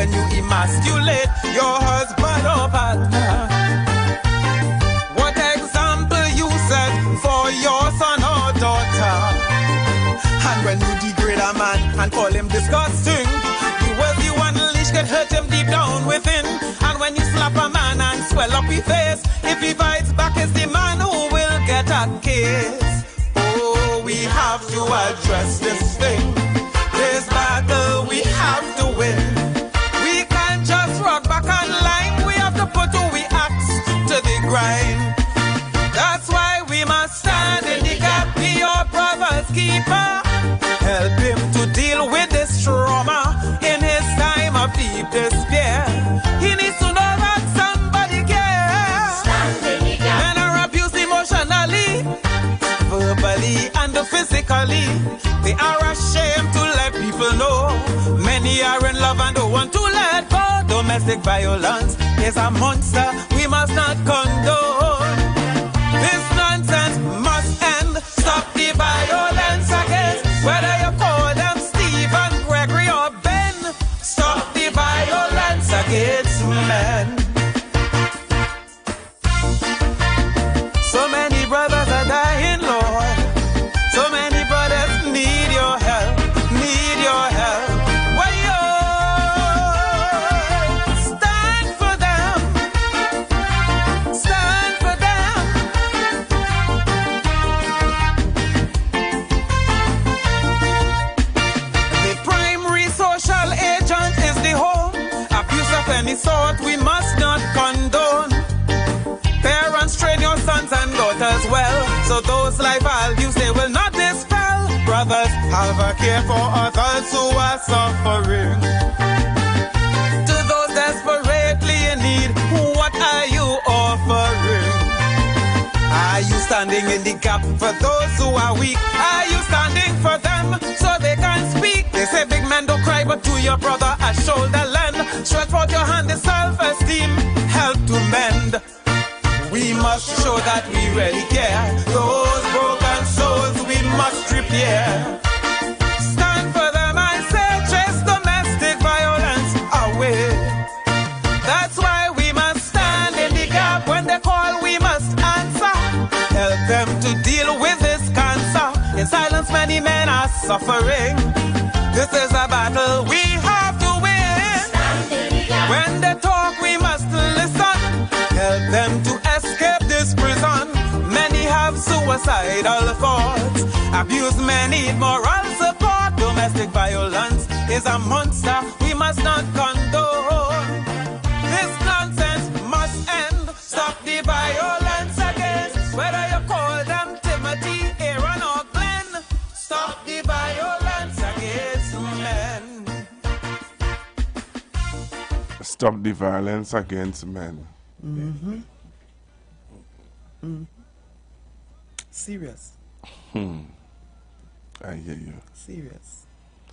when you emasculate your husband or partner. What example you set for your son or daughter? And when you degrade a man and call him disgusting, the words you unleash can hurt him deep down within. And when you slap a man and swell up his face, if he fights back, it's the man who will get a case. Oh, we have to address this thing. This battle we have to win. We can't just rock back online. We have to put who we axe to the grind. That's why we must stand in the gap. Be your brother's keeper. Help him to deal with this trauma in his time of deep despair. He needs to know that somebody cares. Men are abused emotionally, verbally and physically. They are ashamed to let people know. Many are in love and don't want to let go. Domestic violence is a monster we must not condone. This nonsense must end. Stop the violence against, whether you call them Stephen, Gregory or Ben. Stop the violence against men. So many brothers are dying, Lord. So many brothers need your help, need your help. Why-yo? Stand for them. Stand for them. The primary social agent is the home. Abuse of any sort we must not condone. Parents, train your sons and daughters well, so those life values they will not dispel. Brothers, have a care for others who are suffering. To those desperately in need, what are you offering? Are you standing in the gap for those who are weak? Are you standing for them so they can speak? They say big men don't cry, but to your brother a shoulder lend. Stretch out your hand in self-esteem, help to mend. We must show that we really care. Those broken souls we must repair. Stand for them, I say, chase domestic violence away. That's why we must stand in the gap. When they call, we must answer. Help them to deal with this cancer. In silence, many men are suffering. This is a battle we have to win. When they talk, we must listen. Help them to escape this prison. Many have suicidal thoughts. Abused men need moral support. Domestic violence is a monster we must not condone. This nonsense must end. Stop the violence against, whether you call them Timothy, Aaron or Glenn. Stop the violence against men. Stop the violence against men. Mm-hmm. Mm. Serious. I hear you. Serious.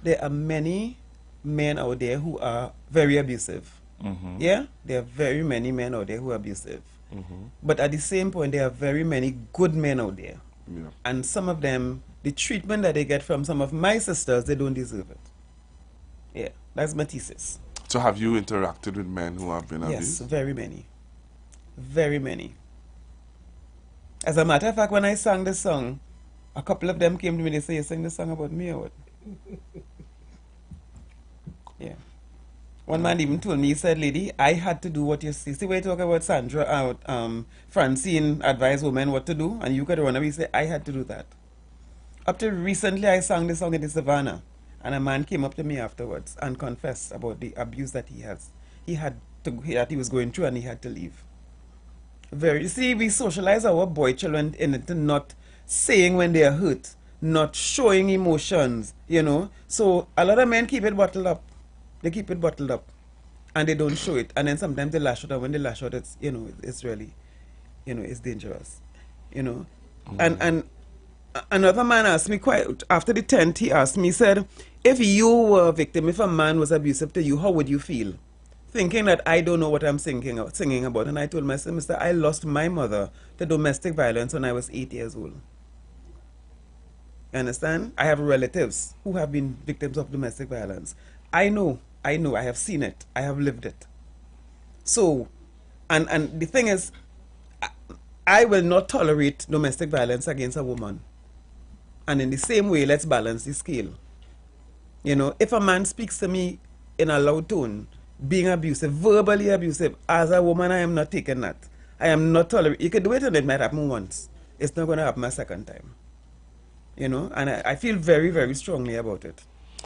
There are many men out there who are very abusive. Mm-hmm. Yeah? There are very many men out there who are abusive. Mm-hmm. But at the same point, there are very many good men out there. Yeah. And some of them, the treatment that they get from some of my sisters, they don't deserve it. Yeah, that's my thesis. So have you interacted with men who have been abused? Yes, very many. Very many. As a matter of fact, when I sang the song, a couple of them came to me, they say, you sang the song about me or what? Yeah. One man even told me, he said, lady, I had to do what you see. See, we talk about Sandra, Francine advise women what to do, and you could run away. He said, I had to do that. Up to recently, I sang the song in the Savannah, and a man came up to me afterwards and confessed about the abuse that that he was going through, and he had to leave. You see, we socialize our boy children into not saying when they are hurt, not showing emotions, you know. So a lot of men keep it bottled up. They keep it bottled up, and they don't show it. And then sometimes they lash out, and when they lash out, it's, you know, it's really, you know, it's dangerous, you know. Mm. And another man asked me quite after the 10th. He asked me, he said, if you were a victim, if a man was abusive to you, how would you feel? Thinking that I don't know what I'm singing about. And I told myself, mister, I lost my mother to domestic violence when I was 8 years old. You understand? I have relatives who have been victims of domestic violence. I know I know, I have seen it, I have lived it. So, and the thing is, I will not tolerate domestic violence against a woman. And in the same way, let's balance the scale. You know, if a man speaks to me in a loud tone, being abusive, verbally abusive, as a woman, I am not taking that. I am not tolerating. You can do it and it might happen once. It's not going to happen a second time. You know, and I feel very, very strongly about it.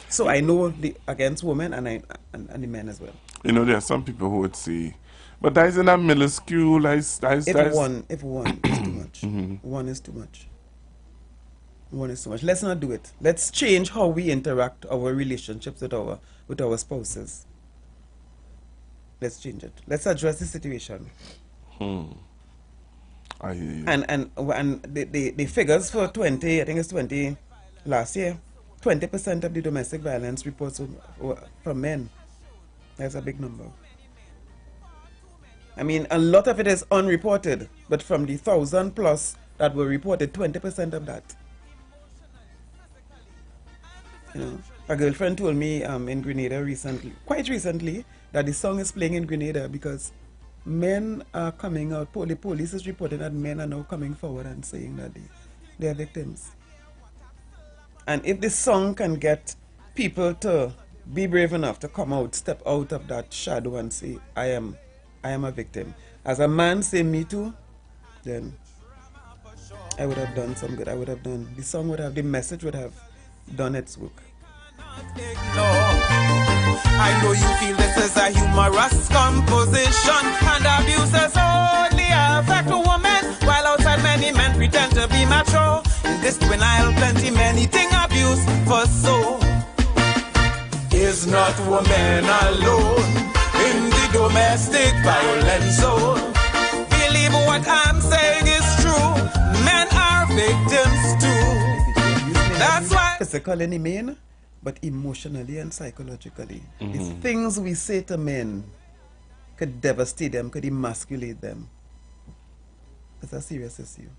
So I know the against women and the men as well. You know, there are some people who would say, but that is in a middle school. If one is too much. One is too much. One is too much. Let's not do it. Let's change how we interact our relationships with our spouses. Let's change it. Let's address the situation. I hear you. And the figures for 20, I think it's 20 last year, 20% of the domestic violence reports were from men. That's a big number. I mean, a lot of it is unreported, but from the 1,000 plus that were reported, 20% of that. You know, a girlfriend told me in Grenada quite recently, that the song is playing in Grenada because men are coming out. The police is reporting that men are now coming forward and saying that they are victims. And if this song can get people to be brave enough to come out, step out of that shadow and say, I am a victim. As a man say me too, then I would have done some good. The song would have, the message would have done its work. I know you feel this is a humorous composition, and abuses only affect a woman, while outside many men pretend to be macho. In this twin aisle, plenty many thing abuse for so. Is not women alone in the domestic violence zone. Believe what I'm saying is true. Men are victims too. That's why physically in men, but emotionally and psychologically. The things we say to men could devastate them, could emasculate them. It's a serious issue.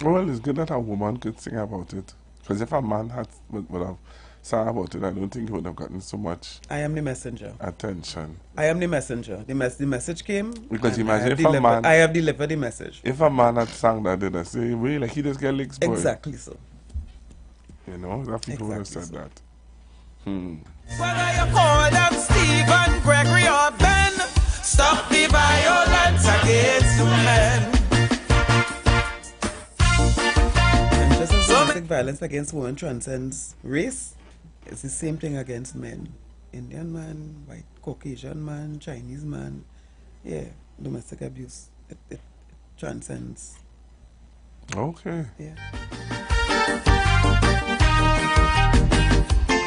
Well, it's good that a woman could sing about it. Because if a man would have sung about it, I don't think he would have gotten so much. I am the messenger. Attention. I am the messenger. The message came. Because imagine if a man, I have delivered the message. If a man had sung that, did I say, well, like he just get licks, boy. Exactly so. You know, that people would have said that. whether you call them Stephen, Gregory, or Ben, stop the violence against men. And just as domestic violence against women transcends race, it's the same thing against men. Indian man, white, Caucasian man, Chinese man. Yeah, domestic abuse. It transcends. Okay. Yeah.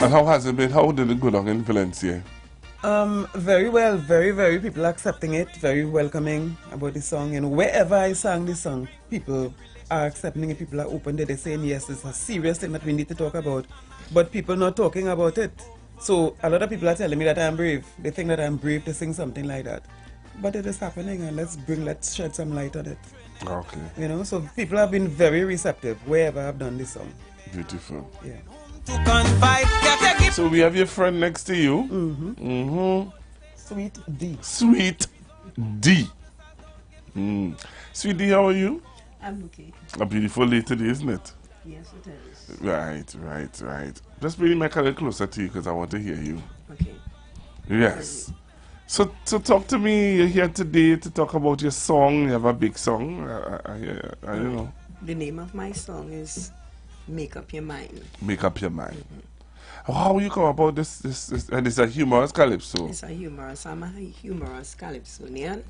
And how has it been? How did it go down in Valencia? Very well, very people are accepting it, very welcoming about the song. And wherever I sang this song, people are accepting it, people are open, they're saying yes, it's a serious thing that we need to talk about, but people not talking about it. So a lot of people are telling me that I'm brave. They think that I'm brave to sing something like that. But it is happening, and let's shed some light on it. Okay. You know, so people have been very receptive wherever I've done this song. Beautiful. Yeah. So we have your friend next to you. Sweet D. Sweet D. Sweet D, how are you? I'm okay. A beautiful day today, isn't it? Yes, it is. Right. Just bring my color closer to you because I want to hear you. Okay. Yes. So talk to me. You're here today to talk about your song. You have a big song. I don't know. The name of my song is Make Up Your Mind. Make Up Your Mind. How you come about this? And it's a humorous calypso. It's a humorous. I'm a humorous calypsonian.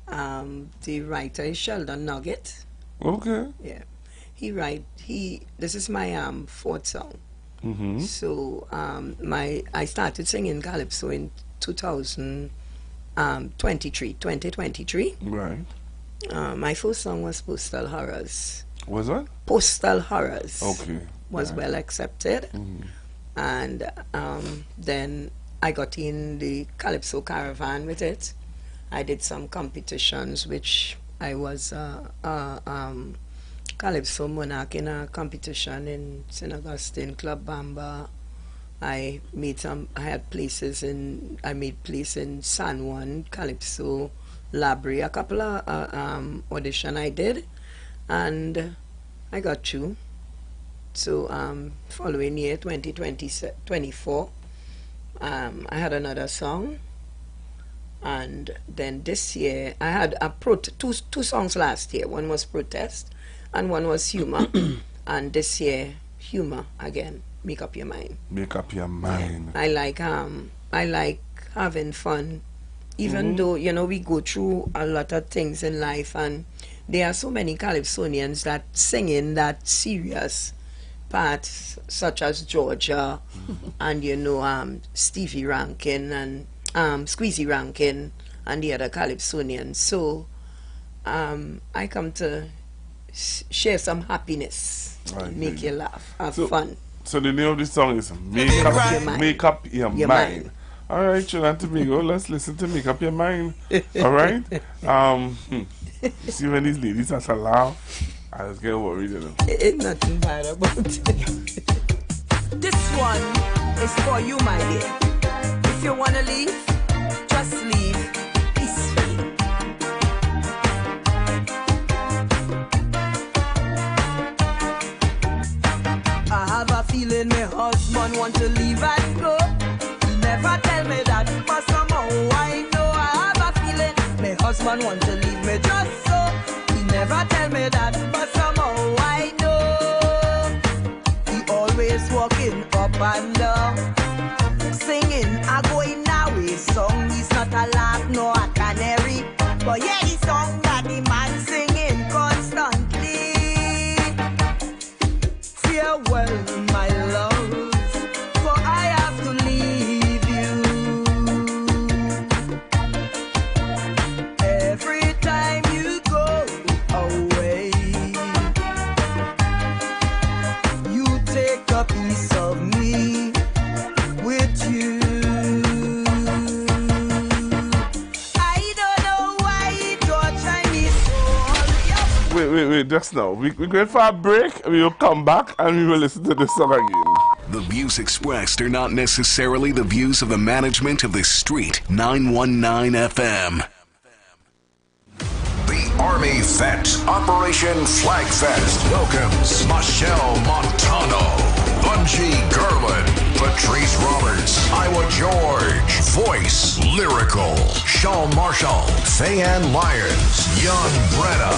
The writer is Sheldon Nugget. Okay. Yeah. This is my fourth song. So I started singing calypso in 2023. Right. My first song was Postal Horrors. Was that? Postal Horrors. Okay. Was well accepted. And then I got in the Calypso Caravan with it. I did some competitions, which I was Calypso Monarch in a competition in St. Augustine, Club Bamba, I had places I made place in San Juan, Calypso, Labrie, a couple of audition I did, and I got through. So following year, 2024, I had another song, and then this year I had two songs last year. One was Protest, and one was Humor, and this year Humor again. Make up your mind. Make up your mind. Yeah. I like having fun, even though we go through a lot of things in life, and there are so many Calypsonians that sing in that serious parts, such as Georgia, and Stevie Rankin and Squeezy Rankin and the other Calypsonians. So I come to share some happiness, make you laugh, have fun. So the name of the song is Make Up Your Mind. All right, Trinidad and Tobago, let's listen to Make Up Your Mind. All right? See when these ladies have to laugh, I just get worried. Ain't nothing bad about it. This one is for you, my dear. If you want to leave, just leave peacefully. I have a feeling my husband want to leave and go. He never tell me that, but somehow I know. I have a feeling my husband want to leave me just so. He never tell me that, but somehow I know. He always walking up and down, singing a going away song. He's not a lark nor a canary, but yeah, the song that the man singing constantly. Farewell, my love, for I have to leave you. Every time you go away, you take a piece of me with you. I don't know why you torture me so. Wait, just now. We're going for a break, we will come back and we will listen to this song again. The views expressed are not necessarily the views of the management of the Street 919 FM. The Army Fete, Operation Flag Fest, welcomes Michelle Montano, Bungie Garland, Patrice Roberts, Iowa George, Voice, Lyrical, Shawn Marshall, Fayan Lyons, Young Brenna,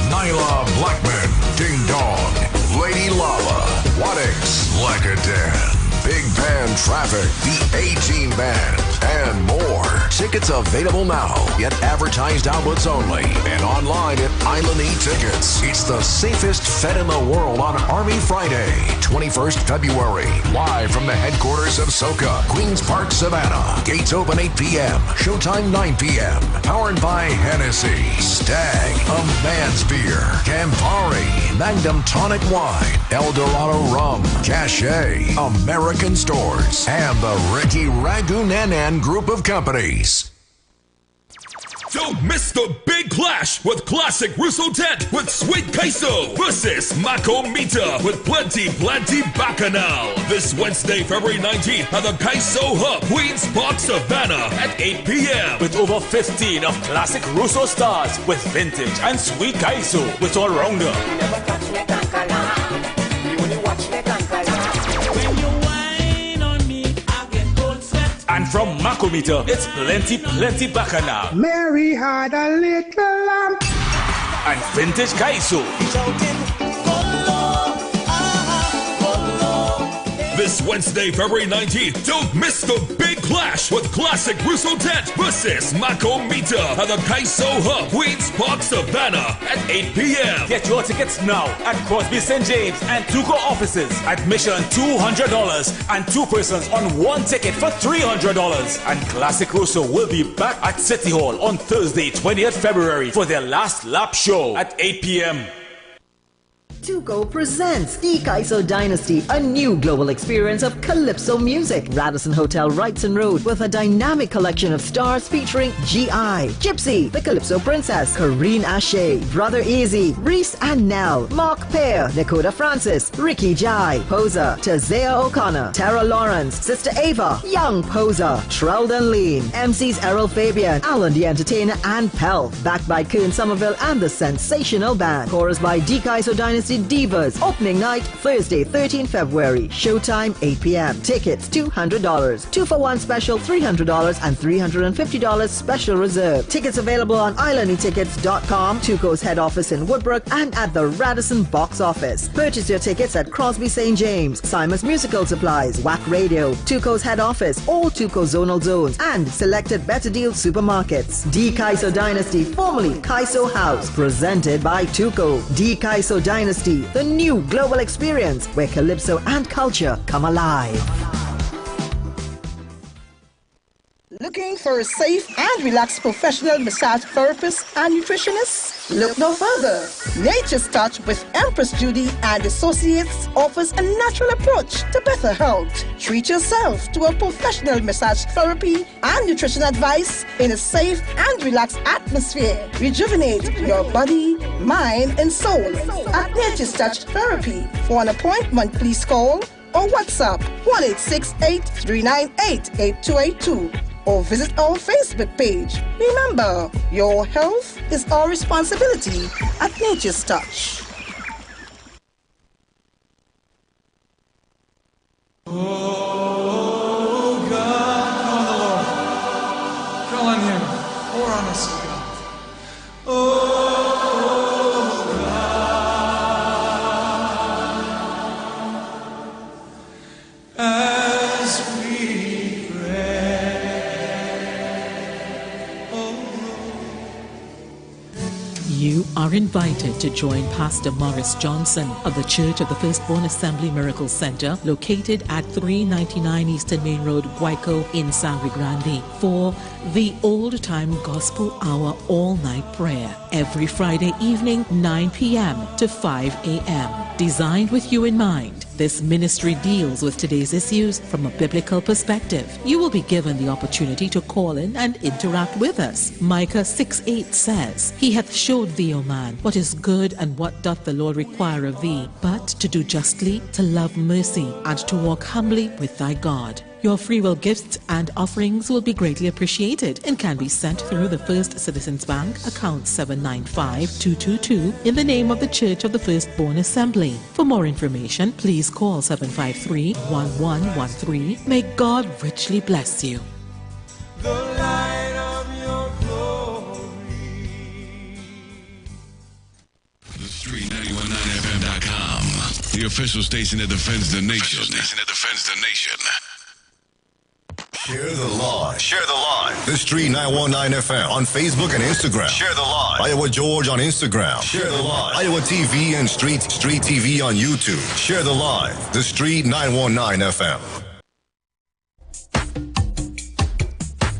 Nyla Blackman, Ding Dong, Lady Lava, Waddix, Lakadan, Big Band Traffic, the A-Team Band, and more. Tickets available now at advertised outlets only and online at Island E-Tickets. It's the safest fete in the world on Army Friday, 21st February. Live from the headquarters of SoCA, Queens Park, Savannah. Gates open 8 p.m. Showtime 9 p.m. Powered by Hennessy, Stag, A Man's Beer, Campari, Magnum Tonic Wine, El Dorado Rum, Cache, American Stores, and the Ricky Ragunanan Group of Companies. Don't miss the big clash with classic Russo Tent with Sweet Queso versus Macomita with Plenty Bacchanal. This Wednesday, February 19th at the Queso Hub, Queens Park, Savannah at 8 p.m. With over 15 of classic Russo stars with Vintage and Sweet Queso with all-rounder. And from Macomita, it's Plenty Bacchanal. Mary had a little lamb. And Vintage Queso. This Wednesday, February 19th, don't miss the big clash with classic Russo Tent versus Macomita at the Queso Hub, Queens Park, Savannah at 8 p.m. Get your tickets now at Crosby St. James and Tuco offices. Admission $200 and two persons on one ticket for $300. And Classic Russo will be back at City Hall on Thursday, 20th February for their last lap show at 8 p.m. Tuco presents the Kaiso Dynasty, a new global experience of calypso music. Radisson Hotel Wrightson Road with a dynamic collection of stars featuring G.I., Gypsy, the Calypso Princess, Karine Ashe, Brother Easy, Reese and Nell, Mark Pear, Dakota Francis, Ricky Jai, Poser, Tazea O'Connor, Tara Lawrence, Sister Ava, Young Poser, Trelden Lean, MCs Errol Fabian, Alan the Entertainer and Pell, backed by Kern Somerville and the Sensational Band. Chorus by D Kaiso Dynasty Divas. Opening night Thursday 13 February. Showtime 8 p.m. Tickets $200. 2-for-1 special $300 and $350 special reserve. Tickets available on islandetickets.com, Tuco's head office in Woodbrook and at the Radisson box office. Purchase your tickets at Crosby St. James, Simon's Musical Supplies, WAC Radio, Tuco's head office, all Tuco zonal zones and selected Better Deal supermarkets. D Kaiso Dynasty, formerly Kaiso House, presented by Tuco. D Kaiso Dynasty, the new global experience where calypso and culture come alive. Looking for a safe and relaxed professional massage therapist and nutritionist? Look no further. Nature's Touch with Empress Judy and Associates offers a natural approach to better health. Treat yourself to a professional massage therapy and nutrition advice in a safe and relaxed atmosphere. Rejuvenate your body, mind, and soul at Nature's Touch Therapy. For an appointment, please call or WhatsApp 1-868-398-8282. or visit our Facebook page. Remember, your health is our responsibility at Nature's Touch. Oh God, call on the Lord. Call on Him. Pour on us, oh God. Oh God. As we You are invited to join Pastor Morris Johnson of the Church of the Firstborn Assembly Miracle Center, located at 399 Eastern Main Road, Guayco in Sangre Grande, for the Old Time Gospel Hour all-night prayer every Friday evening, 9 p.m. to 5 a.m. Designed with you in mind, this ministry deals with today's issues from a biblical perspective. You will be given the opportunity to call in and interact with us. Micah 6:8 says, He hath showed thee, O man, what is good and what doth the Lord require of thee, but to do justly, to love mercy, and to walk humbly with thy God. Your free will gifts and offerings will be greatly appreciated and can be sent through the First Citizens Bank, account 795-222, in the name of the Church of the Firstborn Assembly. For more information, please call 753-1113. May God richly bless you. The light of your glory. The Street 919FM.com, the official station that defends the nation. Share the live. Share the live. The Street 919 FM on Facebook and Instagram. Share the live. Iowa George on Instagram. Share the live. Iowa TV and Street TV on YouTube. Share the live. The Street 919 FM.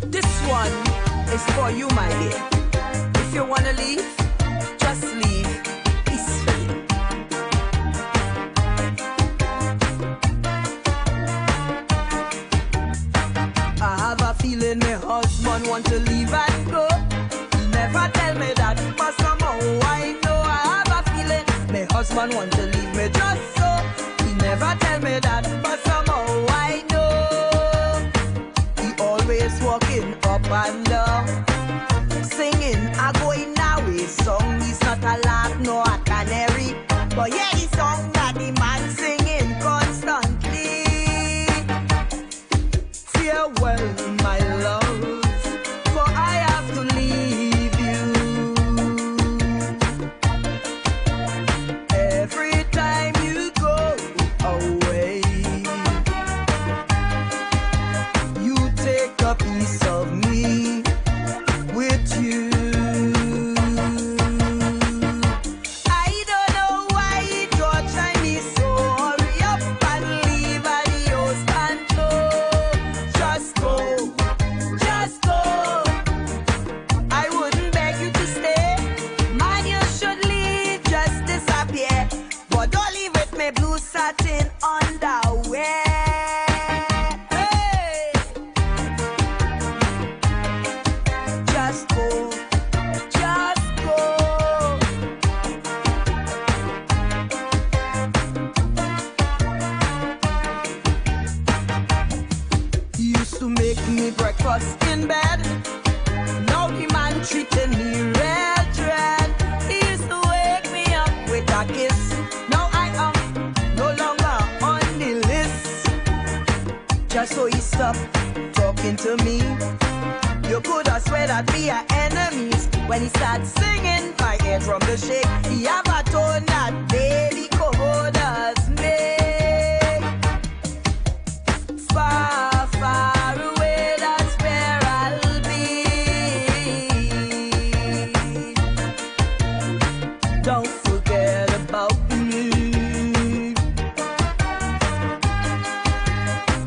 This one is for you, my dear. If you want to leave, just leave peacefully. I have a feeling my husband want to leave and go. He never tell me that, but somehow I know. I have a feeling my husband want to leave me just so. He never tell me that, but somehow I know. He always walking up and down, singing a going away song. He's not a lark nor a canary, but yeah, the song that the man singing constantly. Farewell, my love, for I have to leave you. Every time you go away, you take a piece of me with you. I don't know why it tortures me so me blue satin underwear. Hey, just go, just go. He used to make me breakfast in bed. Now the man treating me real dread. He used to wake me up with a kiss. Now I am no longer on the list. Just so he stopped talking to me. You could have swear that we are enemies. When he started singing, my eardrum to shake. He have a tone that baby Comodas make. Far, far away, that's where I'll be. Don't forget about me.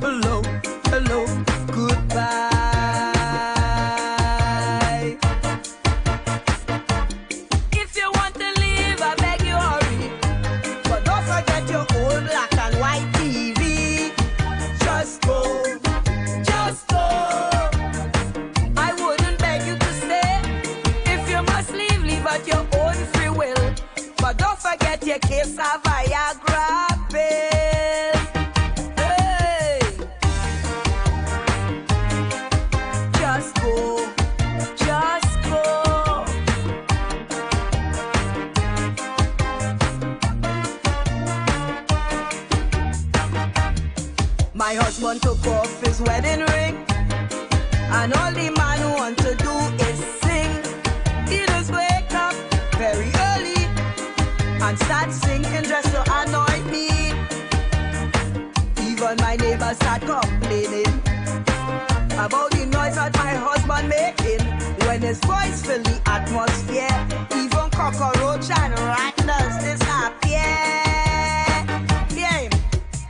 Hello, hello, goodbye. If you want to leave, I beg you hurry. But don't forget your old black and white TV. Just go, just go. I wouldn't beg you to stay. If you must leave, leave at your own free will. But don't forget your case of Viagra pills. Hey, just go, just go. My husband took off his wedding ring, and all the man want to do is sing. He just wake up very early and start singing just to annoy me. Even my neighbors start complaining about the noise that my husband making when his voice fill the atmosphere. Even cockroach and rattlers disappear. Yeah,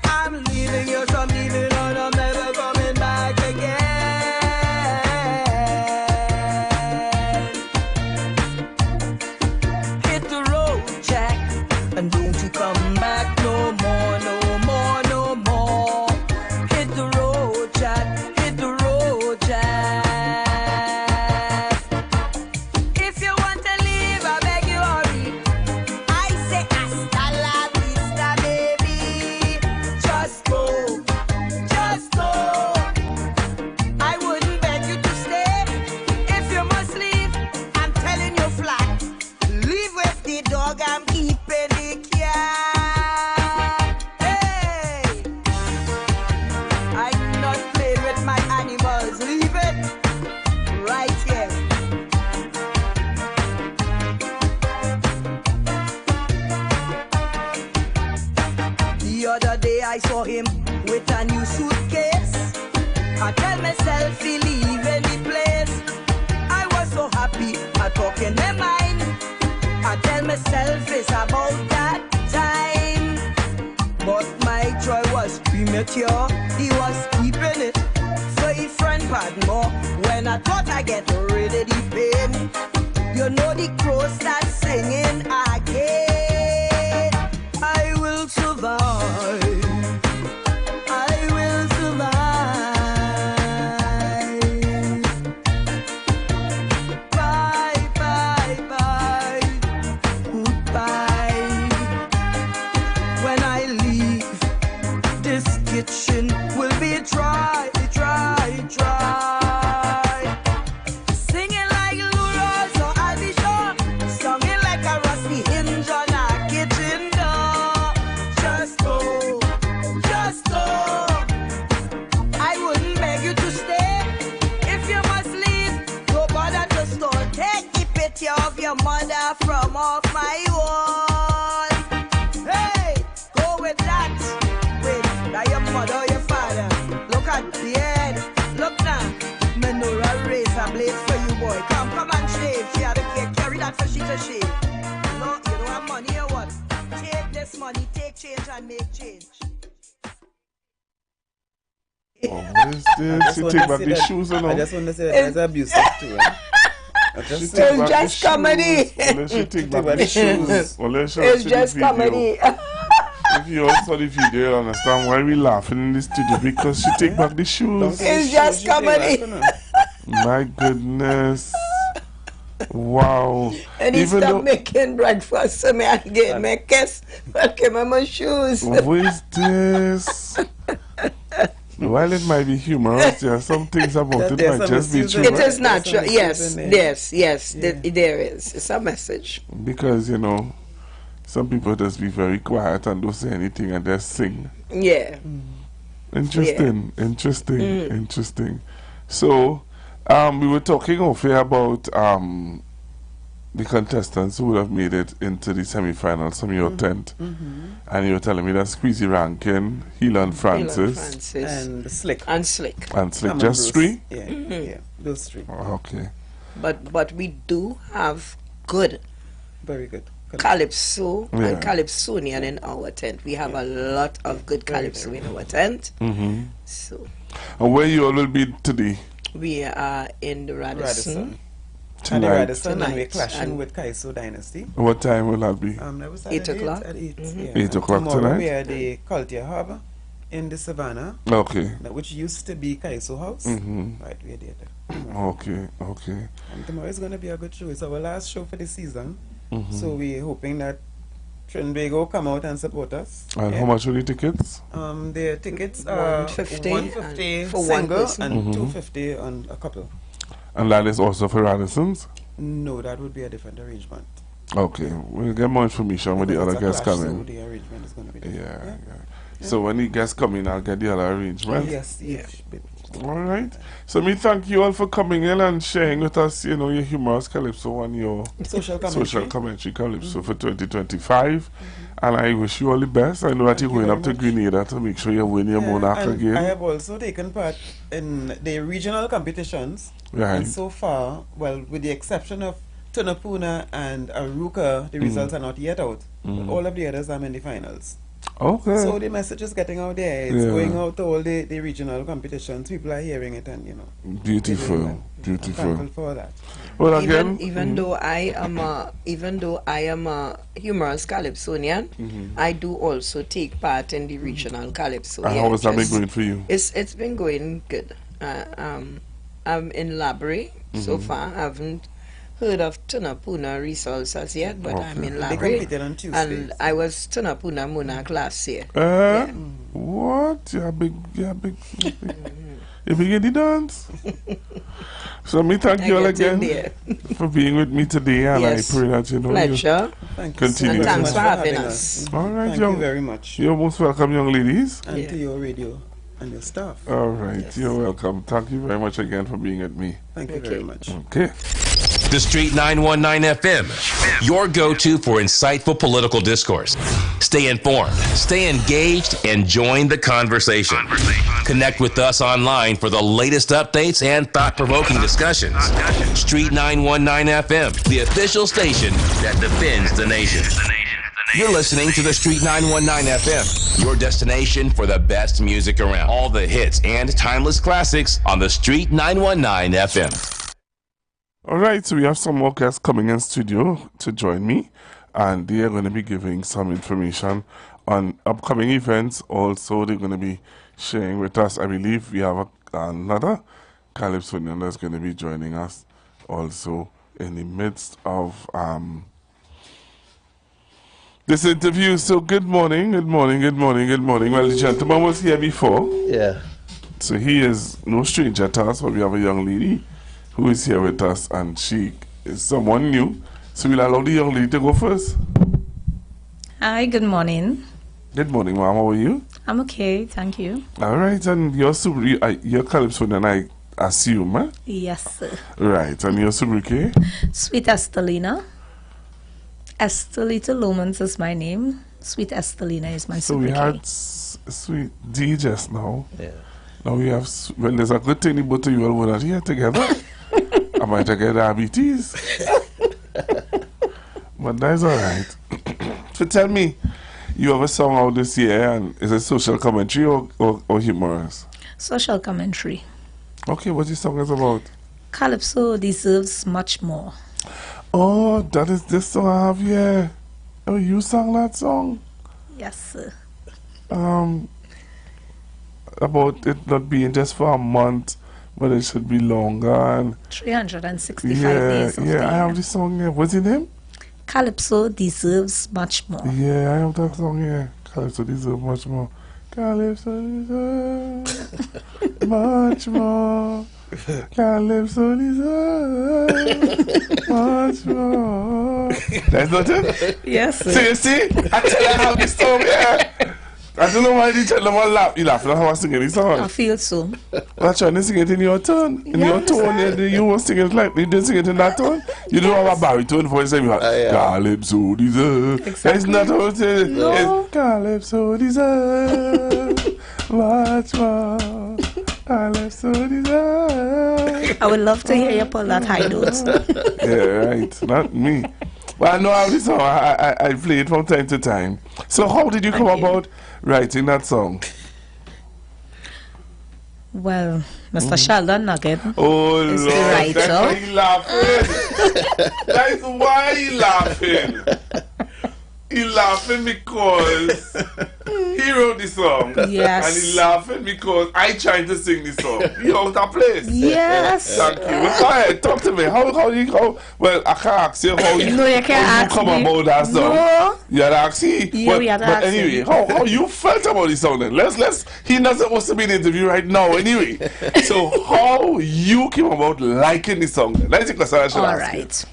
I'm leaving you, so I'm leaving, and I'm never coming back again. Hit the road, Jack, and don't you come back no more, no more, no more. Hit the road, Jack, hit the road, Jack. If you want to leave, I beg you hurry. I say hasta la vista, baby. Just go, just go. I wouldn't beg you to stay. If you must leave, I'm telling you flat. Leave with the dog, I'm keeping the cat. Hey, I'm not playing with my animals. Leave it right here. The other day I saw him with a new suitcase. I tell myself he leaving the place. I was so happy, I talk in my mind. I tell myself it's about that time. But my joy was premature. He was keeping it for his friend Padmore. When I thought I get rid of the pain, you know the crows start singing again. I will survive. I will survive. Bye, bye, bye. Goodbye. When I leave, this kitchen will be dry, dry, dry. Singing like Lou Rose, so I'll be sure. Singing like a rusty hinge on a kitchen door. Just go, just go. I wouldn't beg you to stay. If you must leave, go bother to store. Take the picture of your mother from off my wall. Hey, go with that. Wait, that your mother or your father? Look at the head. Look now. Menorah razor blade for you, boy. Come and shave. She had a cake. Carry that for she to shave. No, you don't have money or what? Take this money, take change and make change. Oh, what is this? You take back the shoes and all. I just want to say that it's abusive too. It's just comedy. Unless you take back the shoes. It's just comedy. if you all saw the video, you'll understand why we laughing in the studio, because she take back the shoes. It's just comedy. My goodness. Wow. And he stopped making breakfast so me again. My kiss. Welcome on my shoes. What is this? While it might be humorous, there are some things about it might just be true. It is natural. Yes. There is. It's a message. Because, you know, some people just be very quiet and don't say anything and just sing. Yeah. Interesting. Yeah. Interesting. So, we were talking off here about the contestants who would have made it into the semi-finals from your tent. And you were telling me that Squeezy Rankin, Helan Francis, and Slick. And Slick. Just three? Yeah, yeah, those three. Okay. But we do have good. Very good. Calypso and Calypsonian in our tent. We have a lot of good Calypso in our tent. So. And where you all will be today? We are in the Radisson. And the Radisson, and we're clashing with Kaiso Dynasty. What time will that be? That was 8 o'clock. At 8. 8 o'clock tonight? We are at the Culture Harbor in the Savannah. Okay. Which used to be Kaiso House. Right, we're there. Okay. And tomorrow is going to be a good show. It's our last show for the season. So we're hoping that Trinbago come out and support us. And how much are the tickets? The tickets are 150 for single one and 250 on a couple. And that is also for Radisson's? No, that would be a different arrangement. Okay, we'll get more information when the other guests come in. So the arrangement is going to be different. Yeah. So when the guests come in, I'll get the other arrangement. Yes. All right. So me thank you all for coming in and sharing with us, you know, your humorous Calypso and your social commentary Calypso for 2025. And I wish you all the best. I know that you're going up to Grenada to make sure you win your monarch again. I have also taken part in the regional competitions. Right. And so far, well, with the exception of Tunapuna and Aruka, the results are not yet out. But all of the others I'm in the finals. Okay. So the message is getting out there. It's going out to all the regional competitions. People are hearing it, and you know. Beautiful. I'm thankful for that. Well, again, even though I am a humorous Calypsonian, I do also take part in the regional Calypso. How has that been going for you? It's been going good. I'm in Labrie so far. I haven't heard of Tunapuna results as yet, but I'm in Labrie. And I was Tunapuna Monarch last year. What? You're big. You big in the dance? So me thank you all again for being with me today, and I pray that you know pleasure. You continue. And thanks for having us. All right, Thank you very much. You're most welcome, young ladies. And to your radio and your staff. All right, you're welcome. Thank you very much again for being with me. Thank you very much. Okay. The Street 919 FM, your go-to for insightful political discourse. Stay informed, stay engaged, and join the conversation. Connect with us online for the latest updates and thought-provoking discussions. Street 919 FM, the official station that defends the nation. You're listening to the Street 919 FM, your destination for the best music around. All the hits and timeless classics on the Street 919 FM. All right, so we have some more guests coming in studio to join me, and they are going to be giving some information on upcoming events. Also, they're going to be sharing with us. I believe we have another Calypsonian that's going to be joining us also in the midst of this interview. So good morning. Well, the gentleman was here before. Yeah. So he is no stranger to us, but we have a young lady who is here with us, and she is someone new. So we'll allow the young lady to go first. Hi, good morning. Good morning, ma'am. How are you? I'm okay, thank you. All right, and you're Calypsonian, I assume, eh? Yes, sir. Right, and your sobriquet? Sweet Estelina. Estelita Lomans is my name. Sweet Estelina is my so sobriquet. So we had Sweet D just now. Yeah. Now we have, well, there's a good thing the both of you all were not here together. I might have get diabetes. But that's all right. So tell me, you have a song out this year, and is it social commentary or humorous? Social commentary. Okay, what your song is about? Calypso deserves much more. Oh, that is this song I have here. Oh, you sang that song? Yes, sir. about it not being just for a month, but it should be longer. And 365 yeah, days of the yeah, I year. have this song here. What's your name? Calypso deserves much more. Yeah, I have that song here. Calypso deserves much more. Calypso deserves much more. Calypso deserves much more. That's not it? Yes, sir. See, you see? I tell you how this song, yeah. I don't know why they tell them all laugh. You laugh, that's how I sing this song. I feel so. I'm trying to sing it in your tone. In your tone, you won't sing it like you didn't sing it in that tone. You don't have a baritone voice. You have Calypso deserve. That's not how it is. No. It's Calypso deserve much more. Calypso deserve. I would love to hear you pull that high note. Yeah, right. Not me. Well, I know how this song. I play it from time to time. So how did you come about writing that song? Well, Mr. Sheldon Nugget Oh, is Lord, the writer. that's why he laughing. That's why he laughing. He laughing because he wrote the song. Yes. And he laughing because I trying to sing the song. You out of place. Yes. Thank you. Well, go ahead, talk to me. How well, I can't ask you how you, No, you can't how you ask come me. about that song. No. You had to ask he. Yeah, we had to but ask anyway, him. how you felt about the song then? Let's he not supposed to be in the interview right now anyway. So how you came about liking the song then? Let's take a selection. All right.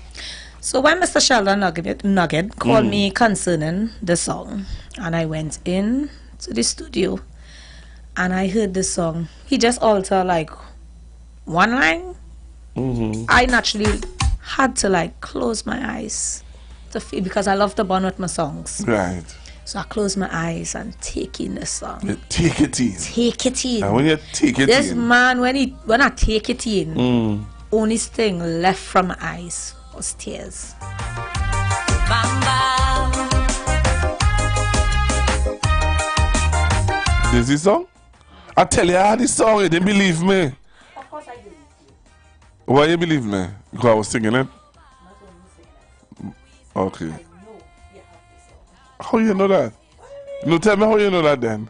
So when Mr. Sheldon Nugget called me concerning the song, and I went in to the studio, and I heard the song, he just altered like one line. I naturally had to like close my eyes to feel, because I love to bond with my songs. Right. So I closed my eyes and take in the song. You take it in. Take it in. And when you take it This in. man, when I take it in, only thing left from my eyes was tears. This is the song? I tell you, I had this song, you didn't believe me. Of course I did. Why you believe me? Because I was singing it? Okay. How you know that? No, tell me how you know that then.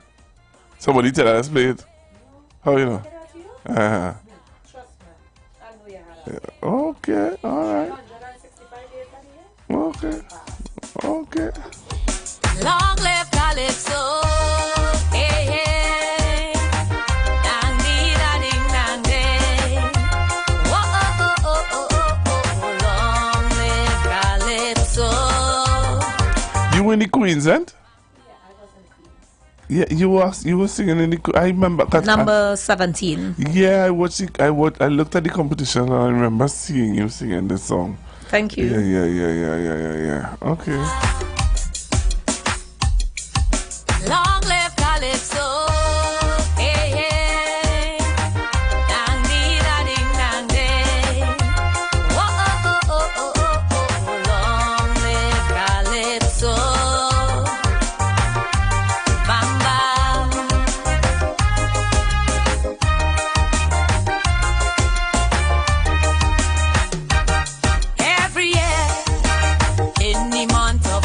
Somebody tell us, play it. How you know? Yeah. Okay, alright. Okay. Okay. Long live Calypso. Hey, hey. Dang dee da ding dang day. Whoa, oh, oh, oh, oh, oh, oh. Long live Calypso. You in the Queens, end? Yeah, you were singing in the. I remember. Number 17. Yeah, I watched it. I looked at the competition and I remember seeing you singing the song. Thank you. Yeah. Okay. Long live Calypso. Hey, hey. Dang dee da ding dang day. Whoa, oh, oh, oh, oh, oh, oh. Long live Calypso. Bam, bam. Every year in the month of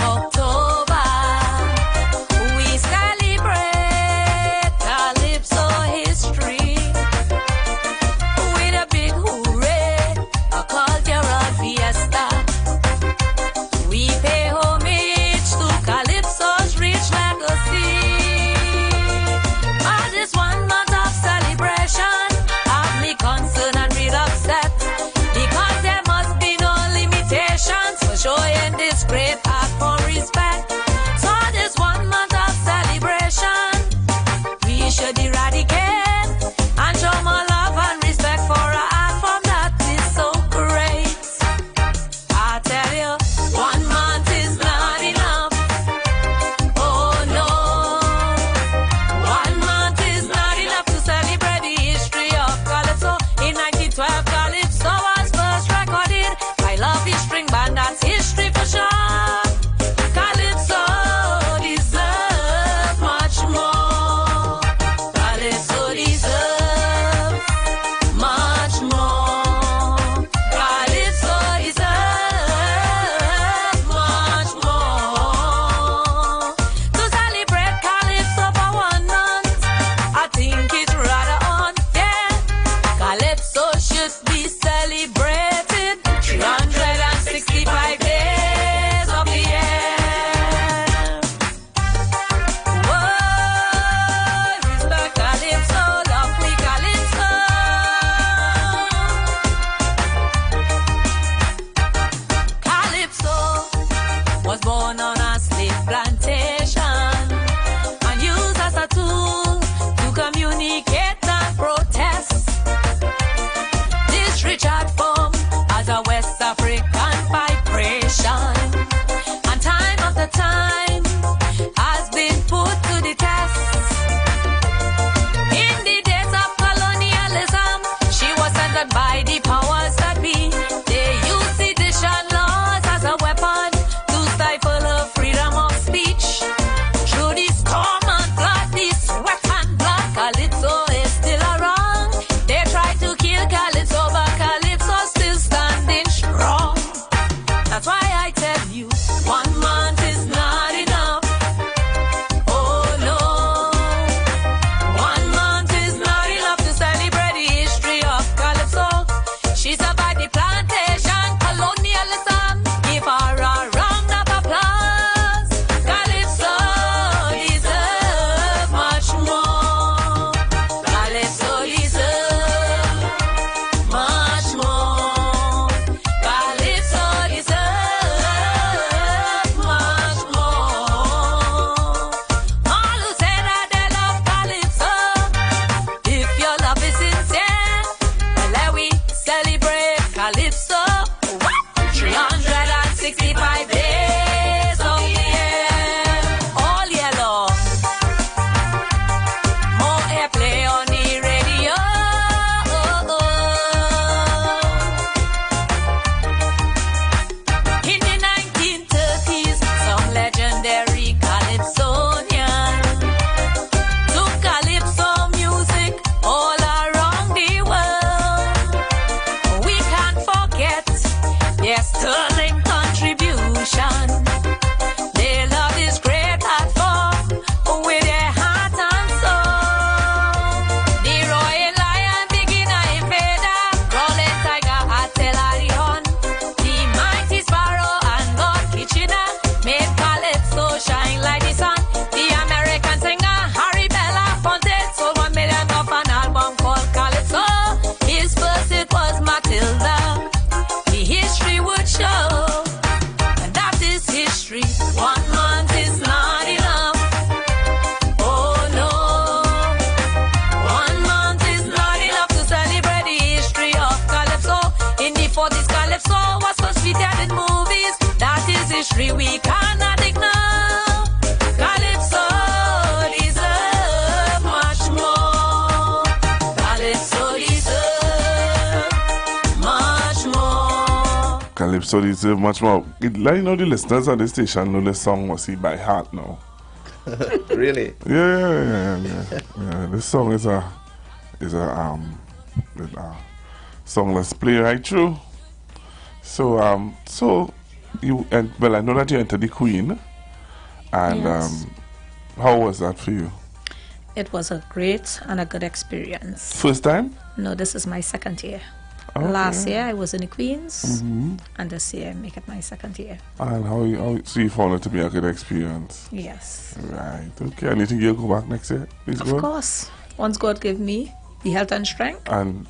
Calypso deserve much more. The listeners on the station know the song was see by heart now. Really? Yeah. This song is a song let's play right through. So you I know that you entered the Queen, and Yes. how was that for you? It was a great and a good experience. First time? No, this is my second year. Okay. Last year I was in the Queens, Mhm. and this year I make it my second year. And so you found it to be a good experience? Yes. Right. Okay. And you think you'll go back next year? Please Of go. course. Once God give me the health and strength. And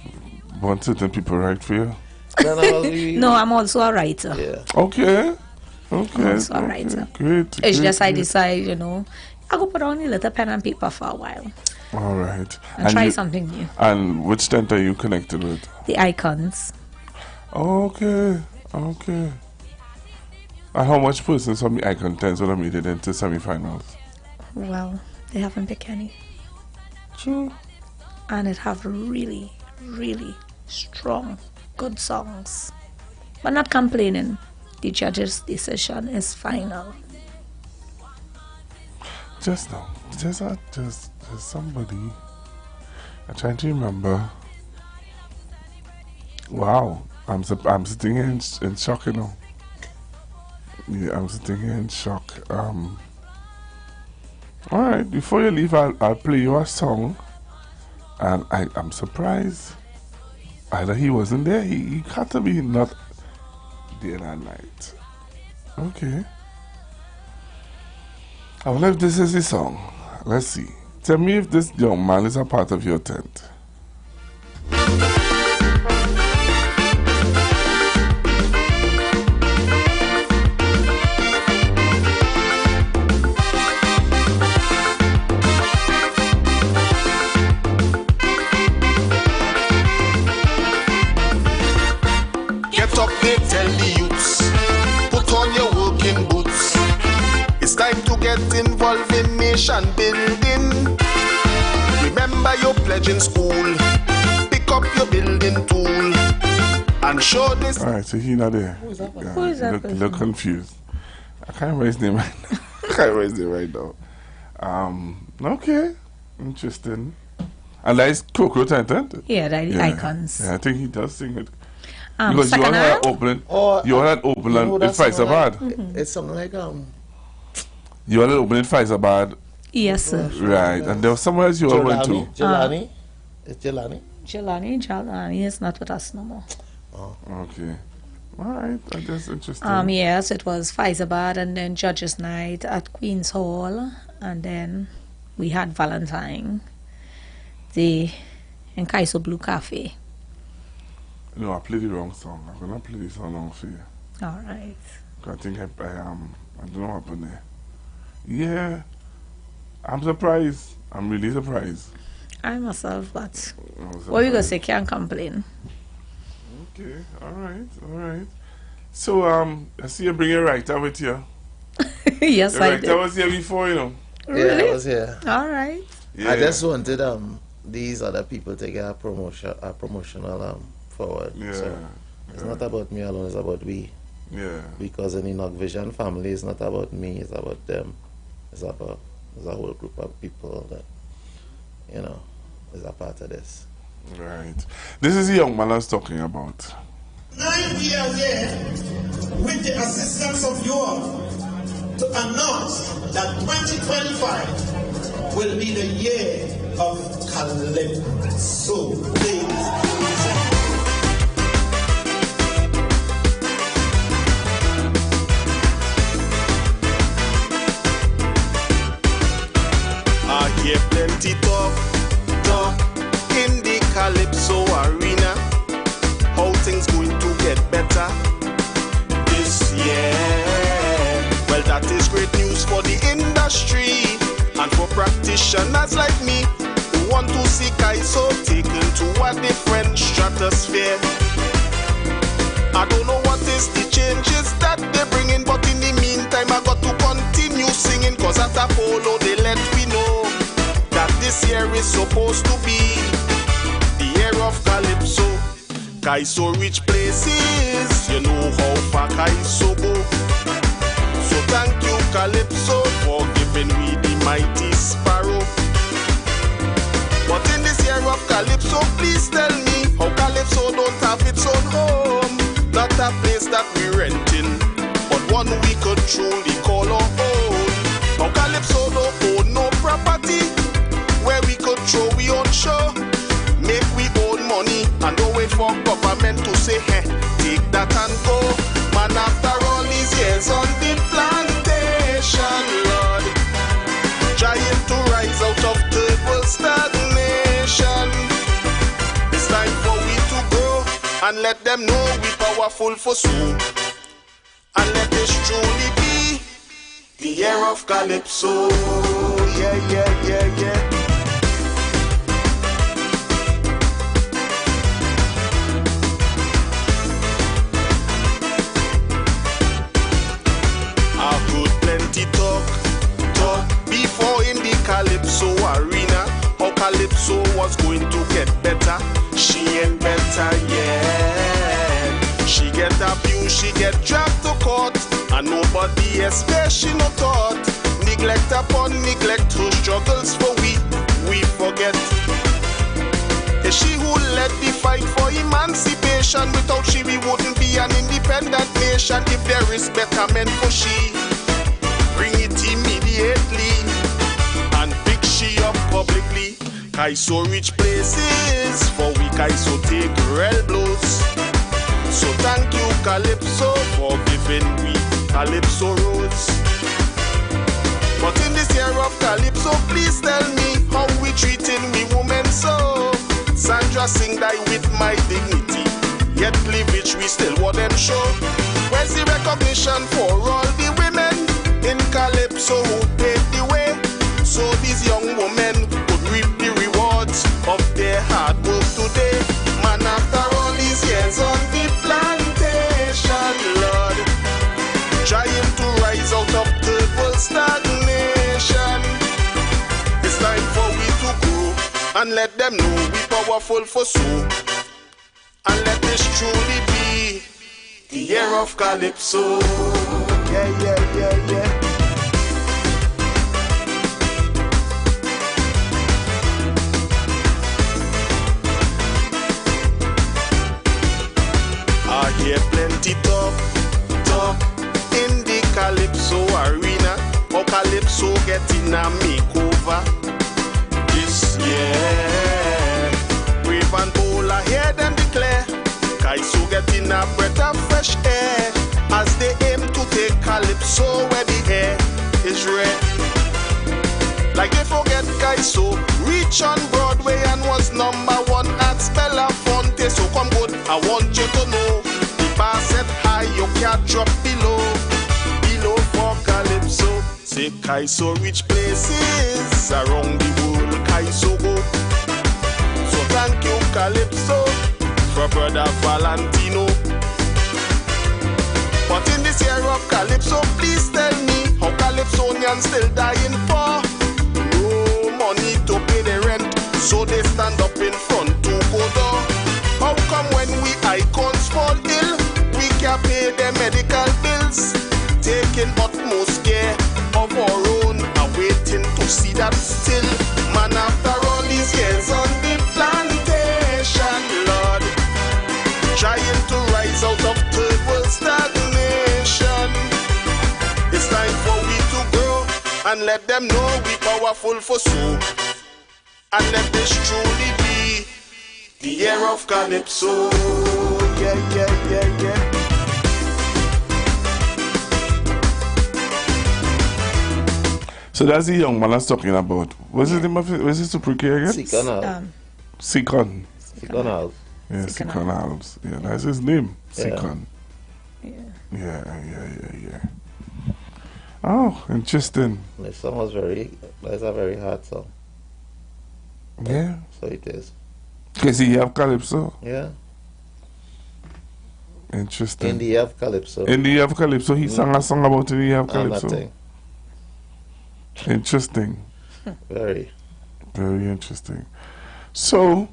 want certain people write for you? No, I'm also a writer. Okay. I'm also a writer. Great. It's just I great. decide, I go put on a little pen and paper for a while All right. and try something new. And which tent are you connected with? The Icons. Okay. And how much persons from the Icon tents would have made it into semi-finals? Well, they haven't picked any. True. And it have really, really strong, good songs. But not complaining. The judge's decision is final. Just now. Just somebody. I'm trying to remember. Wow. I'm sitting here in shock, Yeah, I'm sitting here in shock. Alright, before you leave, I'll play you a song. And I'm surprised. Either he wasn't there, he had to be not day and night. Okay. I wonder if this is the song. Let's see. Tell me if this young man is a part of your tent. Get up, they tell the youths. Put on your working boots. It's time to get involved in nation building. Remember your pledge in school. Pick up your building tool and show this. Alright, so he's not there. Who is that person? Yeah, Who is that you look confused. I can't remember his name right now. Okay. Interesting. And that is Coco Tent. Yeah, that is Icons. Yeah, I think he does sing it. Because you all second had hand? opening. You all had opening in Faisabad. It's something like You all had opening in Faisabad. Yes, sir. Right, and there was somewhere else you all went to. Jelani? It's Jelani? Jelani is not with us no more. Okay. Alright, that's interesting. Yes, it was Faisabad and then Judges Night at Queen's Hall, and then we had Valentine Day in Kaiso Blue Cafe. No, I played the wrong song. I'm gonna play this song wrong for you. Alright. I think I don't know what happened there. Yeah, I'm surprised. I'm really surprised. I myself, but what you gonna say? Can't complain. Okay, alright. So, I see you bring your writer with you. Yes, your I writer did. was here before, Really? Yeah, I was here. Alright. Yeah. I just wanted these other people to get a promotional forward. Yeah. So it's not about me alone, it's about we. Yeah. Because in the Nog Vision family, it's not about me, it's about them. It's a whole group of people that, is a part of this. Right. This is the young man I was talking about. Now we are here with the assistance of you all to announce that 2025 will be the year of Calypso. I hear plenty talk in the Calypso arena. How things going to get better this year? Well, that is great news for the industry and for practitioners like me who want to see Kaiso taken to a different stratosphere. I don't know what is the changes that they bring in, but in the meantime I got to continue singing, cause at Apollo they let me know that this year is supposed to be the year of Calypso. Kaiso rich places, you know how far Kaiso go. So thank you, Calypso, for giving me the mighty sparrow. But in this year of Calypso, please tell me how Calypso don't have its own home. Not a place that we renting, but one we could truly call our own. How Calypso don't own no property where we could throw we own show. Make we own money and don't wait for government to say, hey, take that and go. Man, after all these years on the plantation, Lord, trying to rise out of third world stagnation. It's time for we to grow and let them know we powerful for soon. And let this truly be the year of Calypso. Yeah, yeah, yeah, yeah. Talk before in the Calypso arena. How Calypso was going to get better. She ain't better yet. She get abused, she get dragged to court, and nobody especially no thought. Neglect upon neglect, her struggles for we forget. It's she who led the fight for emancipation. Without she we wouldn't be an independent nation. If there is betterment for she, bring it immediately and pick she up publicly. Kaiso rich places, for we Kaiso take real blows. So thank you, Calypso, for giving we Calypso roads. But in this year of Calypso, please tell me how we treating we women so. Sandra sing die with my dignity, yet cleavage we still want them show. Where's the recognition for all the women in Calypso who paved the way, so these young women could reap the rewards of their hard work today? Man, after all these years on the plantation, Lord, trying to rise out of third world stagnation. It's time for we to grow and let them know we powerful for so. And let this truly be the year of Calypso. Yeah, yeah, yeah, yeah. I hear plenty talk in the Calypso arena. How Calypso getting a makeover this year. Brave and bold, I hear them declare Kaiso getting a breath of fresh air as they aim to take Calypso where the air is rare. Like they forget Kaiso reach on Broadway and was #1 at Belafonte. So come good, I want you to know the bar set high, you can't drop below for Calypso. Say Kaiso reach places around the world, Kaiso go. So thank you, Calypso, for brother Valentino. But in this year of Calypso, please tell me how Calypsonians still dying for. No money to pay the rent, so they stand up in front to go door. How come when we icons fall ill, we can't pay their medical bills? Taking utmost care of our own and waiting to see that still. Man, after all these years on the plantation, Lord, trying to rise out of third world stagnation. It's time for we to grow and let them know we powerful for so. And let this truly be the year of Calypso. Yeah, yeah, yeah, yeah. So that's the young man I was talking about. What's his name? What's his sobriquet again? Sikon. Sikon Alves. Yeah, Sikon Alves. Yeah, that's his name. Yeah. Sikon. Yeah. Oh, interesting. The song was that's a very hard song. Yeah. So it is. Because he have Calypso. Yeah. Interesting. In the Have Calypso. In the Have Calypso, he sang a song about it. He have Calypso. Nothing. Interesting. Very. Very interesting. So,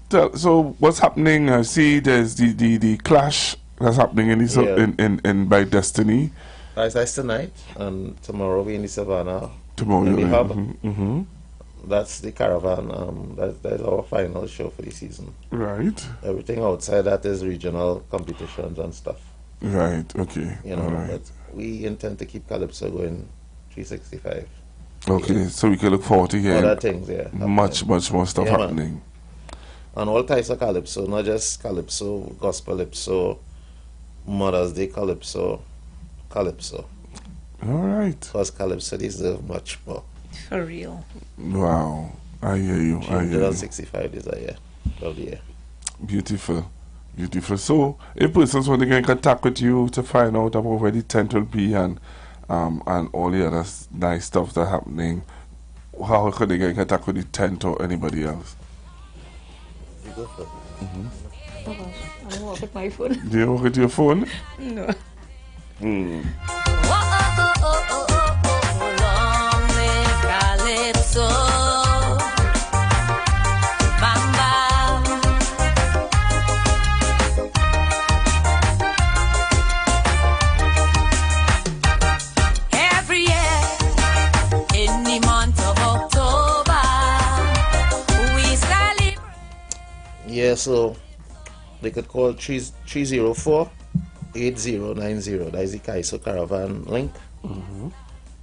So what's happening? I see there's the clash that's happening in in by Destiny. That's tonight, and tomorrow we in the Savannah. Tomorrow, in the hub. Mm-hmm. That's the caravan. That's our final show for the season. Right. Everything outside that is regional competitions and stuff. Right. Okay. You know, all right. but we intend to keep Calypso going 365. Okay, so we can look forward to hearing other things, much more stuff happening. And all types of Calypso, not just Calypso, Gospel Calypso, Mother's Day Calypso. All right. Because Calypso deserve much more. For real. Wow. I hear you. I hear you. 365 days a year of the year. Beautiful. Beautiful. So, if persons want to get in contact with you to find out about where the tent will be and all the other nice stuff that's happening, how could they get in contact with the tent or anybody else? You go for it. Oh gosh, I don't work with my phone. Do you work with your phone? No. Hmm. Long live Calypso. Bam, bam. Every year in the month of October, we celebrate. Yeah, so they could call 304-8090. That is the Kaiso Caravan link.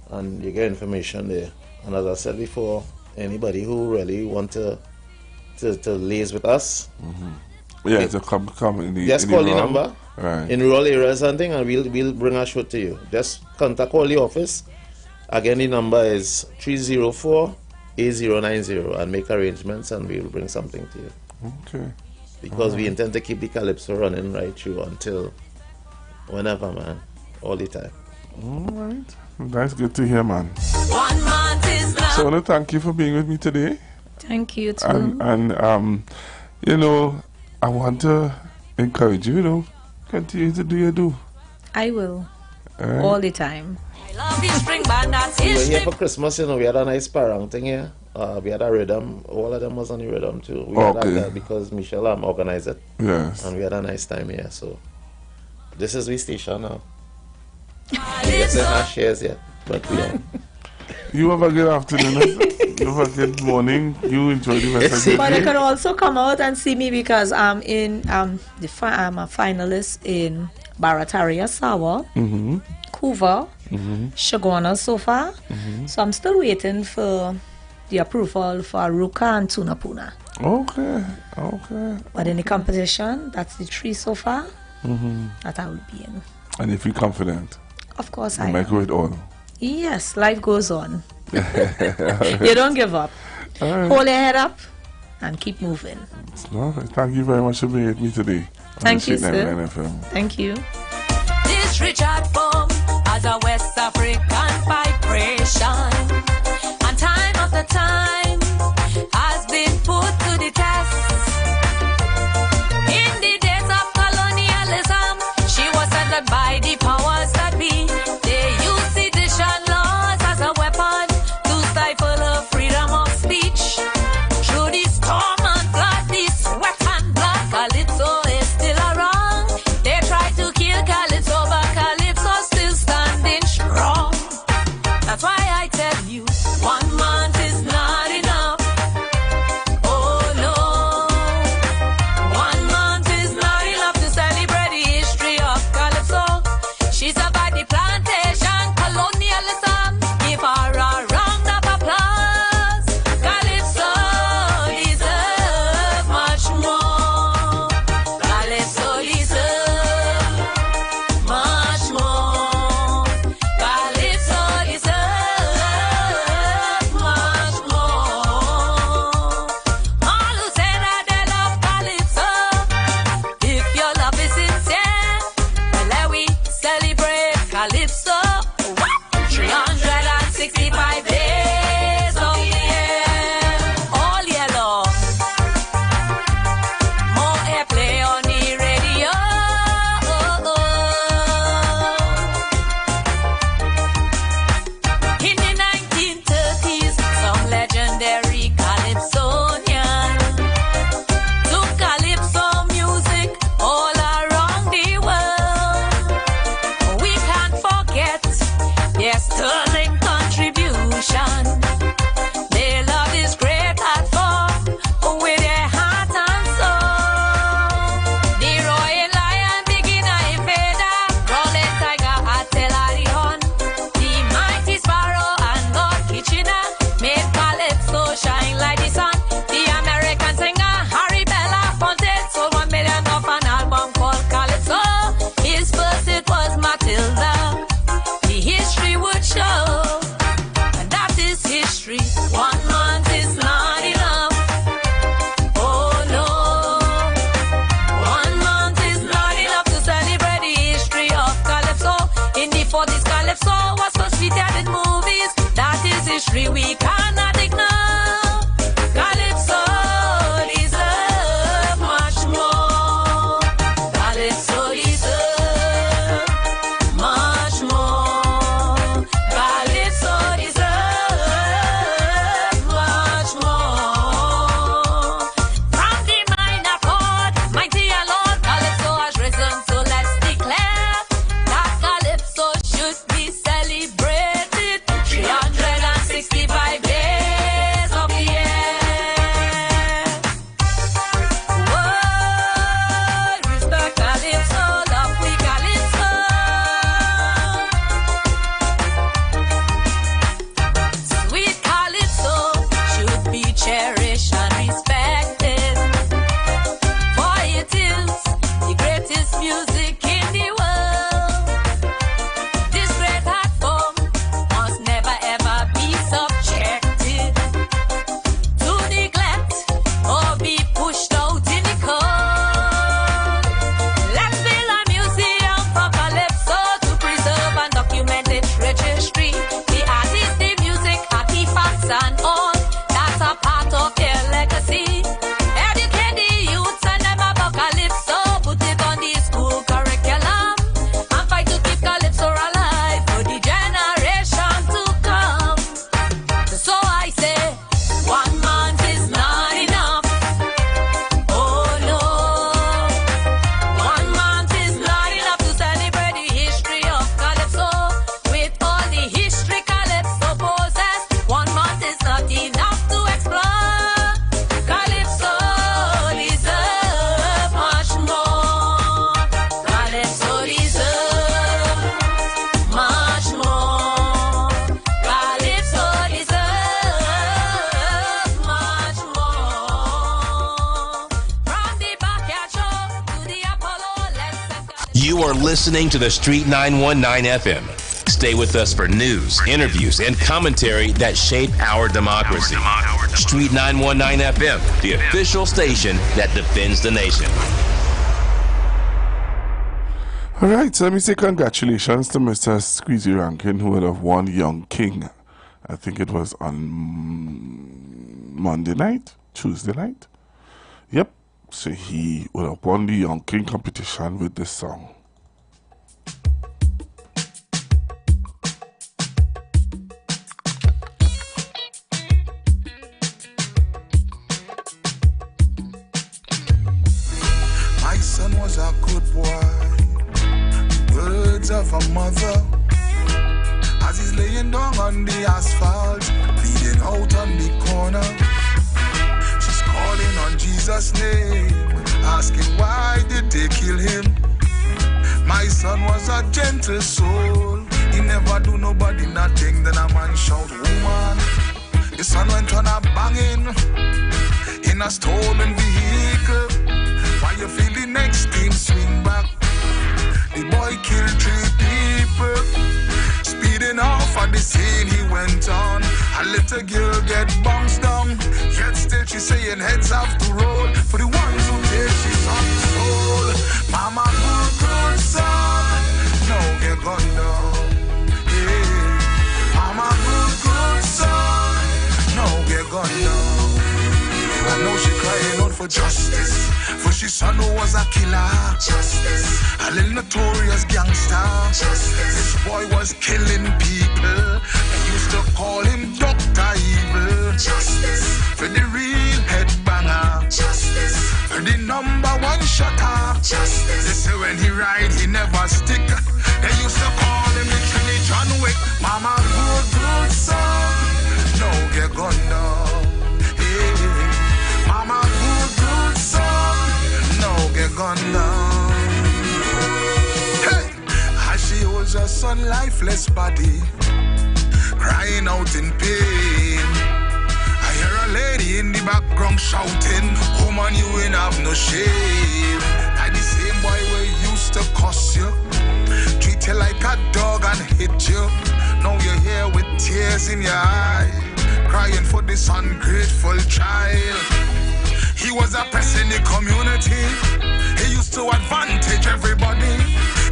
And you get information there. And as I said before, anybody who really want to liaise with us, Yeah, to come in the just call the number right. in rural areas and thing, and we'll bring a show to you. Just call the office. Again, the number is 304-8090 and make arrangements, and we'll bring something to you. Okay. Because we intend to keep the Calypso running right through until whenever, man, all the time. All right. That's good to hear, man. 1 month is now. So I want to thank you for being with me today. Thank you too. And you know, I want to encourage you, continue to do your do. I will. All the time. I love the string band, that's We were history. here for Christmas, we had a nice parang thing here. We had a rhythm. All of them was on the rhythm too. We had that because Michelle organized it. Yes. And we had a nice time here. So this is we station now. We get our shares yet, but we are. You have a good afternoon. You have a good morning. You enjoy the rest of the But day. they can also come out and see me because I'm in I'm a finalist in Barataria Sawa, Kuva, Shagwana so far. So I'm still waiting for the approval for Ruka and Tunapuna. Okay. But in the competition, that's the 3 so far that I will be in. And if you're confident, Of course you I make am. it all. Yes, life goes on. You don't give up. All right. Hold your head up and keep moving. All right. Thank you very much for being with me today. Thank you, Street sir. 99 FM. Thank you. This Richard Boom has a West African vibration. And time after time has been put to the test. In the days of colonialism, she was centered by the powers that be. They used sedition laws as a weapon to stifle her freedom of speech. Through the storm and flood, the sweat and blood, Calypso is still around. They try to kill Calypso, but Calypso still standing strong. That's why I tell you. history. 1 month is not enough. Oh no. 1 month is not enough to celebrate the history of Calypso. In the 40s, Calypso was first featured in movies. That is history we cannot ignore. Calypso deserve much more. Calypso deserve much more. Calypso deserve much more. From the minor chord, mighty and Lord, Calypso has risen. So let's declare that Calypso should be celebrated 365 days of the year. Word, respect Calypso, love we Calypso. Sweet Calypso should be cherished and respected, for it is the greatest music in the world. This great art form must never ever be subjected to neglect or be pushed out in the cold. Let's build a museum for Calypso to preserve and document its rich history. The artists, the music, artifacts and all that are part of their legacy. Educate the youths and them about Calypso, put it on the school curriculum, and fight to keep Calypso alive for the generation to come. So I say, 1 month is not enough. Oh no. 1 month is not enough to celebrate the history of Calypso. With all the history Calypso possess, 1 month is not enough to explore. Calypso deserve much more. Calypso deserve much more. Calypso deserve much more. From the backyard show to the Apollo, let's set You are listening to the Street 919 FM. Stay with us for news, interviews, and commentary that shape our democracy. Street 919 FM, the official station that defends the nation. All right, so let me say congratulations to Mr. Squeezy Rankin, who would have won Young King. I think it was on Monday night, Tuesday night. Yep, so he would have won the Young King competition with this song. My son was a good boy. Words of a mother. As he's laying down on the asphalt, bleeding out on the corner. She's calling on Jesus' name, asking why did they kill him. My son was a gentle soul. He never do nobody nothing. Then a man shout, woman. The son went on a banging in a stolen vehicle. Why you feel the next team swing back? The boy killed 3 people. Speeding off at the scene he went on. A little girl get bounced down. Yet still she saying heads have to roll for the ones who take she's on the soul. Mama good son, no get gunned down. Yeah. Mama good son, no get gunned down. I know she crying out for justice, for she son who was a killer. Justice. A little notorious gangster. Justice. This boy was killing people. They used to call him Dr. Evil. Justice. For the real headbanger. Justice. For the #1 shotter. Justice. They say when he ride, he never stick. They used to call him the Trinity John Wick. Mama good son, no get gunned down. Hey. Mama good son, no get gunned down. Hey, as she holds her son lifeless body, crying out in pain. I hear a lady in the background shouting, woman, you ain't have no shame. Like the same boy we used to cuss you, treat you like a dog and hit you. Now you're here with tears in your eye. crying for this ungrateful child. He was a pest in the community. He used to advantage everybody.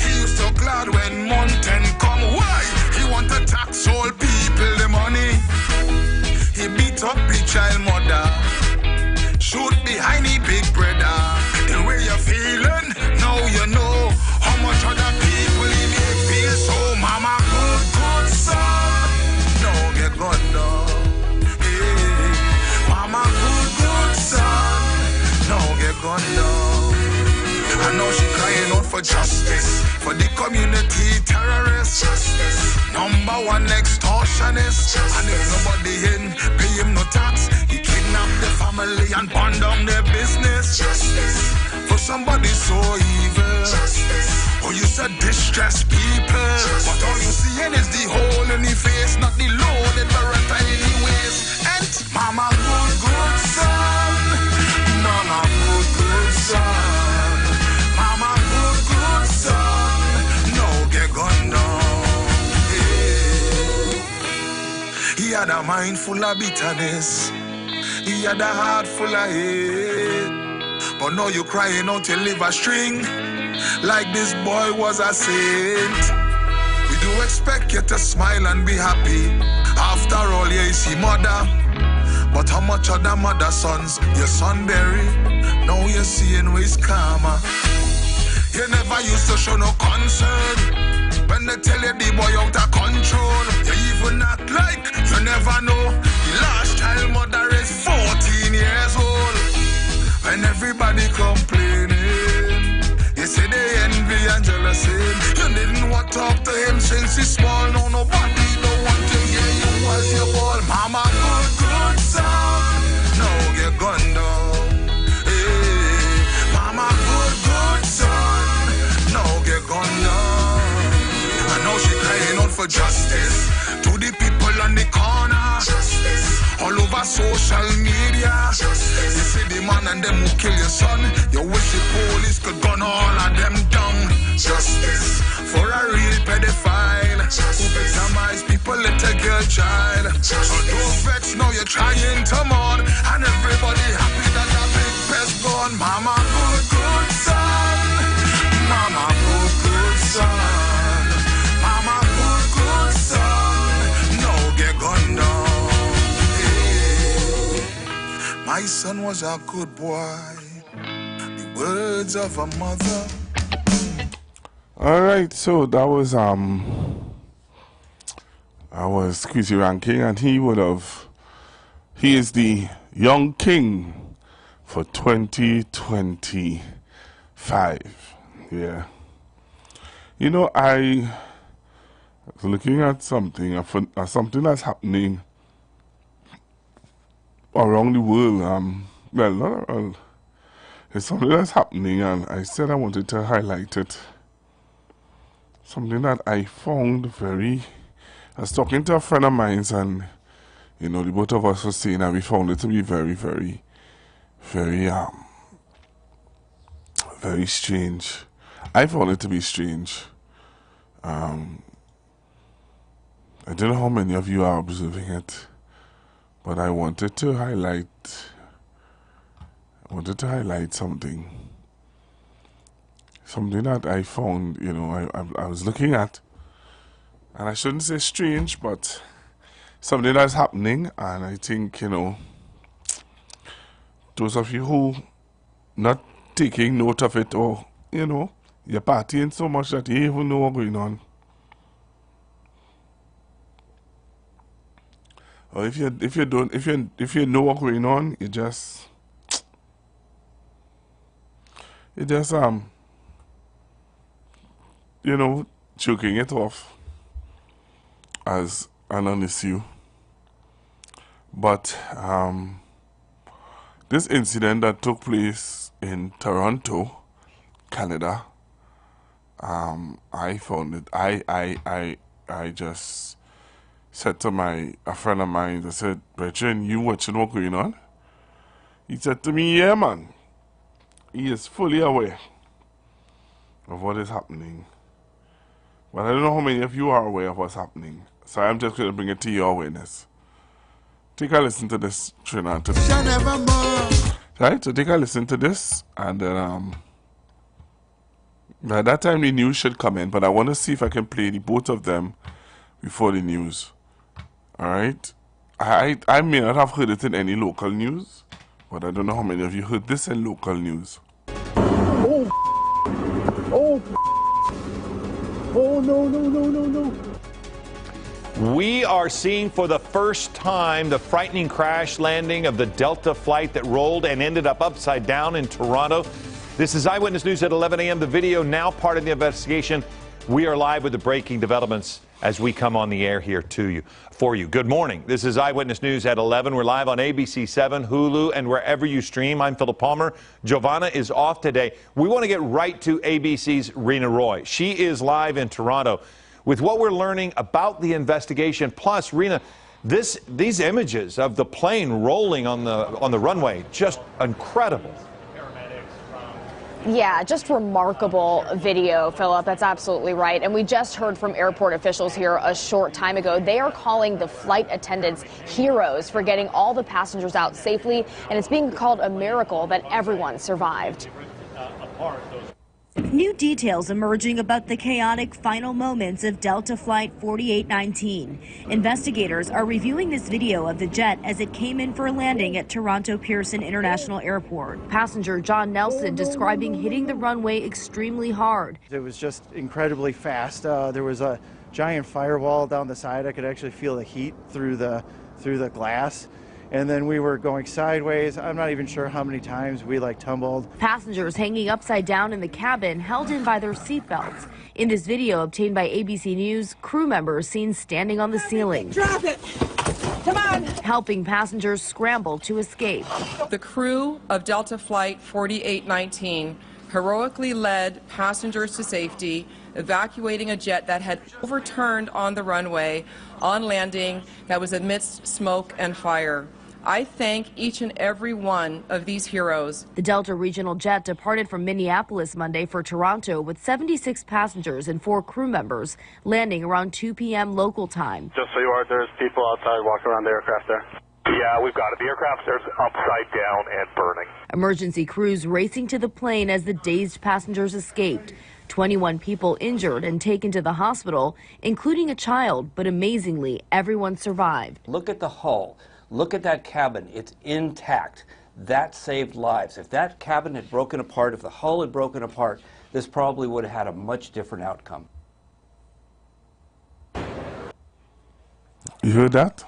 He used to glad when mountain come. Why? He want to tax all people the money. He beat up the child mother. Shoot behind the big brother. The way you're feeling, now you know how much other people he make feel. So mama, good son, don't get gone down. Hey, mama, good son, don't get gone down. I know she crying out for justice, for the community terrorists. Justice. Number one extortionist. Justice. And if nobody in, pay him no tax. He kidnapped the family and burn down their business. Justice. For somebody so evil. Justice. Oh, you said distress people. Justice. But all you seeing is the hole in the face, not the loaded Beretta anyways. And mama, good son. Mama, good son. Mama, good son, no get gone down. Yeah. He had a mind full of bitterness. He had a heart full of hate. But now you crying out your liver string like this boy was a saint. We do expect you to smile and be happy. After all, you is your mother. But how much other mother sons your son bury? Now you're seeing where he's karma. You never used to show no concern when they tell you the boy out of control. You even act like you never know. The last child mother is 14 years old. When everybody complaining, you say they envy and jealous him. You didn't want to talk to him since he's small. No, nobody don't want to hear you as you ball. Mama, good son, no, you're gone down. Hey, mama, good son, no, get gone down. I know she crying out for justice to the people on the corner. Justice. All over social media. Justice. You see the man and them who kill your son. You wish the police could gun all of them down. Justice for a real pedophile. Justice. Who victimize people, little girl child. Justice. So don't vex, now you're trying to mourn. And everybody happy that the big pest gone. Mama, good son. Mama, good son. Mama, good son. No get gone down. Hey. My son was a good boy. The words of a mother. Alright, so that was Squeezy Ranking, and he is the young king for 2025. Yeah. You know, I was looking at something that's happening around the world. Well, not around. It's something that's happening, and I said I wanted to highlight it. Something that I found I was talking to a friend of mine, and you know, the both of us were saying that we found it to be very, very, very very strange. I found it to be strange. I don't know how many of you are observing it, but I wanted to highlight something that I found. You know, I was looking at, and I shouldn't say strange, but something that's happening, and I think, you know, those of you who not taking note of it, or you know, you're partying so much that you even know what's going on. Or if you know what's going on, you just you know, choking it off as an issue. But this incident that took place in Toronto, Canada, I found it. I just said to a friend of mine, I said, Brethren, you watching what's going on? He said to me, yeah, man. He is fully aware of what is happening. But I don't know how many of you are aware of what's happening. So I'm just going to bring it to your awareness. take a listen to this, Trinidad. Right, so take a listen to this, and then by that time the news should come in, but I want to see if I can play the both of them before the news. Alright, I may not have heard it in any local news, but I don't know how many of you heard this in local news. Oh, no. We are seeing for the first time the frightening crash landing of the Delta flight that rolled and ended up upside down in Toronto. This is Eyewitness News at 11 a.m. The video now part of the investigation. We are live with the breaking developments as we come on the air here for you. Good morning. This is Eyewitness News at 11. We're live on ABC 7, Hulu, and wherever you stream. I'm Philip Palmer. Giovanna is off today. We want to get right to ABC's Rena Roy. She is live in Toronto with what we're learning about the investigation. Plus, Rena, these images of the plane rolling on the runway, just incredible. Yeah, just remarkable video, Philip. That's absolutely right. And we just heard from airport officials here a short time ago. They are calling the flight attendants heroes for getting all the passengers out safely. And it's being called a miracle that everyone survived. New details emerging about the chaotic final moments of Delta Flight 4819. Investigators are reviewing this video of the jet as it came in for a landing at Toronto Pearson International Airport. Passenger John Nelson describing hitting the runway extremely hard. It was just incredibly fast. There was a giant firewall down the side. I could actually feel the heat through the glass. And then we were going sideways. I'm not even sure how many times we tumbled. Passengers hanging upside down in the cabin, held in by their seatbelts. In this video obtained by ABC News, crew members seen standing on the ceiling. Drop it! Come on! Helping passengers scramble to escape. The crew of Delta Flight 4819 heroically led passengers to safety, evacuating a jet that had overturned on the runway on landing that was amidst smoke and fire. I thank each and every one of these heroes. The Delta regional jet departed from Minneapolis Monday for Toronto with 76 passengers and 4 crew members, landing around 2 p.m. local time. Just so you are, there's people outside walking around the aircraft there. Yeah, we've got it. The aircraft's upside down and burning. Emergency crews racing to the plane as the dazed passengers escaped. 21 people injured and taken to the hospital, including a child, but amazingly, everyone survived. Look at the hull. Look at that cabin. It's intact. That saved lives. If that cabin had broken apart, if the hull had broken apart, this probably would have had a much different outcome. You heard that?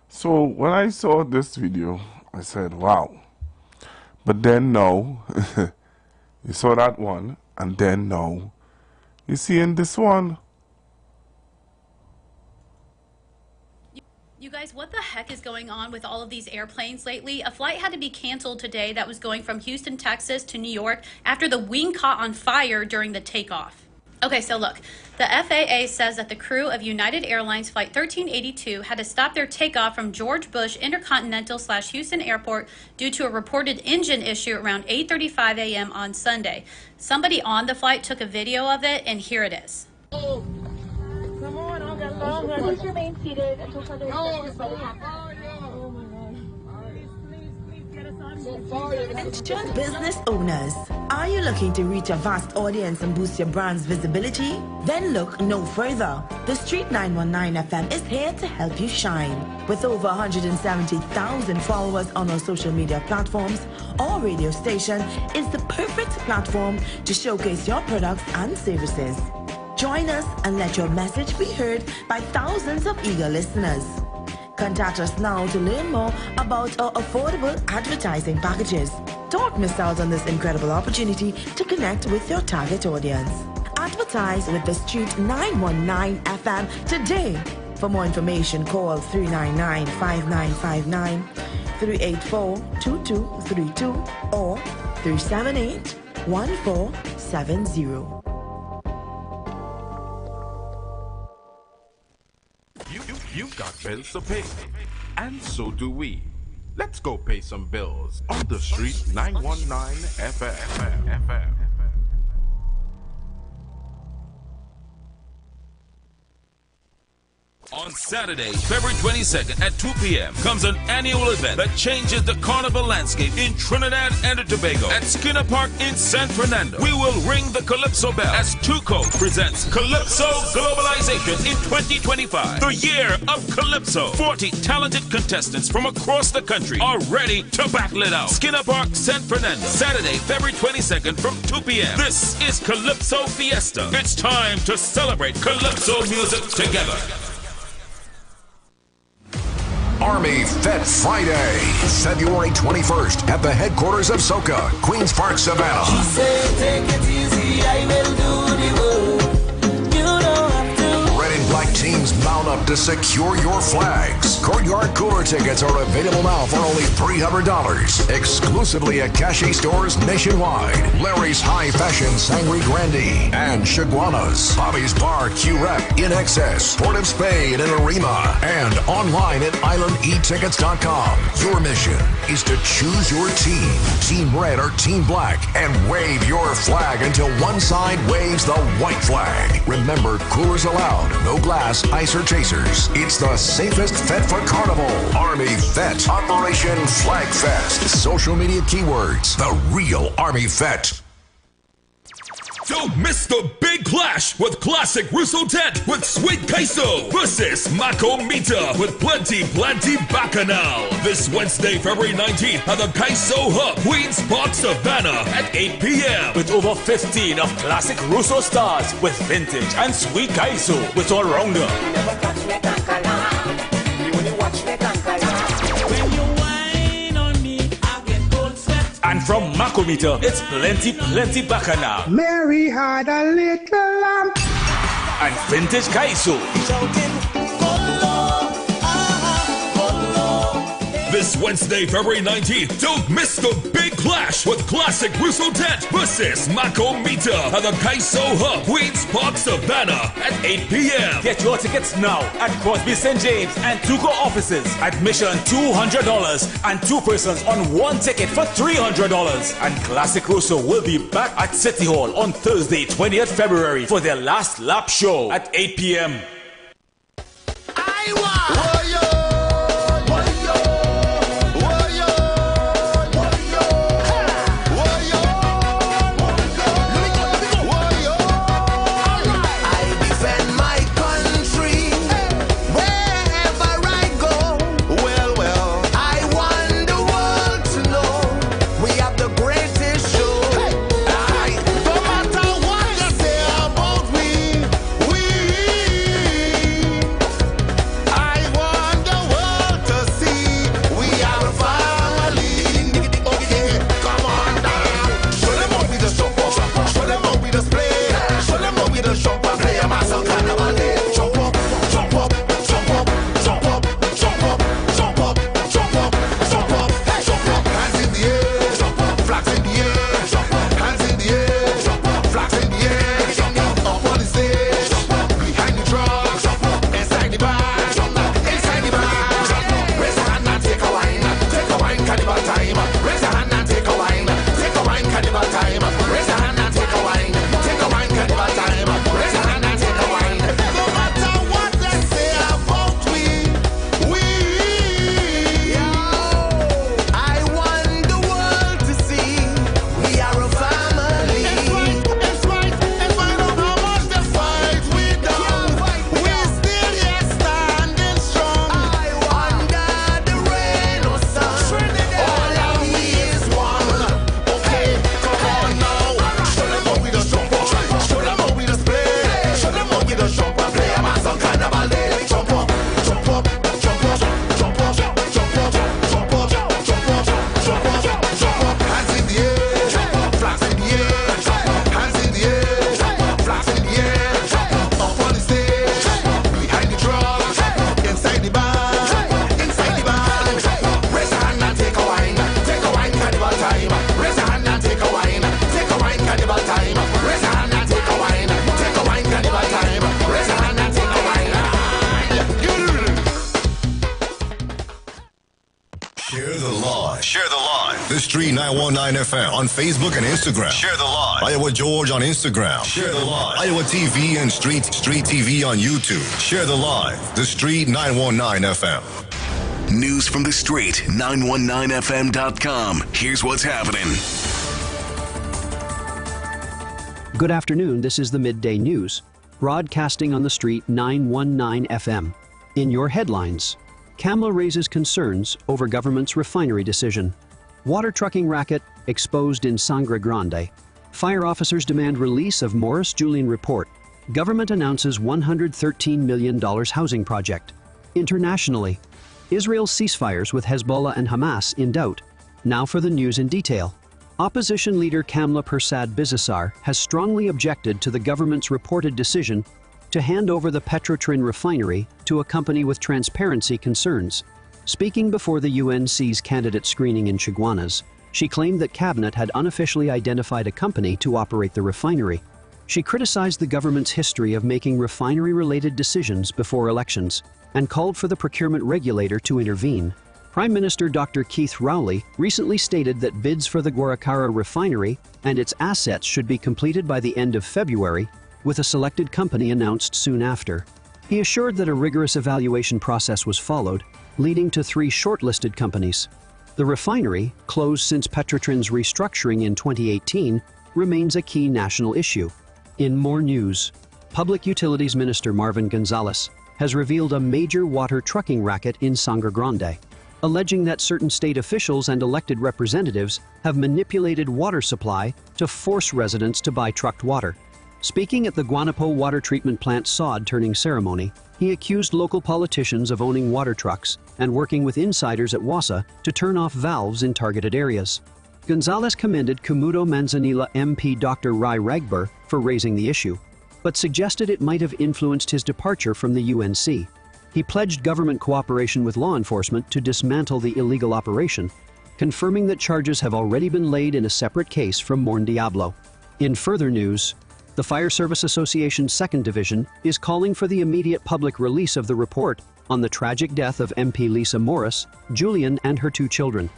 So when I saw this video, I said, wow. But then now, you saw that one, and then now, you see in this one. You guys, what the heck is going on with all of these airplanes lately? A flight had to be canceled today that was going from Houston, Texas to New York after the wing caught on fire during the takeoff. Okay, so look, the FAA says that the crew of United Airlines Flight 1382 had to stop their takeoff from George Bush Intercontinental/Houston Airport due to a reported engine issue around 8:35 a.m. on Sunday. Somebody on the flight took a video of it, and here it is. Oh. Come on, I'll get along. Please remain seated until further instructions are happening. Attention business owners. Are you looking to reach a vast audience and boost your brand's visibility? Then look no further. The Street 919 FM is here to help you shine. With over 170,000 followers on our social media platforms, our radio station is the perfect platform to showcase your products and services. Join us and let your message be heard by thousands of eager listeners. Contact us now to learn more about our affordable advertising packages. Don't miss out on this incredible opportunity to connect with your target audience. Advertise with the Street 919 FM today. For more information, call 399-5959, 384-2232, or 378-1470. You've got bills to pay, and so do we. Let's go pay some bills on the Street 919 FM. On On Saturday, February 22nd at 2 p.m. comes an annual event that changes the carnival landscape in Trinidad and Tobago. At Skinner Park in San Fernando, we will ring the Calypso bell as Tuco presents Calypso Globalization in 2025, the year of Calypso. 40 talented contestants from across the country are ready to battle it out. Skinner Park, San Fernando, Saturday, February 22nd from 2 p.m. This is Calypso Fiesta. It's time to celebrate Calypso music together. Army Fet Friday, February 21st at the headquarters of SOCA, Queens Park, Savannah. She said, take it easy, I will do the work. You don't have to. Red and black teams mount up to secure your flags. Courtyard Cooler tickets are available now for only $300, exclusively at Cache stores nationwide. Larry's High Fashion Sangre Grande and Shaguanas, Bobby's Bar Q-Rep in Excess, Port of Spain and Arima, and online at islandetickets.com. Your mission is to choose your team, Team Red or Team Black, and wave your flag until one side waves the white flag. Remember, coolers allowed, no glass, ice, or chasers. It's the safest Fet for Carnival. Army Fet, Operation Flag Fest. Social media keywords, the real Army Fet. Don't miss the big clash with classic Russo Tent with Sweet Queso versus Mako Mita with Plenty Bacchanal. This Wednesday, February 19th at the Queso Hub, Queens Park, Savannah at 8 p.m. With over 15 of classic Russo stars with Vintage and Sweet Queso with all-rounder. And from Makomita, it's Plenty Bacchanal. Mary had a little lamb. And Vintage Kaiso. This Wednesday, February 19th, don't miss the big clash with classic Russo Tent versus Mako Mita at the Kaiso Hub, Queens Park, Savannah at 8 p.m. Get your tickets now at Crosby St. James and Tuco offices. Admission $200 and 2 persons on 1 ticket for $300. And Classic Russo will be back at City Hall on Thursday, 20th February for their last lap show at 8 p.m. Share the live. Share the live. The Street 919 FM on Facebook and Instagram. Share the live. Iowa George on Instagram. Share the live. Iowa TV and Street TV on YouTube. Share the live. The Street 919 FM. News from the street, 919fm.com. Here's what's happening. Good afternoon. This is the Midday News, broadcasting on the Street 919 FM. In your headlines, Kamla raises concerns over government's refinery decision. Water trucking racket exposed in Sangre Grande. Fire officers demand release of Morris Julian report. Government announces $113 million housing project. Internationally, Israel's ceasefires with Hezbollah and Hamas in doubt. Now for the news in detail. Opposition leader Kamla Persad-Bizessar has strongly objected to the government's reported decision to hand over the Petrotrin refinery to a company with transparency concerns. Speaking before the UNC's candidate screening in Chaguanas, she claimed that cabinet had unofficially identified a company to operate the refinery. She criticized the government's history of making refinery-related decisions before elections and called for the procurement regulator to intervene. Prime Minister Dr. Keith Rowley recently stated that bids for the Guaracara refinery and its assets should be completed by the end of February, with a selected company announced soon after. He assured that a rigorous evaluation process was followed, leading to 3 shortlisted companies. The refinery, closed since Petrotrin's restructuring in 2018, remains a key national issue. In more news, Public Utilities Minister Marvin Gonzalez has revealed a major water trucking racket in Sangre Grande, alleging that certain state officials and elected representatives have manipulated water supply to force residents to buy trucked water. Speaking at the Guanapo Water Treatment Plant sod turning ceremony, he accused local politicians of owning water trucks and working with insiders at WASA to turn off valves in targeted areas. Gonzalez commended Cumudo Manzanilla MP Dr. Rai Ragbur for raising the issue, but suggested it might have influenced his departure from the UNC. He pledged government cooperation with law enforcement to dismantle the illegal operation, confirming that charges have already been laid in a separate case from Morne Diablo. In further news, the Fire Service Association's 2nd Division is calling for the immediate public release of the report on the tragic death of MP Lisa Morris, Julian, and her 2 children.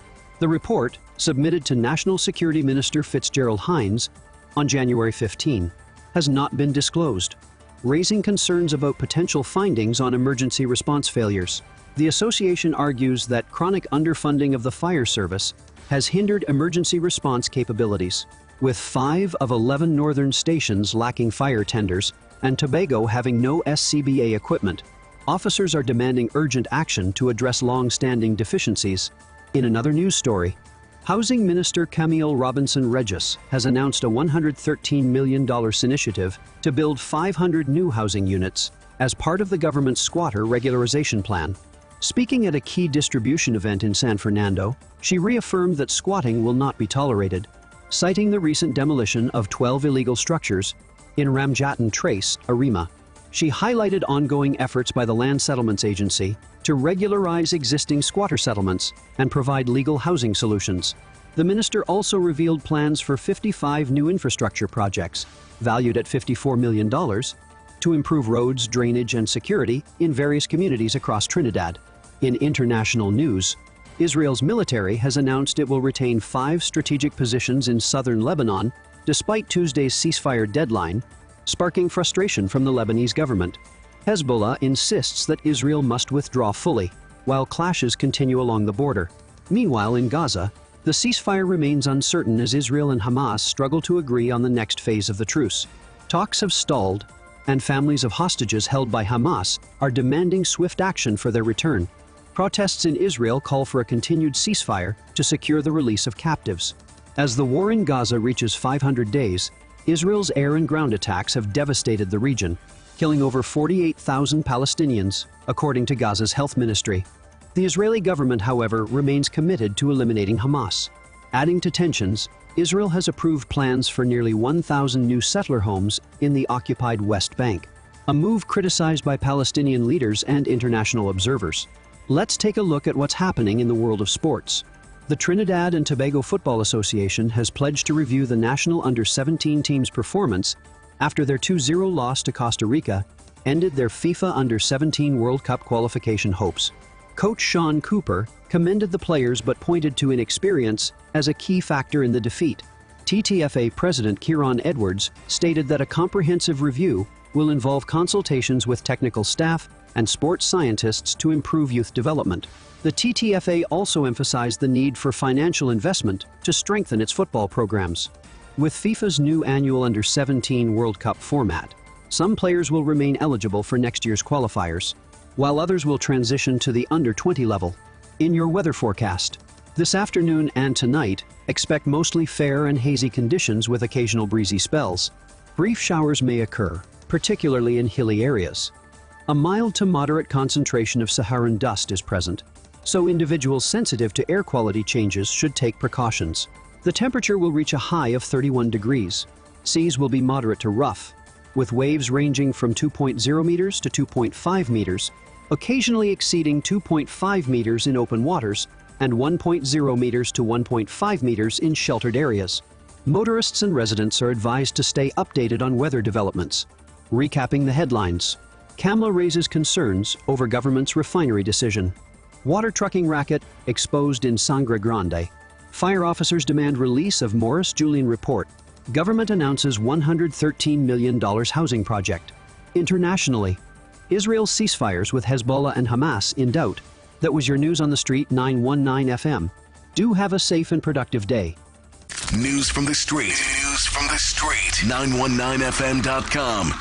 The report, submitted to National Security Minister Fitzgerald Hines on January 15, has not been disclosed, raising concerns about potential findings on emergency response failures. The association argues that chronic underfunding of the fire service has hindered emergency response capabilities. With 5 of 11 northern stations lacking fire tenders and Tobago having no SCBA equipment, officers are demanding urgent action to address long-standing deficiencies. In another news story, Housing Minister Camille Robinson-Regis has announced a $113 million initiative to build 500 new housing units as part of the government's squatter regularization plan. Speaking at a key distribution event in San Fernando, she reaffirmed that squatting will not be tolerated, citing the recent demolition of 12 illegal structures in Ramjatan Trace, Arima. She highlighted ongoing efforts by the Land Settlements Agency to regularize existing squatter settlements and provide legal housing solutions. The minister also revealed plans for 55 new infrastructure projects, valued at $54 million, to improve roads, drainage, and security in various communities across Trinidad. In international news, Israel's military has announced it will retain 5 strategic positions in southern Lebanon, despite Tuesday's ceasefire deadline, sparking frustration from the Lebanese government. Hezbollah insists that Israel must withdraw fully, while clashes continue along the border. Meanwhile, in Gaza, the ceasefire remains uncertain as Israel and Hamas struggle to agree on the next phase of the truce. Talks have stalled, and families of hostages held by Hamas are demanding swift action for their return. Protests in Israel call for a continued ceasefire to secure the release of captives. As the war in Gaza reaches 500 days, Israel's air and ground attacks have devastated the region, killing over 48,000 Palestinians, according to Gaza's health ministry. The Israeli government, however, remains committed to eliminating Hamas. Adding to tensions, Israel has approved plans for nearly 1,000 new settler homes in the occupied West Bank, a move criticized by Palestinian leaders and international observers. Let's take a look at what's happening in the world of sports. The Trinidad and Tobago Football Association has pledged to review the national under-17 team's performance after their 2-0 loss to Costa Rica ended their FIFA Under-17 World Cup qualification hopes. Coach Sean Cooper commended the players but pointed to inexperience as a key factor in the defeat. TTFA President Kieran Edwards stated that a comprehensive review will involve consultations with technical staff and sports scientists to improve youth development. The TTFA also emphasized the need for financial investment to strengthen its football programs. With FIFA's new annual Under-17 World Cup format, some players will remain eligible for next year's qualifiers, while others will transition to the Under-20 level. In your weather forecast, this afternoon and tonight, expect mostly fair and hazy conditions with occasional breezy spells. Brief showers may occur, particularly in hilly areas. A mild to moderate concentration of Saharan dust is present, so individuals sensitive to air quality changes should take precautions. The temperature will reach a high of 31 degrees. Seas will be moderate to rough, with waves ranging from 2.0 meters to 2.5 meters, occasionally exceeding 2.5 meters in open waters and 1.0 meters to 1.5 meters in sheltered areas. Motorists and residents are advised to stay updated on weather developments. Recapping the headlines, CAMLA raises concerns over government's refinery decision. Water trucking racket exposed in Sangre Grande. Fire officers demand release of Morris Julian report. Government announces $113 million housing project. Internationally, Israel's ceasefires with Hezbollah and Hamas in doubt. That was your News on the Street 919 FM. Do have a safe and productive day. News from the street. News from the street. 919fm.com.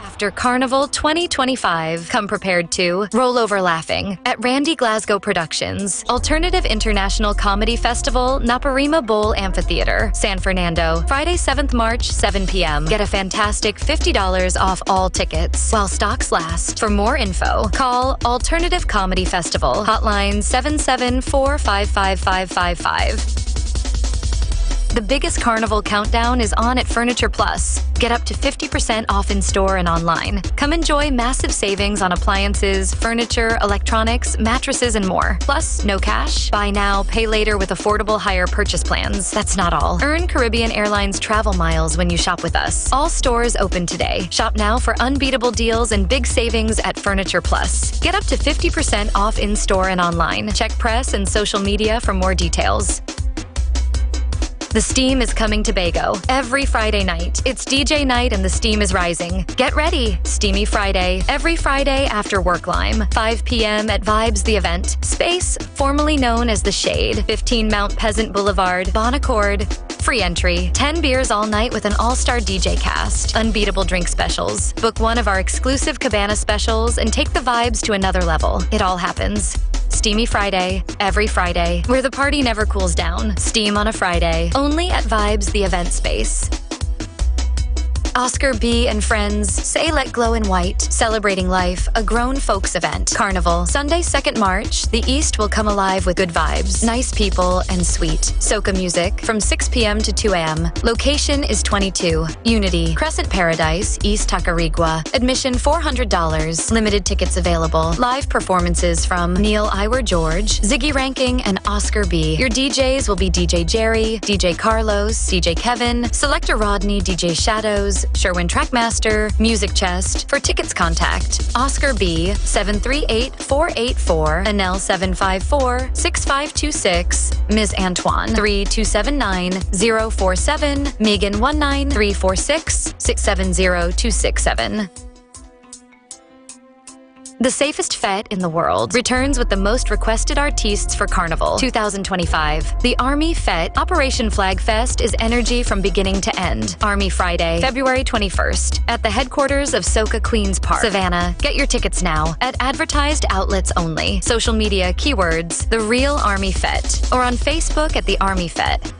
After Carnival 2025, come prepared to roll over laughing at Randy Glasgow Productions, Alternative International Comedy Festival, Naparima Bowl Amphitheater, San Fernando, Friday 7th March, 7 p.m. Get a fantastic $50 off all tickets while stocks last. For more info, call Alternative Comedy Festival, hotline 774-55555. The biggest Carnival countdown is on at Furniture Plus. Get up to 50% off in store and online. Come enjoy massive savings on appliances, furniture, electronics, mattresses, and more. Plus, no cash. Buy now, pay later with affordable hire purchase plans. That's not all. Earn Caribbean Airlines travel miles when you shop with us. All stores open today. Shop now for unbeatable deals and big savings at Furniture Plus. Get up to 50% off in store and online. Check press and social media for more details. The Steam is coming to Bago every Friday night. It's DJ night and the steam is rising. Get ready. Steamy Friday. Every Friday after Work Lime. 5 p.m. at Vibes the Event. Space, formerly known as The Shade. 15 Mount Pleasant Boulevard, Bon Accord. Free entry. 10 beers all night with an all-star DJ cast. Unbeatable drink specials. Book one of our exclusive Cabana specials and take the vibes to another level. It all happens. Steamy Friday, every Friday, where the party never cools down. Steam on a Friday, only at Vibes the Event Space. Oscar B. and Friends, Say Let Glow in White, Celebrating Life, a grown folks event. Carnival, Sunday 2nd March, the East will come alive with good vibes, nice people, and sweet. Soca music from 6 p.m. to 2 a.m. Location is 22, Unity, Crescent Paradise, East Tacarigua. Admission $400. Limited tickets available. Live performances from Neil IWER George, Ziggy Ranking, and Oscar B. Your DJs will be DJ Jerry, DJ Carlos, DJ Kevin, Selector Rodney, DJ Shadows, Sherwin Trackmaster, Music Chest. For tickets, contact Oscar B 738-484, Anel 754-6526, Ms. Antoine 3279-047, Megan 19346-670267. The Safest Fete in the World returns with the most requested artistes for Carnival 2025. The Army Fete Operation Flag Fest is energy from beginning to end. Army Friday, February 21st, at the headquarters of Soca Queens Park, Savannah. Get your tickets now at advertised outlets only. Social media keywords, The Real Army Fete, or on Facebook at The Army Fete.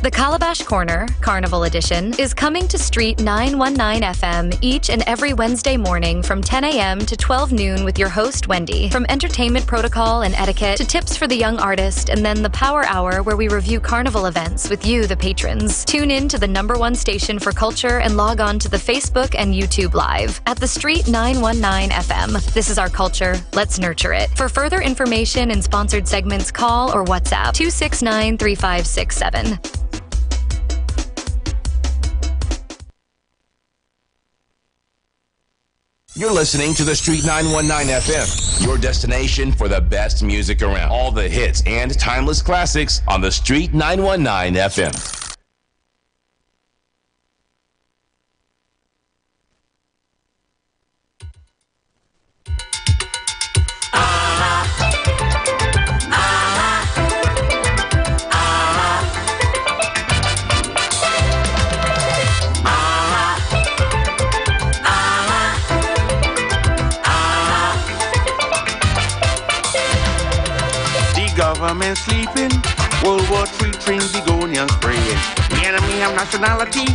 The Calabash Corner, Carnival Edition, is coming to Street 919 FM each and every Wednesday morning from 10 a.m. to 12 noon with your host, Wendy. From entertainment protocol and etiquette to tips for the young artist, and then the Power Hour where we review Carnival events with you, the patrons. Tune in to the #1 station for culture and log on to the Facebook and YouTube Live at the Street 919 FM. This is our culture. Let's nurture it. For further information and sponsored segments, call or WhatsApp 269-3567. You're listening to The Street 919 FM, your destination for the best music around. All the hits and timeless classics on The Street 919 FM. Government sleeping, World War III trained Begonians praying. The enemy of nationality,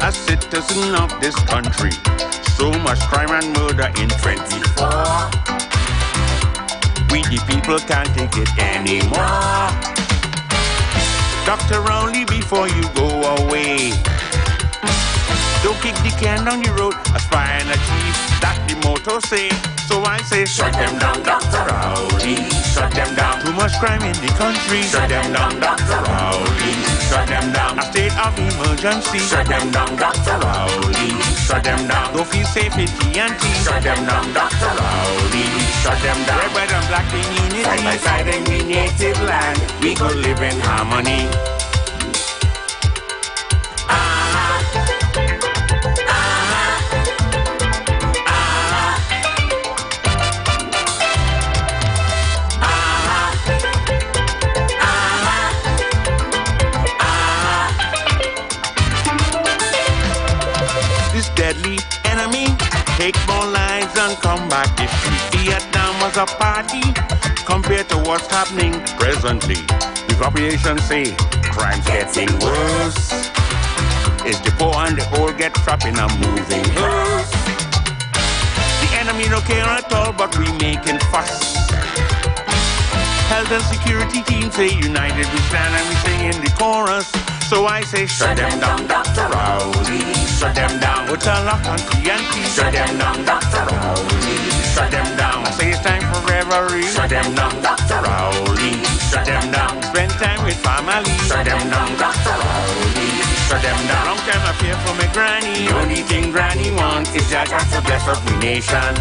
a citizen of this country. So much crime and murder in 24. We the people can't take it anymore. Dr. Rowley, before you go away, don't kick the can down the road, aspire and achieve, that the motto say. So I say, shut them down, Dr. Rowley, shut them down. Too much crime in the country, shut them down, Dr. Rowley, shut them down. A state of emergency, shut them down, Dr. Rowley, shut them down. Don't feel safe in TNT, shut them down, Dr. Rowley, shut them down. Red, white and black in unity, side by side in the native land, we could live in harmony. Deadly enemy, take more lives and come back if Vietnam was a party compared to what's happening presently. The population say crime's getting worse. It's the poor and the old get trapped in a moving hearse. The enemy don't care at all, but we making fuss. Health and security team say united we stand and we sing in the chorus. So I say, shut them down, Dr. Rowley, shut them down. Put a lock on TNT, shut them down, Dr. Rowley, shut them down. I say it's time for reverie, shut them down, Dr. Rowley, shut them down. Spend time with family, shut them down, Dr. Rowley, shut them down. Long time I fear for my granny, the only thing granny wants is that to bless up the nation.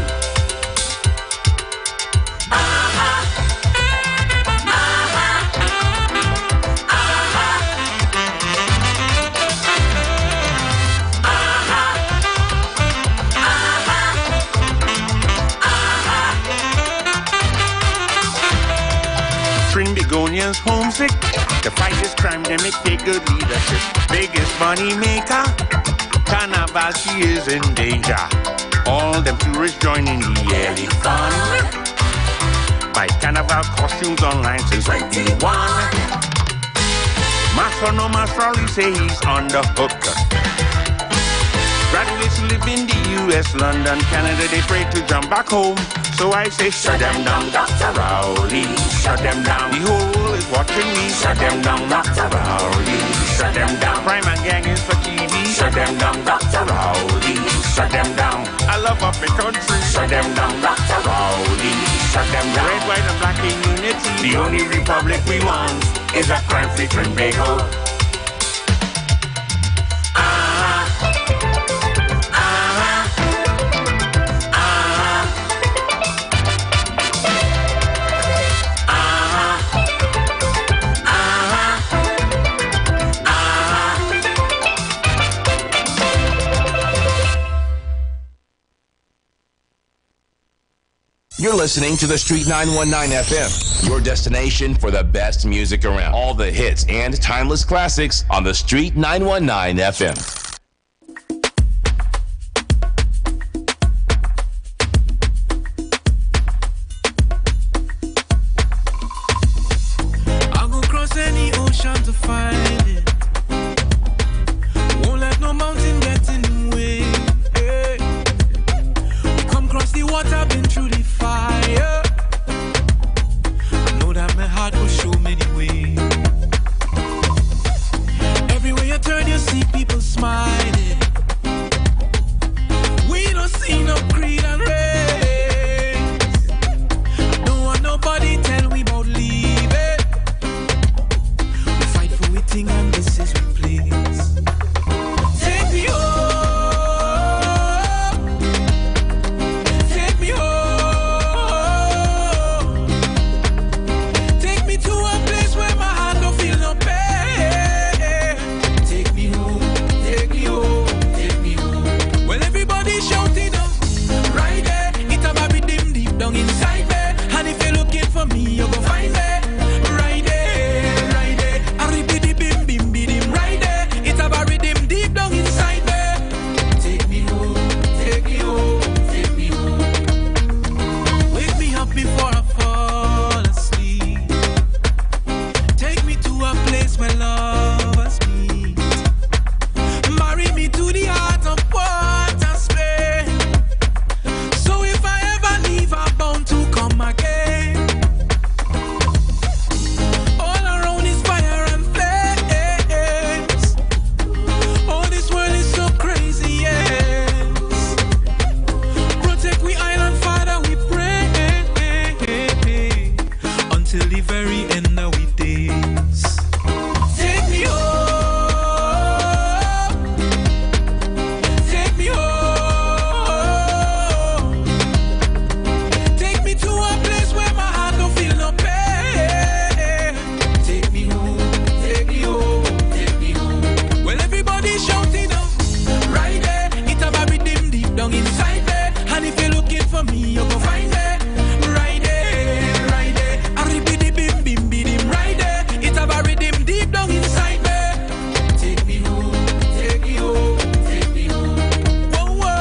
Begonians homesick, the fight is crime, they make take good leadership. Biggest money maker, Carnival, she is in danger. All them tourists joining the yearly fun. Buy Carnival costumes online since 21. Master no master, he say he's on the hook. Graduates live in the US, London, Canada, they pray to jump back home. So I say, shut them down, Dr. Rowley, shut them down. The whole world is watching me, shut them down, Dr. Rowley, shut them down. Crime and gang is for TV, shut them down, Dr. Rowley, shut them down. I love up the country, shut them down, Dr. Rowley, shut them down. Red, white and black in unity, the only republic we want is a crime-free Trinbago. You're listening to The Street 919 FM, your destination for the best music around. All the hits and timeless classics on The Street 919 FM. I'll go cross any ocean to find it. Won't let no mountain get in the way. Hey. Come cross the water, been through the fire. I know that my heart will show me the way. Everywhere you turn, you see people smile. till the very end of we days. Take me home, take me home, take me to a place where my heart don't feel no pain. Take me home, take me home, take me home. Well, everybody's shouting out, right there, it's a rhythm deep down inside there. And if you're looking for me, you go find me. Right there, right there. I repeat the bim bim bim right there. It's a rhythm deep down inside me. Take me home, take me home, take me home. Whoa, whoa,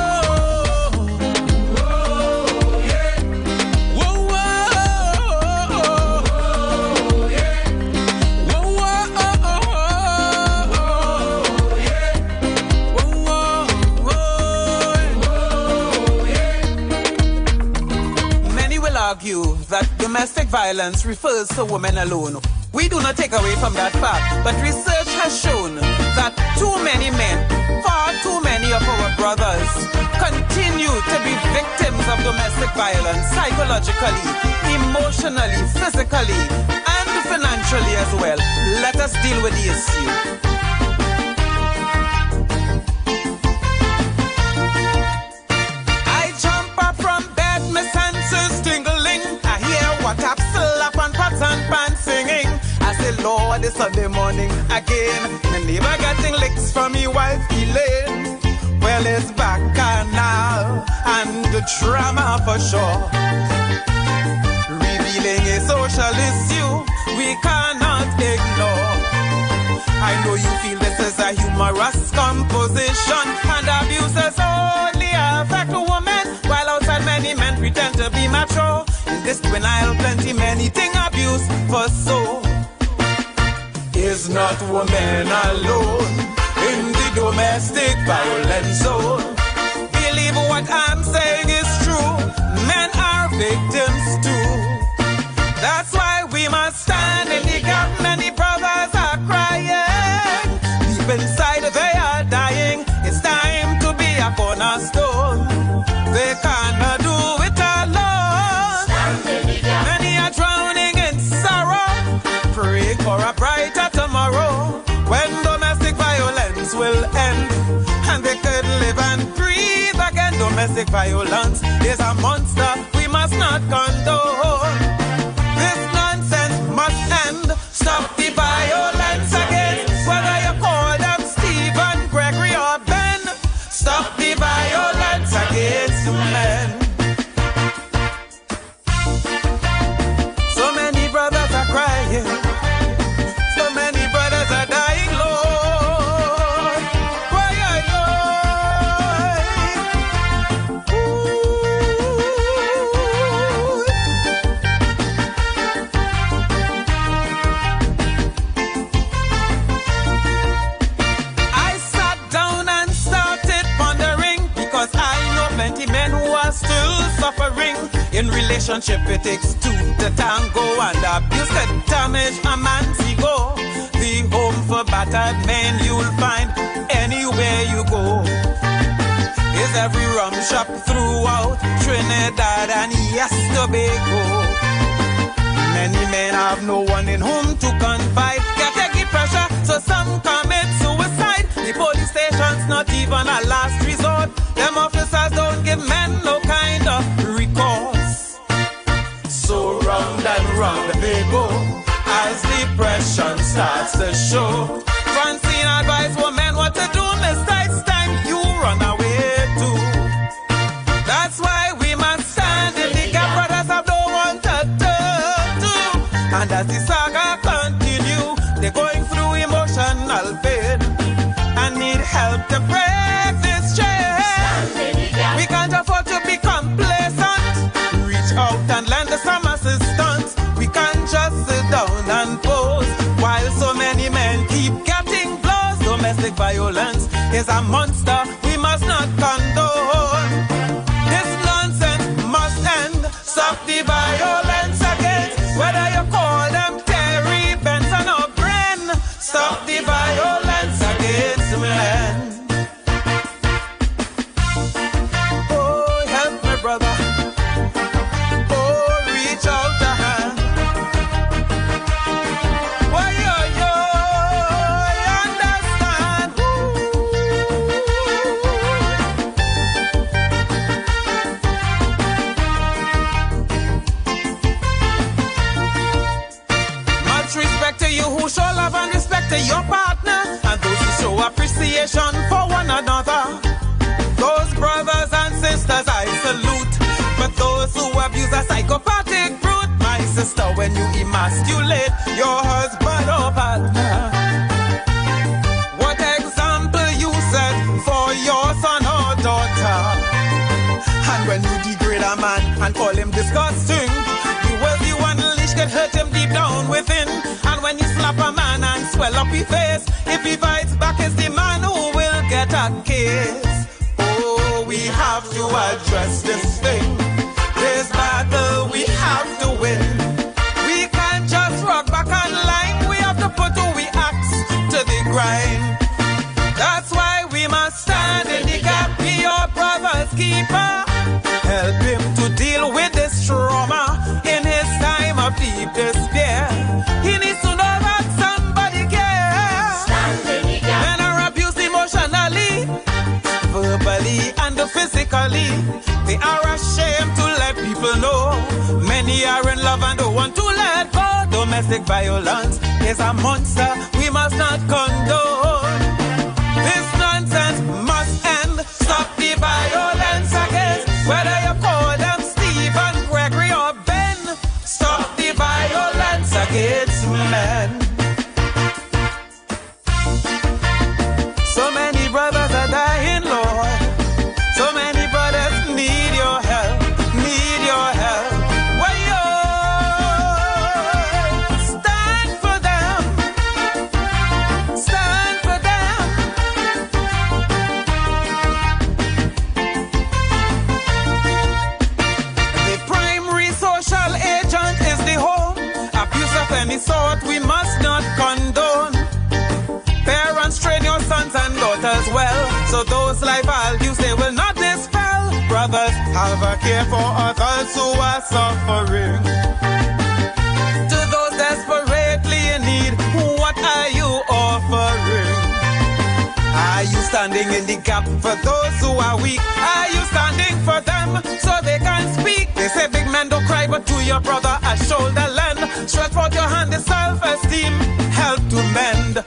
whoa, yeah. Whoa, whoa, yeah. Whoa, whoa, yeah. Many will argue that domestic violence refers to women alone. We do not take away from that fact, but research has shown that too many men, far too many of our brothers, continue to be victims of domestic violence psychologically, emotionally, physically, and financially as well. Let us deal with the issue. I jump up from bed, my senses tingling. I hear what up, slap and pots and pans singing. I say, Lord, it's Sunday morning again. My neighbor getting licks from me wife feeling. Well, it's back now, and the drama for sure. Revealing a social issue we cannot ignore. I know you feel this is a humorous composition, and abuses only affect a woman, while outside many men pretend to be macho. In this twin aisle, plenty many thing abuse for so. Is not women alone in the domestic violence zone. Believe what I'm saying is true, men are victims too. That's why we must stand in the gap. Many brothers are crying, deep inside they are dying. It's time to be a cornerstone. They cannot do it alone. Many are drowning in sorrow, praying for a brighter tomorrow, when domestic violence will end and they could live and breathe again. Domestic violence is a monster we must not condone. This nonsense must end. Stop the violence again. Whether you call them Stephen, Gregory or Ben, stop the violence against men. So many brothers are crying, so many brothers are dying, Lord. Why are you? I sat down and started pondering, because I know plenty men who are still suffering. In relationship it takes two to tango, and abuse can damage a man's ego. The home for battered men you'll find anywhere you go. Is every rum shop throughout Trinidad and yes, Tobago. Many men have no one in whom to confide. Get the pressure, so some commit suicide. The police station's not even a last resort. Them officers don't give men no kind of recourse. So round and round they go as depression starts to show. Francine advise women what to do, mister. It's time you run away too. That's why we must stand in the gap. Brothers have no one to turn to. And as the saga continue, they're going through emotional pain and need help to break this chain. We can't afford to be complacent. Reach out and lend us some assistance. We can't just sit down and pose while so many men keep getting blows. Domestic violence is a monster we must not condone. This nonsense must end. Stop the violence against, whether you call them Terry, Benson or Bren. Stop the violence against men. Oh, help me, brother. Oh, reach out the hand. appreciation for one another. Those brothers and sisters I salute. But those who abuse a psychopathic brute, my sister, when you emasculate your husband or partner, what example you set for your son or daughter? And when you degrade a man and call him disgusting, the words you unleash can hurt him deep down within. And when you slap a man and swell up his face, if he fights back, it's the man who will get a case. Oh, we have to address this thing. This battle we have to win. We can't just rock back online. We have to put who we axe to the grind. That's why we must stand in the gap. Be your brother's keeper. Help him to deal with this trauma in his time of deep despair. He needs to know that somebody cares. Men are abused emotionally, verbally and physically. They are ashamed to let people know. Many are in love and don't want to let go. Domestic violence is a monster we must not condone. This nonsense must end. Stop the violence against, whether you call them Stephen, Gregory or Ben. Stop the violence against men. So many brothers are dying, Lord. So many brothers need your help, need your help. Why-yo? Stand for them, stand for them. The primary social agent is the home. Abuse of any sort we must not condone. Parents, train your sons and daughters well, so those life abuse they will not dispel. Brothers, have a care for others who are suffering. To those desperately in need, what are you offering? Are you standing in the gap for those who are weak? Are you standing for them so they can speak? They say big men don't cry, but to your brother a shoulder lend. Stretch out your hand, the self-esteem, help to mend.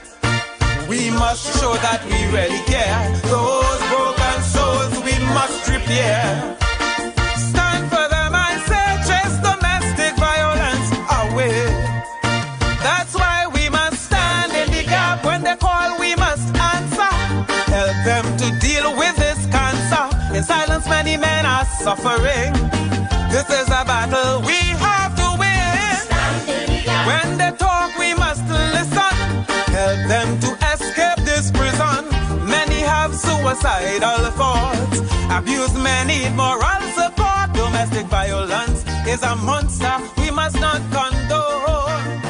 We must show that we really care. Those broken souls we must repair. Stand for them, I say, chase domestic violence away. That's why we must stand in the gap. When they call, we must answer. Help them to deal with this cancer. In silence, many men are suffering. This is a battle we have to win. When they talk, we must listen. Help them to escape this prison. Many have suicidal thoughts. Abused men need moral support. Domestic violence is a monster we must not condone.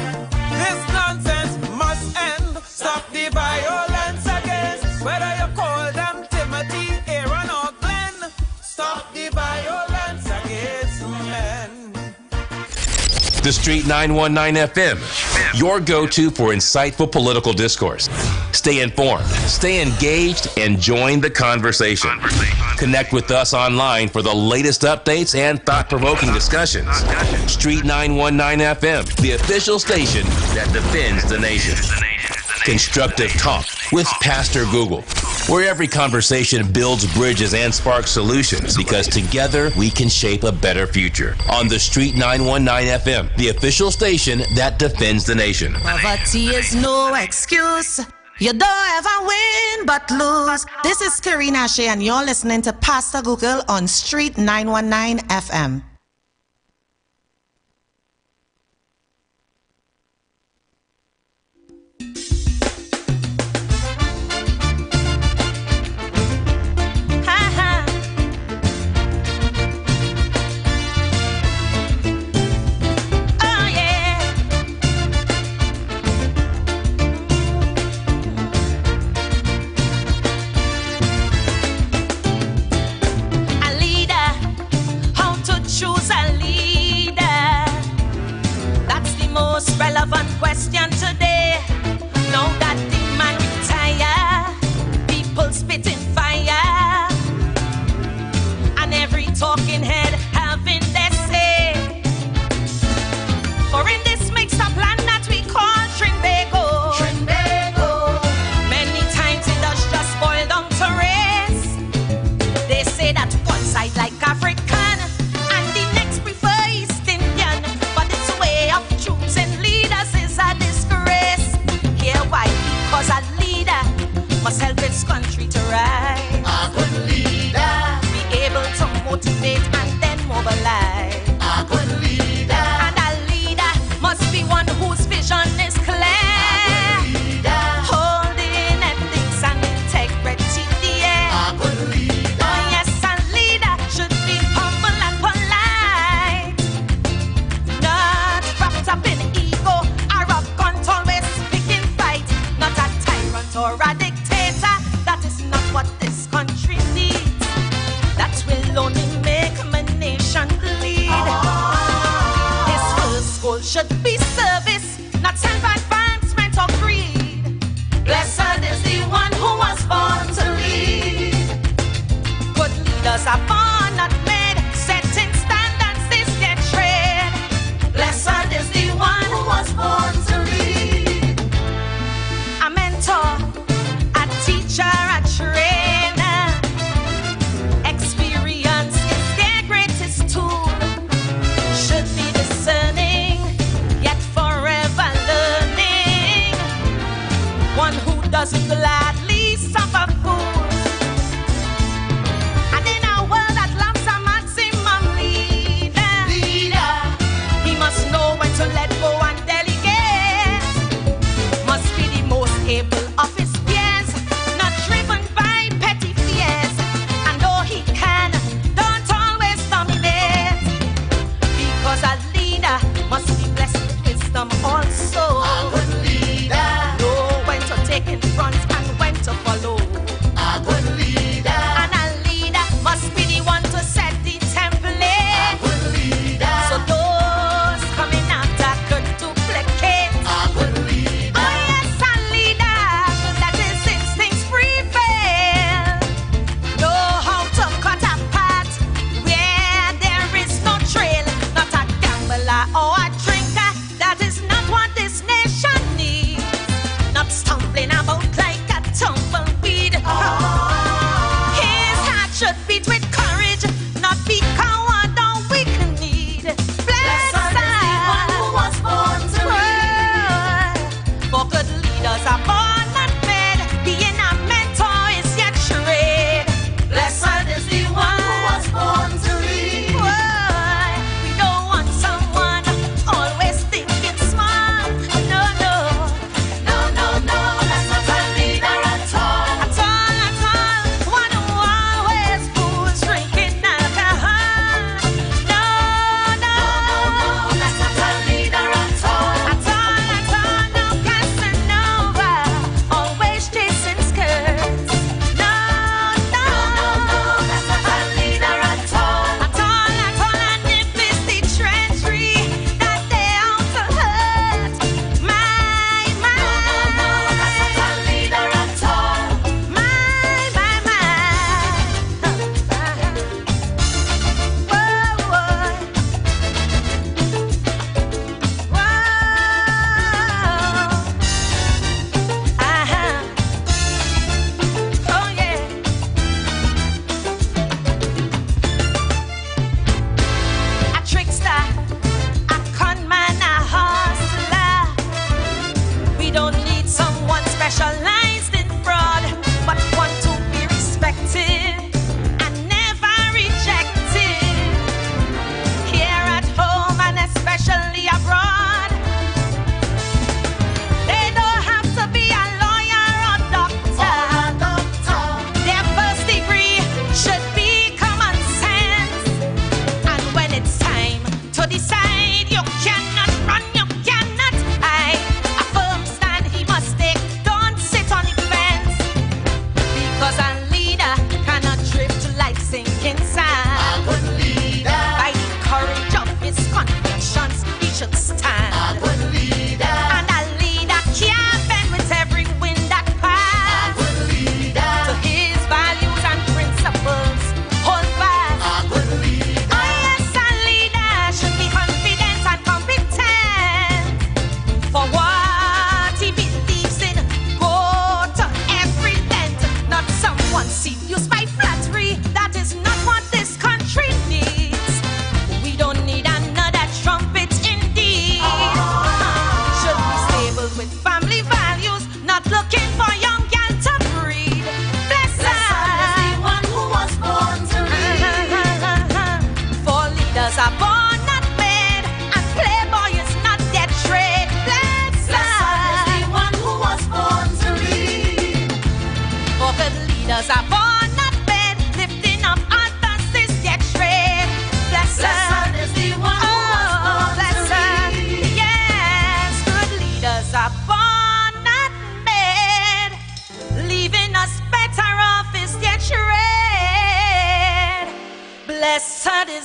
This nonsense must end. Stop the violence against, whether you call them Timothy, Aaron or Glenn. Stop the violence against men. The Street 919 FM, your go-to for insightful political discourse. Stay informed, stay engaged, and join the conversation. Connect with us online for the latest updates and thought-provoking discussions. Street 919 FM, the official station that defends the nation. Constructive Talk with Pastor Google, where every conversation builds bridges and sparks solutions, because together we can shape a better future. On the Street 919 FM, the official station that defends the nation. Poverty is no excuse. You don't ever win but lose. This is Karina Shea and you're listening to Pastor Google on Street 919 FM. Relevant question today. Now that the man retire, people spitting fire, and every talking head having their say. For in this mixed up land that we call Trinbago, many times it does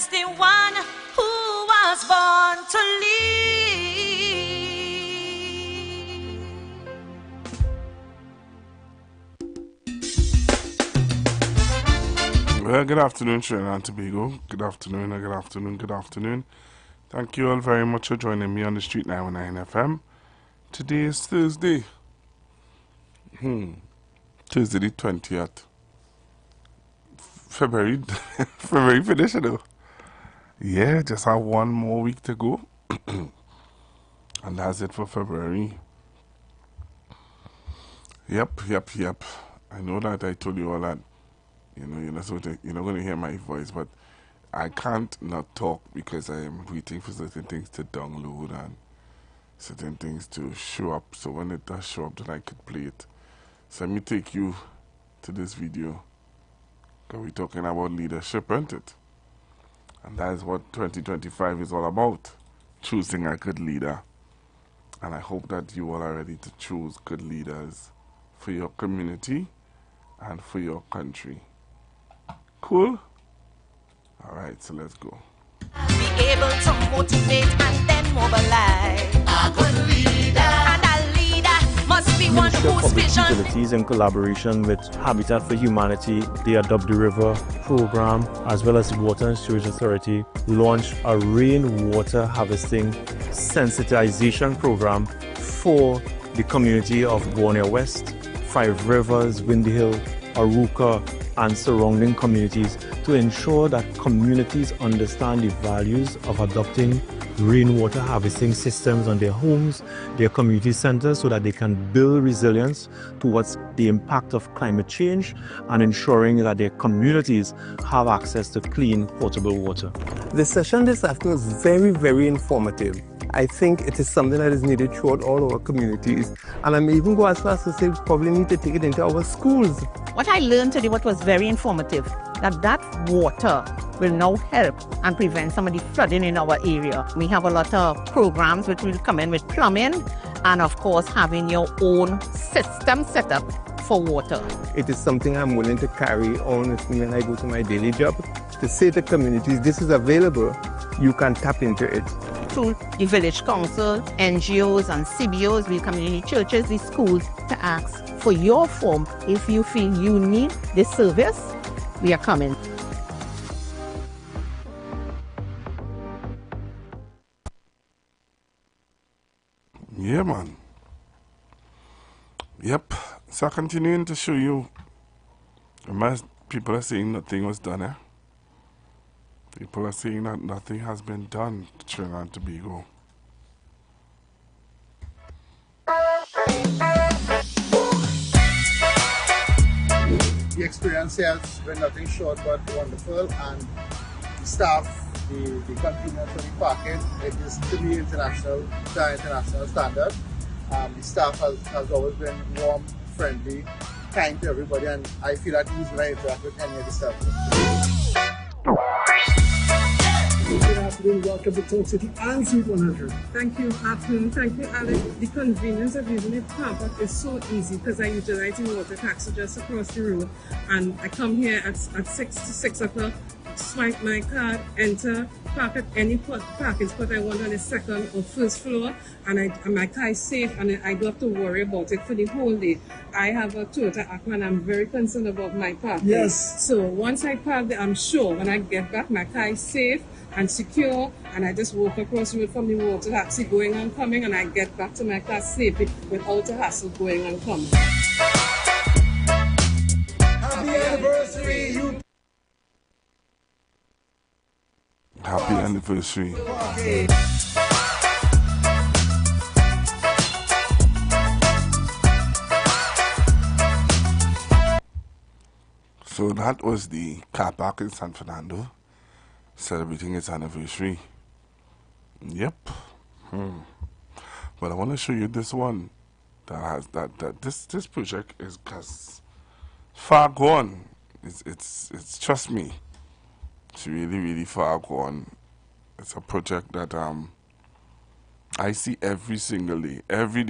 is the one who was born to lead. Well, good afternoon, Trinidad and Tobago. Good afternoon, good afternoon, good afternoon. Thank you all very much for joining me on the Street 919 FM. Today is Thursday. Tuesday the 20th. February. February finish, you know. Yeah, just have one more week to go. And that's it for February. Yep. I know that I told you all that. You know, you're not going to hear my voice, but I can't not talk because I am waiting for certain things to download and certain things to show up. So when it does show up, then I could play it. So let me take you to this video. Because we're talking about leadership, isn't it? And that is what 2025 is all about. Choosing a good leader. And I hope that you all are ready to choose good leaders for your community and for your country. Cool? Alright, so let's go. Be able to motivate and then mobilize. A good leader. And a leader must be one Ministry of whose Public vision. Utilities in collaboration with Habitat for Humanity, the Adopt the River program, as well as the Water and Sewage Authority, launched a rainwater harvesting sensitization program for the community of Borneo West, Five Rivers, Windy Hill, Aruka, and surrounding communities to ensure that communities understand the values of adopting rainwater harvesting systems on their homes, their community centers, so that they can build resilience towards the impact of climate change and ensuring that their communities have access to clean, potable water. The session this afternoon was very, very informative. I think it is something that is needed throughout all our communities. And I may even go as far as to say we probably need to take it into our schools. What I learned today, what was very informative, that water will now help and prevent some of the flooding in our area. We have a lot of programs which will come in with plumbing and of course having your own system set up for water. It is something I'm willing to carry on when I go to my daily job, to say to communities, this is available, you can tap into it. Through the village council, NGOs and CBOs, the community churches, the schools, to ask for your form. If you feel you need this service, we are coming. Yeah, man. Yep. So continuing to show you, people are saying nothing was done, eh? People are saying that nothing has been done to Trinidad and Tobago. The experience here has been nothing short but wonderful, and the staff, the convenience for the parking, it is to the international standard. The staff has always been warm, friendly, kind to everybody, and I feel at ease when I interact with any of the staff. Good afternoon, welcome to Talk City and Suite 100. Thank you, afternoon. Thank you, Alex. The convenience of using a car park is so easy because I utilize the water taxi just across the road, and I come here at 6 o'clock, swipe my card, enter, park at any parking spot I want on the second or first floor, and my car is safe, and I don't have to worry about it for the whole day. I have a Toyota Aqua and I'm very concerned about my parking. Yes. So once I park there, I'm sure when I get back, my car is safe and secure, and I just walk across the road from the water taxi going and coming, and I get back to my car safely without a hassle going and coming. Happy anniversary, you. Happy anniversary. So that was the car park in San Fernando celebrating its anniversary. Yep. Well, I want to show you this one that has this project is far gone. It's trust me. It's really, really far gone. It's a project that I see every single day, every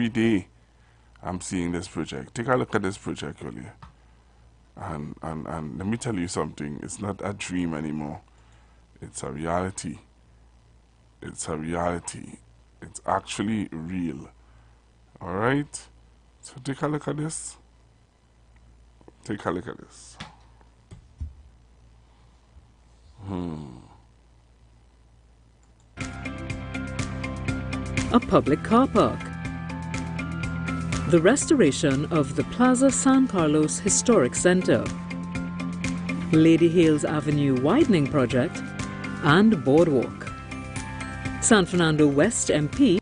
day. I'm seeing this project. Take a look at this project earlier, and let me tell you something. It's not a dream anymore. It's a reality. It's a reality. It's actually real. All right? So take a look at this. Take a look at this. A public car park. The restoration of the Plaza San Carlos Historic Center. Lady Hales Avenue widening project and boardwalk. San Fernando West MP.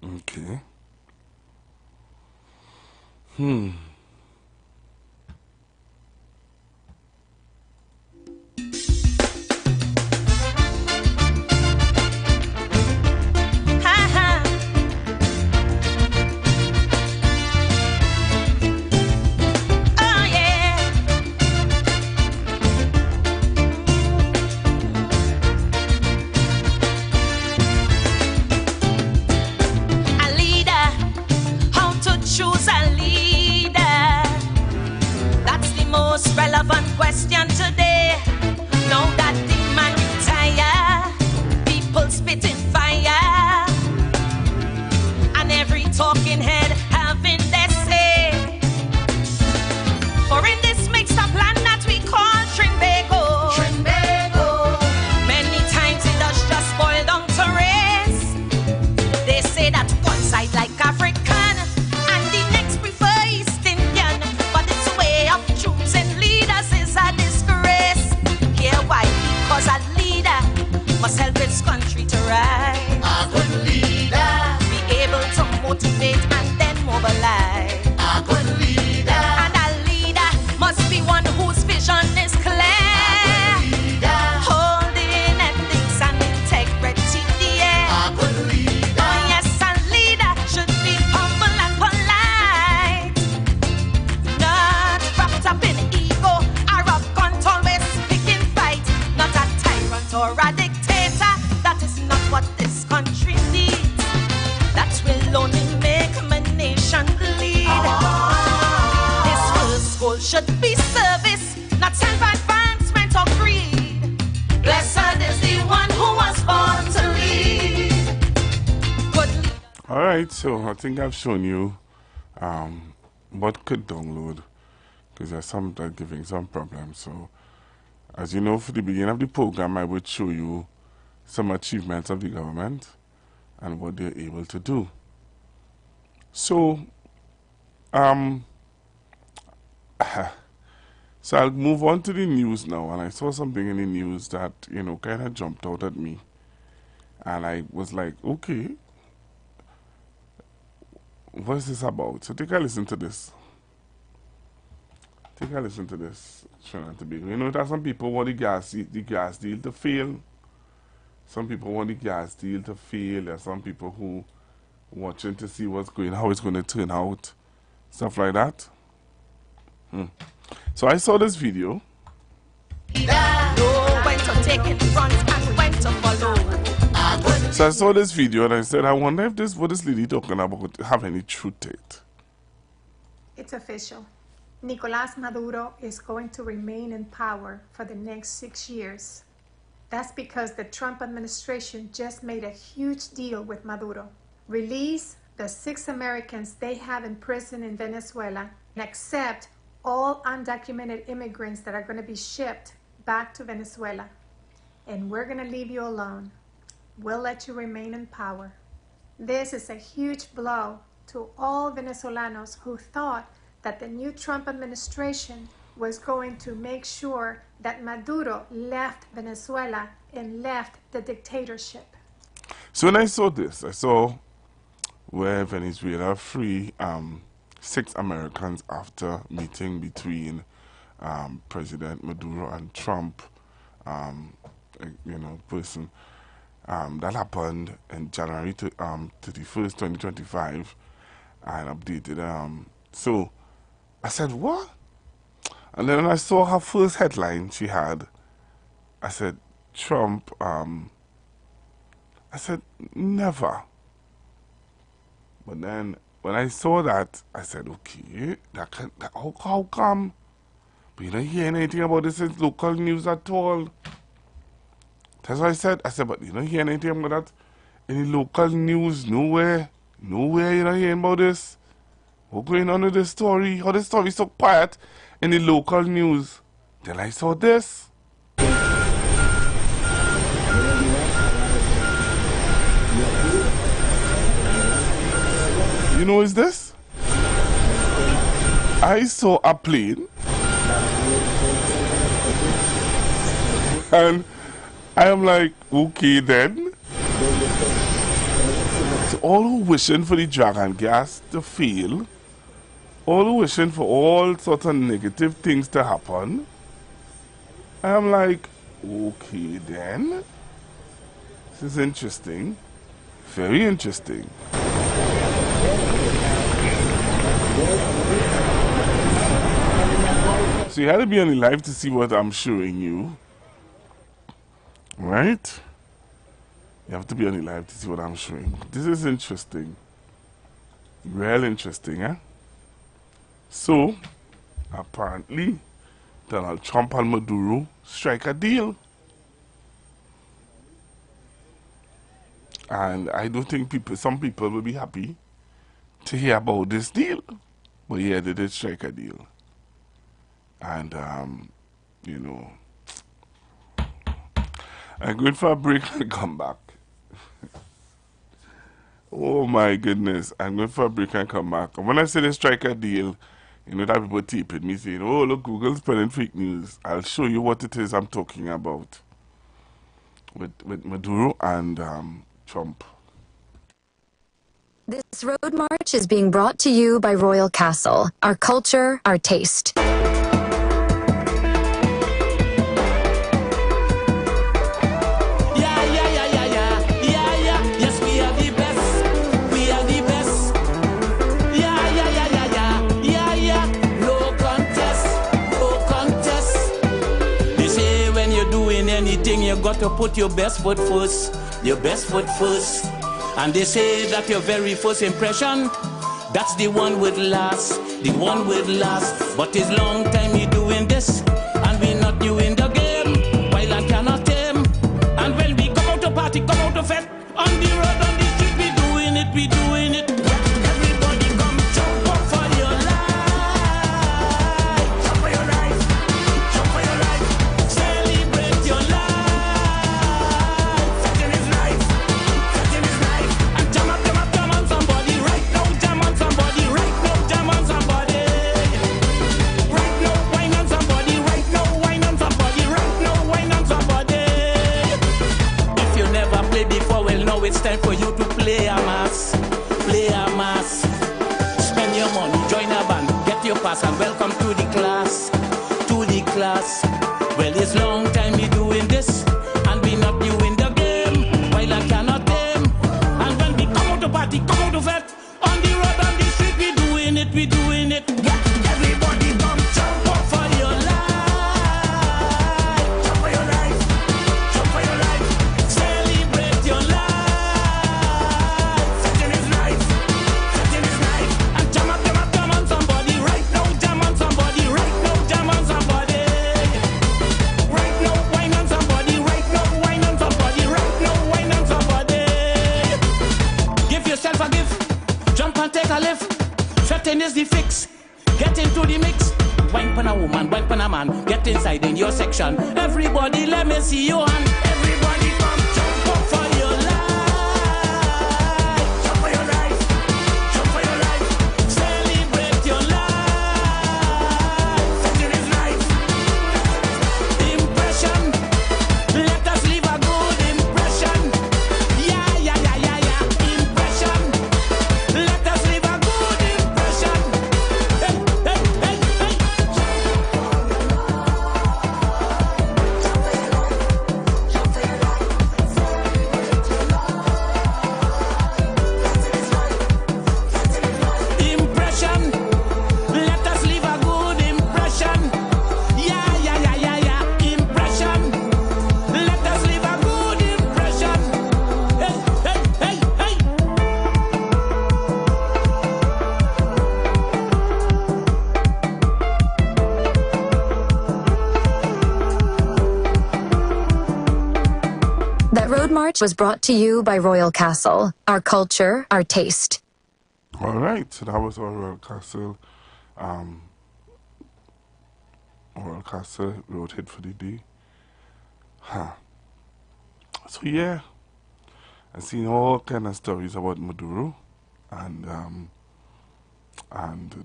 Okay. Relevant question today. Now that the man retire, people spitting fire, and every talking head having their say. For in this mixed up land that we call Trimbago, many times it does just boil down to race. They say that one side like African and the next prefer East Indian, but it's a way of choosing leaders is a disgrace. Here why? Because a leader must help its country to rise. A good leader be able to motivate and then mobilize. A good leader, and a leader must be one whose vision is clear. A good leader, holding ethics and integrity dear. A good leader, oh yes, a leader should be humble and polite, not wrapped up in ego or arrogant, always picking fight. Not a tyrant or a dictator. That is not what this country needs. That will only make my nation bleed. This first goal should be service, not self-advancement or greed. Blessed is the one who was born to lead. Good leader. All right, so I think I've shown you what could download, because there's some that are giving some problems. So as you know, for the beginning of the program, I would show you some achievements of the government and what they're able to do. So so I'll move on to the news now, and I saw something in the news that, you know, kind of jumped out at me, and I was like, okay, what is this about? So take a listen to this. Take a listen to this. Trinidad and Tobago. You know, there's some people want the gas deal to fail. Some people want the gas deal to fail. There's some people who watching to see what's going, how it's going to turn out, stuff like that. So I saw this video. So I saw this video and I said, I wonder if this, what this lady talking about, have any truth to it. It's official. Nicolás Maduro is going to remain in power for the next 6 years. That's because the Trump administration just made a huge deal with Maduro. Release the 6 Americans they have in prison in Venezuela and accept all undocumented immigrants that are going to be shipped back to Venezuela. And we're going to leave you alone. We'll let you remain in power. This is a huge blow to all Venezolanos who thought that the new Trump administration was going to make sure that Maduro left Venezuela and left the dictatorship. So when I saw this, I saw where Venezuela free 6 Americans after meeting between President Maduro and Trump, you know, person. That happened in January 31st, 2025, and updated. So I said, what? And then when I saw her first headline she had, I said, Trump, I said, never. But then when I saw that, I said, okay, how come? But you don't hear anything about this in local news at all. That's what I said. But you don't hear anything about that. Any local news, nowhere. Nowhere you don't hear about this. What's going on with this story? How this story is so quiet in the local news. Then I saw this. You know what's this? I saw a plane. And I am like, okay then. So all who wishing for the dragon gas to fail, all who wishing for all sorts of negative things to happen, I am like, okay then. This is interesting. Very interesting. So you had to be on the live to see what I'm showing you. Right? You have to be on the live to see what I'm showing. This is interesting. Real interesting, eh? So, apparently, Donald Trump and Maduro strike a deal. And I don't think some people will be happy to hear about this deal. But yeah, they did strike a deal. And, you know, I'm going for a break and come back. Oh my goodness. I'm going for a break and come back. And when I say they strike a deal, you know that people taping me saying, oh look, Google's spreading fake news. I'll show you what it is I'm talking about. With Maduro and Trump. This road march is being brought to you by Royal Castle. Our culture, our taste. You got to put your best foot first, your best foot first. And they say that your very first impression, that's the one with last, the one with last. But it's long time you doing this, and we not new in the game, while I cannot tame. And when we come out to party, come out to fest, on the road, on the street, we doing it, we doing it. Everybody come jump up for your life, jump for your life, jump for your life, celebrate your life. It's time for you to play a mass, play a mass. Spend your money, join a band, get your pass, and welcome to the class, to the class. Well, it's long time we doing this, and we not new in the game, while I cannot tame. And when we come out to party, come out to vet, on the road, on the street, we doing it, we doing it. Everybody come jump up for your life, jump for your life, jump for your life, celebrate your life. Setting is the fix. Get into the mix. Wine pan a woman, wine pan a man. Get inside in your section. Everybody, let me see your hand. Everybody, come jump up for your life. Jump for your life. Jump for your life. Celebrate your life. Setting is life. Impression. Let us leave a good impression. Yeah, yeah, yeah, yeah, yeah. Impression. Let us leave a good impression. Hey, hey, hey, hey. Jump for your life. report was brought to you by Royal Castle. Our culture, our taste. All right, so that was our Royal Castle. Royal Castle road hit for the day. So yeah, I've seen all kind of stories about Maduro and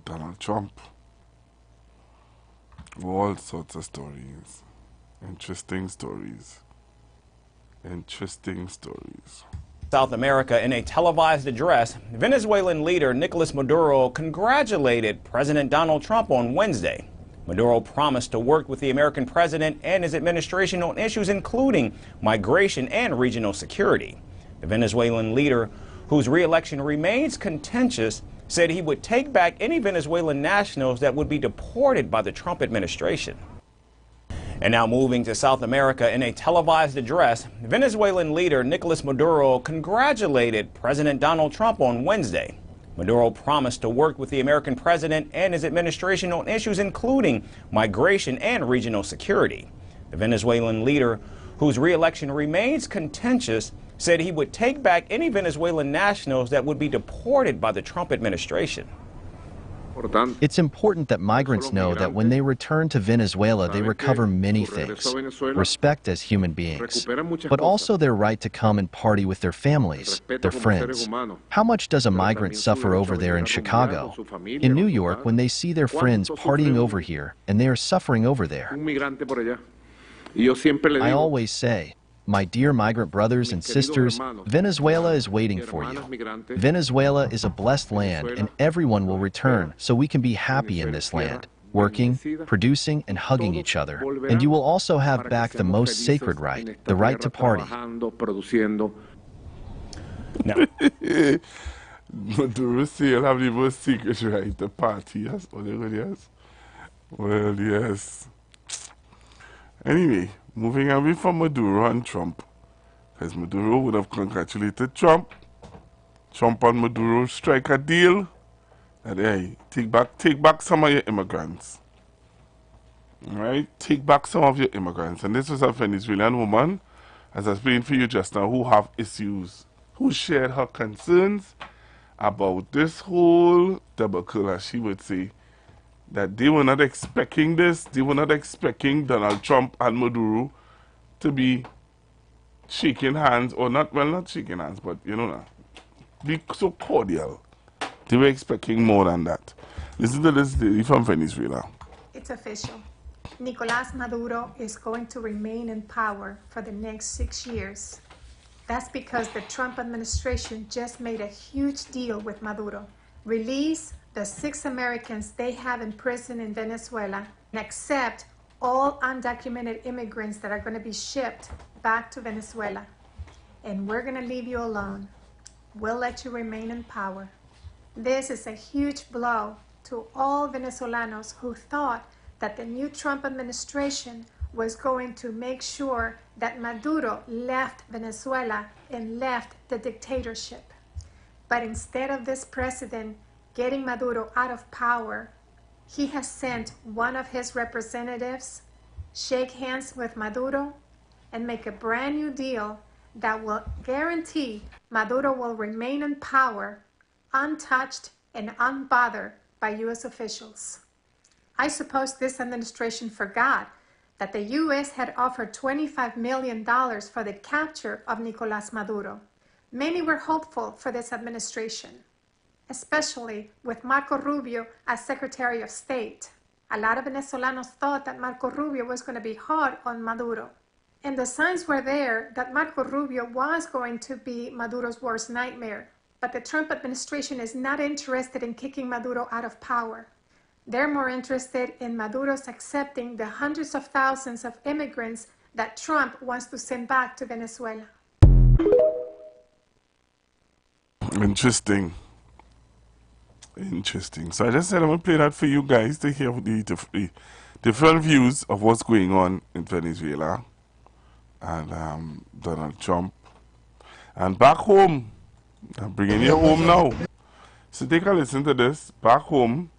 Donald Trump. All sorts of stories. Interesting stories. Interesting stories. South America, in a televised address, Venezuelan leader Nicolas Maduro congratulated President Donald Trump on Wednesday. Maduro promised to work with the American president and his administration on issues including migration and regional security. The Venezuelan leader, whose re-election remains contentious, said he would take back any Venezuelan nationals that would be deported by the Trump administration. And now moving to South America, in a televised address, Venezuelan leader Nicolas Maduro congratulated President Donald Trump on Wednesday. Maduro promised to work with the American president and his administration on issues including migration and regional security. The Venezuelan leader, whose re-election remains contentious, said he would take back any Venezuelan nationals that would be deported by the Trump administration. It's important that migrants know that when they return to Venezuela, they recover many things. Respect as human beings, but also their right to come and party with their families, their friends. How much does a migrant suffer over there in Chicago? In New York, when they see their friends partying over here, and they are suffering over there? I always say, my dear migrant brothers and sisters, Venezuela is waiting for you. Venezuela is a blessed land, and everyone will return so we can be happy in this land, working, producing, and hugging each other. And you will also have back the most sacred right, the right to party. Maduro still have the most secret right to party, yes? Well, yes. Anyway, moving away from Maduro and Trump, because Maduro would have congratulated Trump. Trump and Maduro strike a deal that, hey, take back some of your immigrants. All right? Take back some of your immigrants. And this was a Venezuelan woman, as I explained for you just now, who have issues, who shared her concerns about this whole debacle, as she would say, that they were not expecting this. They were not expecting Donald Trump and Maduro to be shaking hands, or not, well, not shaking hands, but, you know, be so cordial. They were expecting more than that. Listen to this lady from Venezuela. It's official. Nicolás Maduro is going to remain in power for the next 6 years. That's because the Trump administration just made a huge deal with Maduro. Release the 6 Americans they have in prison in Venezuela and accept all undocumented immigrants that are going to be shipped back to Venezuela. And we're going to leave you alone. We'll let you remain in power. This is a huge blow to all Venezolanos who thought that the new Trump administration was going to make sure that Maduro left Venezuela and left the dictatorship. But instead of this president getting Maduro out of power, he has sent one of his representatives shake hands with Maduro and make a brand new deal that will guarantee Maduro will remain in power, untouched and unbothered by U.S. officials. I suppose this administration forgot that the U.S. had offered $25 million for the capture of Nicolás Maduro. Many were hopeful for this administration, especially with Marco Rubio as Secretary of State. A lot of Venezolanos thought that Marco Rubio was going to be hard on Maduro. And the signs were there that Marco Rubio was going to be Maduro's worst nightmare. But the Trump administration is not interested in kicking Maduro out of power. They're more interested in Maduro's accepting the hundreds of thousands of immigrants that Trump wants to send back to Venezuela. Interesting. Interesting. So I just said I'm going to play that for you guys to hear the different views of what's going on in Venezuela and Donald Trump. And back home, I'm bringing you home now. So take a listen to this. Back home,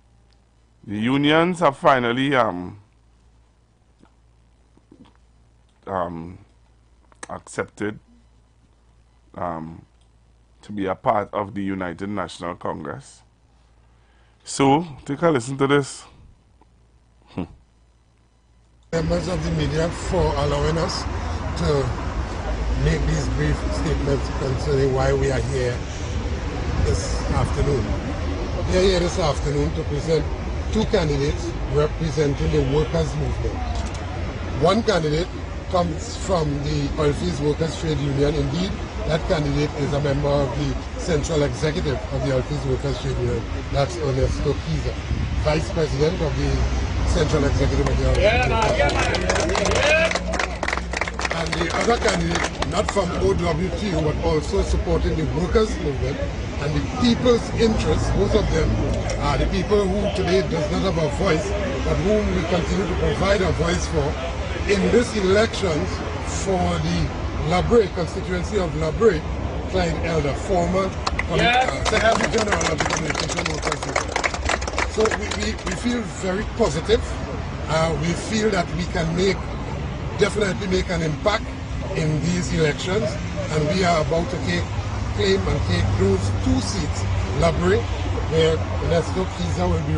the unions have finally accepted to be a part of the United National Congress. So, take a listen to this. Members of the media for allowing us to make these brief statements concerning why we are here this afternoon. We are here this afternoon to present two candidates representing the workers' movement. One candidate comes from the Oilfields Workers Trade Union. Indeed, that candidate is a member of the Central Executive of the Oilfields Workers Trade Union. That's Ernesto Kiza, Vice President of the Central Executive of the Oilfields Workers Trade Union. And the other candidate, not from OWTU, but also supporting the workers' movement and the people's interests. Both of them are the people who today does not have a voice, but whom we continue to provide a voice for in this elections for the La Brea constituency of La Brea. Clyde Elder, former Secretary General of the Communication Workers Union. So we feel very positive. We feel that we can definitely make an impact in these elections, and we are about to claim and take those two seats, La Brea, where Ernesto Kiza will be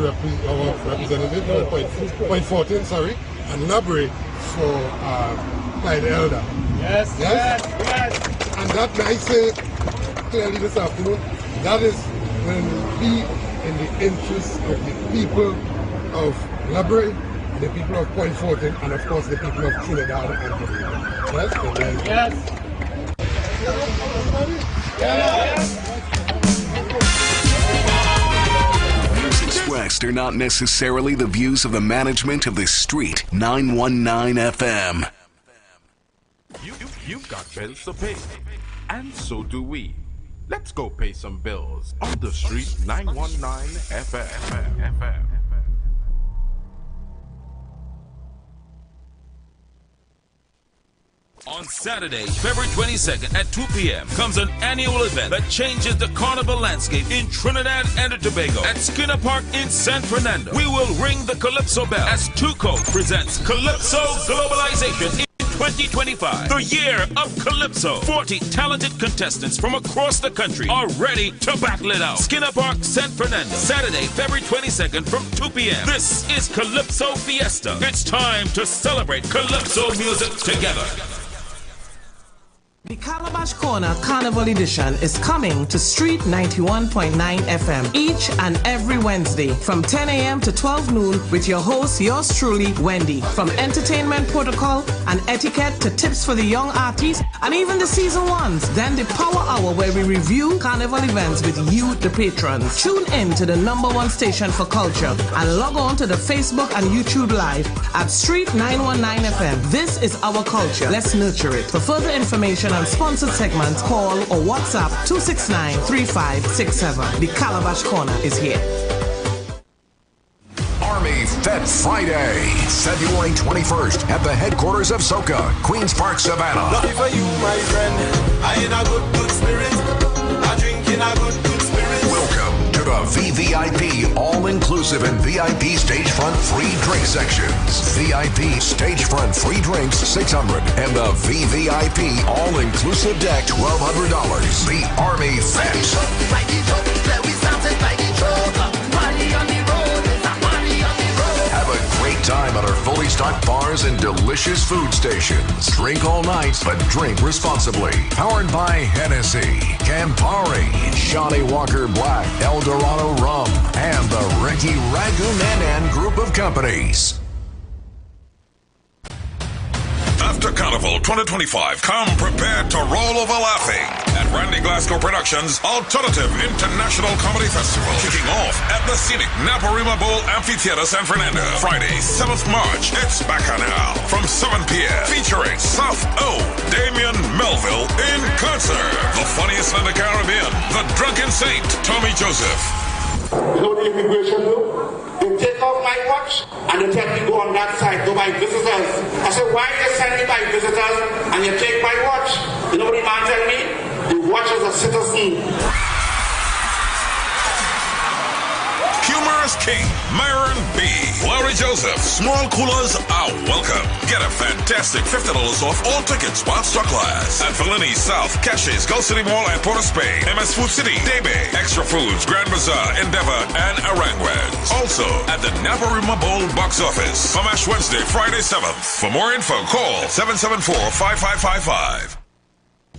our representative, point 14, sorry, and La Brea for Clyde Elder. Yes. And that, I say clearly this afternoon, that is will be in the interest of the people of La Brea, the people of Point 14, and of course the people of Trinidad and Tobago. Yes? Views expressed are not necessarily the views of the management of The Street 919 FM. You've got bills to pay, and so do we. Let's go pay some bills on The Street 919 FM. On Saturday, February 22nd at 2 p.m. comes an annual event that changes the carnival landscape in Trinidad and Tobago at Skinner Park in San Fernando. We will ring the Calypso bell as Tuco presents Calypso Globalization in 2025, the year of Calypso. 40 talented contestants from across the country are ready to battle it out. Skinner Park, San Fernando, Saturday, February 22nd from 2 p.m. This is Calypso Fiesta. It's time to celebrate Calypso music together. The Calabash Corner Carnival Edition is coming to Street 91.9 FM each and every Wednesday from 10 a.m. to 12 noon with your host, yours truly, Wendy. From entertainment protocol and etiquette to tips for the young artists and even the season ones. Then the Power Hour where we review carnival events with you, the patrons. Tune in to the #1 station for culture and log on to the Facebook and YouTube Live at Street 919 FM. This is our culture. Let's nurture it. For further information and sponsored segments, call or WhatsApp 269-3567. The Calabash Corner is here. Army Fet Friday, February 21st at the headquarters of SOCA, Queens Park, Savannah. Lucky for you, my friend. I in a good spirit. I drink in a good spirit. Welcome to the VVIP all-inclusive and VIP stagefront free drink sections. VIP stagefront free drinks $600 and the VVIP all-inclusive deck $1,200. The Army Fet. Have a great time at our fully stocked bars and delicious food stations. Drink all night, but drink responsibly. Powered by Hennessy, Campari, Johnny Walker Black, El Dorado Rum, and the Ricky Ragunan Group of Companies. After Carnival 2025, come prepared to roll over laughing at Randy Glasgow Productions' Alternative International Comedy Festival, kicking off at the scenic Naparima Bowl Amphitheater, San Fernando. Friday, 7th March, it's Bacchanal from 7 p.m. featuring South O, Damian Melville in concert. The funniest in the Caribbean, the Drunken Saint, Tommy Joseph. You know the immigration law? They take off my watch and they tell me go on that side, go by visitors. I said, why they send me by visitors and you take my watch? You know what the man tell me? The watch is a citizen. Humorous King, Myron B, Larry Joseph. Small coolers are welcome. Get a fantastic $50 off all tickets while stock lasts at Fellini, South, Caches, Gulf City Mall at Port of Spain, MS Food City, Debe, Extra Foods, Grand Bazaar, Endeavor, and Arangwans. Also at the Naparima Bowl box office from Ash Wednesday, Friday 7th. For more info, call 774-5555.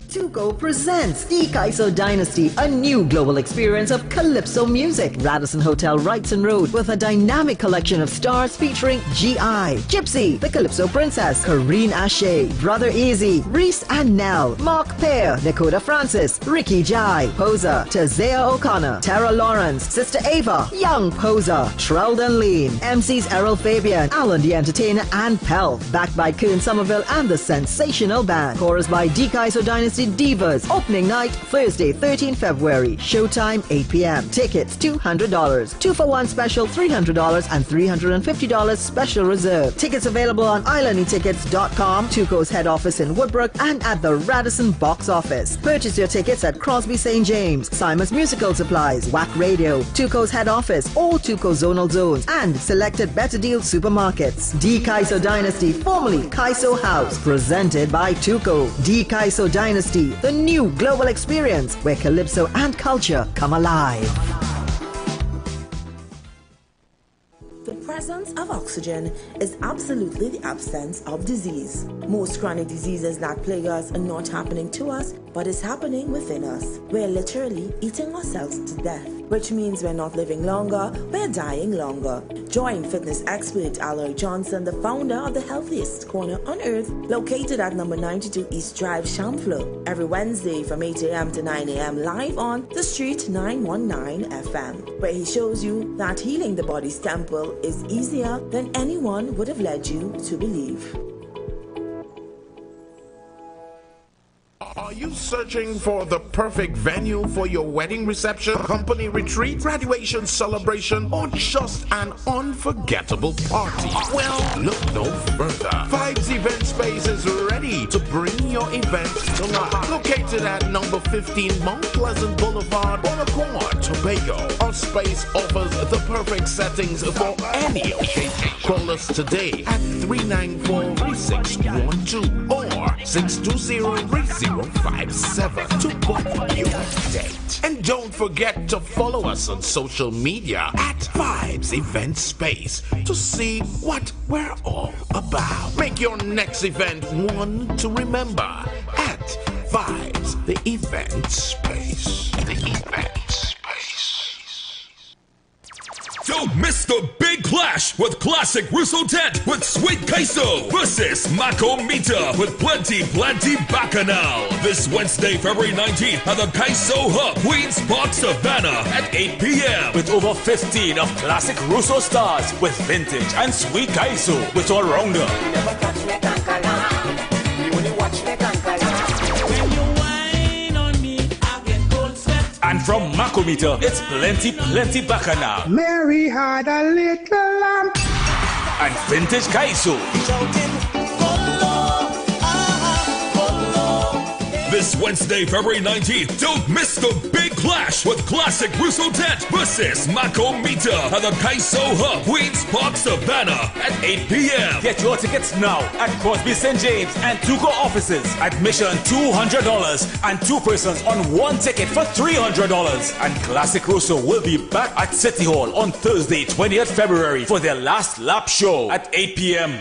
Tuco presents the Kaiso Dynasty, a new global experience of calypso music. Radisson Hotel, Wrightson Road, with a dynamic collection of stars featuring G.I., Gypsy, the Calypso Princess, Karine Ashe, Brother Easy, Reese and Nell, Mark Pear, Dakota Francis, Ricky Jai, Posa, Tazea O'Connor, Tara Lawrence, Sister Ava, Young Posa, Trelden Lean, MCs Errol Fabian, Alan the Entertainer, and Pelf. Backed by Kern Somerville and the Sensational Band. Chorus by the Kaiso Dynasty Divas. Opening night, Thursday, 13 February. Showtime, 8 p.m. Tickets, $200. 2-for-1 special, $300, and $350 special reserve. Tickets available on islandetickets.com, Tuco's head office in Woodbrook, and at the Radisson box office. Purchase your tickets at Crosby St. James, Simon's Musical Supplies, WAC Radio, Tuco's head office, all Tuco zonal zones, and selected Better Deal supermarkets. The Kaiso Dynasty, formerly Kaiso House, presented by Tuco. The Kaiso Dynasty, the new global experience where calypso and culture come alive. The presence of oxygen is absolutely the absence of disease. Most chronic diseases that plague us are not happening to us, but is happening within us. We're literally eating ourselves to death, which means we're not living longer, we're dying longer. Join fitness expert Aloy Johnson, the founder of the healthiest corner on earth, located at number 92 East Drive, Chamfleur, every Wednesday from 8 a.m. to 9 a.m. live on The Street 919 FM, where he shows you that healing the body's temple is easier than anyone would have led you to believe. Are you searching for the perfect venue for your wedding reception, company retreat, graduation celebration, or just an unforgettable party? Well, look no further. Vibes Event Space is ready to bring your event to life. Located at number 15 Mount Pleasant Boulevard, Bonaccord, Tobago. Our space offers the perfect settings for any occasion. Call us today at 394-3612 or 620-3057 to book your date. And don't forget to follow us on social media at Vibes Event Space to see what we're all about. Make your next event one to remember at Vibes the Event Space. The Event Space. Don't miss the big clash with Classic Russo Tent with Sweet Kaiso versus Mako Mita with Plenty Bacchanal. This Wednesday, February 19th at the Kaiso Hub, Queens Park, Savannah at 8 p.m. With over 15 of Classic Russo stars with Vintage and Sweet Kaiso with All Rounder. And from Makomita, it's Plenty Bacchanal. Mary had a little lamb. And Vintage Kaiso. This Wednesday, February 19th, don't miss the big clash with Classic Russo Tent versus Mako Mita at the Kaiso Hub, Queens Park, Savannah at 8 p.m. Get your tickets now at Crosby St. James and Tuco offices. Admission $200 and 2 persons on 1 ticket for $300. And Classic Russo will be back at City Hall on Thursday, 20th February for their last lap show at 8 p.m.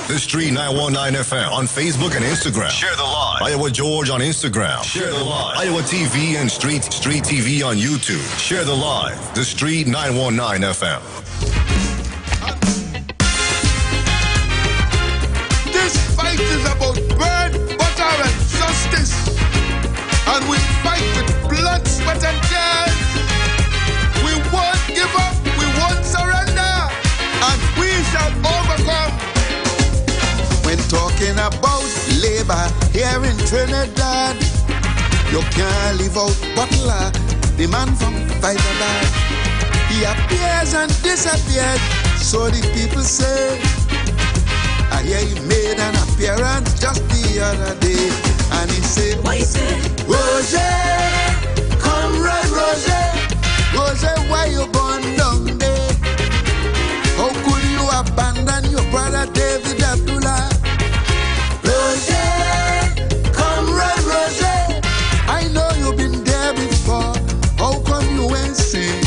The Street 919 FM on Facebook and Instagram. Share the live. Iowa George on Instagram. Share the live. Iowa TV and Street TV on YouTube. Share the live. The Street 919 FM. This fight is about bread, butter, and justice. And we fight with blood, sweat, and tears. We won't give up, we won't surrender, and we shall overcome. When talking about labor here in Trinidad, you can't leave out Butler, the man from Hyderabad. He appears and disappears, so the people say. I hear he made an appearance just the other day, and he said, what you say? Roger, comrade Roger, Roger, why you born down there? How could you abandon your brother David Abdullah? Roger, comrade Roger, I know you've been there before. How come you ain't seen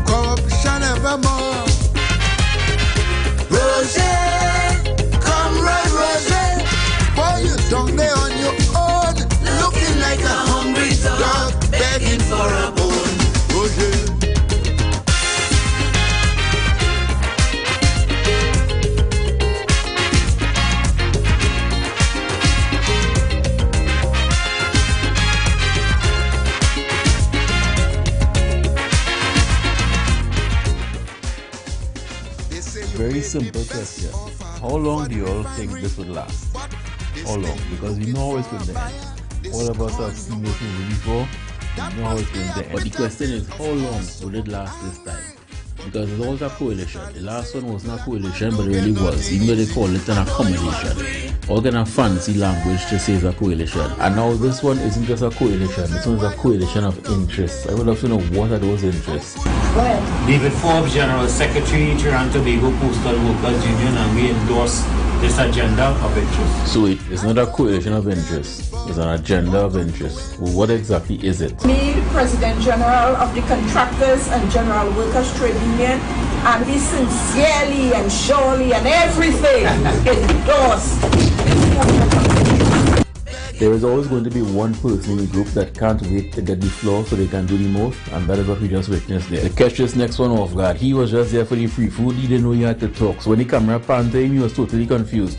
corruption evermore? Roger, comrade Roger, boy, you down there on your own, looking like a hungry dog begging for a bone. Roger. Very simple question. How long do you all think this would last? How long? Because we know how it's going to end. All of us have seen this movie before. We know how it's going to end. But the question is, how long will it last this time? Because it's always a coalition. The last one was not a coalition, but it really was. Even though they call it an accommodation. All kind of fancy language to say it's a coalition. And now this one isn't just a coalition. This one is a coalition of interests. I would love to know what are those interests. David Forbes, General Secretary, Toronto Tobago Postal Workers Union, and we endorse this agenda of interest. So it's not a coalition of interests. It's an agenda of interest. Well, what exactly is it? Me, the President General of the Contractors and General Workers Trade Union, and we sincerely and surely and everything endorse. There is always going to be one person in the group that can't wait to get the floor so they can do the most, and that is what we just witnessed there. To catch this next one off guard, he was just there for the free food, he didn't know he had to talk, so when the camera panned to him, he was totally confused.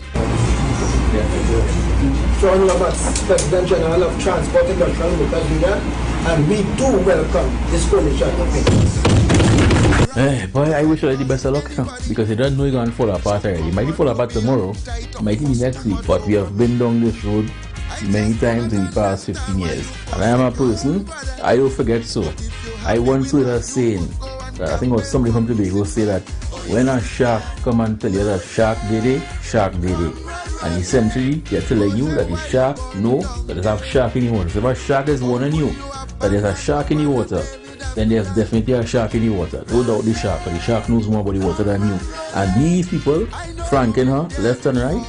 Sean Roberts, President General of Transport and Industrial Workers Union, and we do welcome this coalition of interest. Hey, boy, I wish I had the best of luck, because he doesn't know he's going to fall apart already. He might fall apart tomorrow, might be next week, but we have been down this road many times in the past 15 years. And I am a person, I don't forget so. I once heard a saying, that I think it was somebody from Tobago say that when a shark come and tell you that shark did it. And essentially, they're telling you that the shark know that there's a shark in the water. So if a shark is warning you that there's a shark in the water, then there's definitely a shark in the water. No doubt the shark, but the shark knows more about the water than you. And these people, franking her left and right,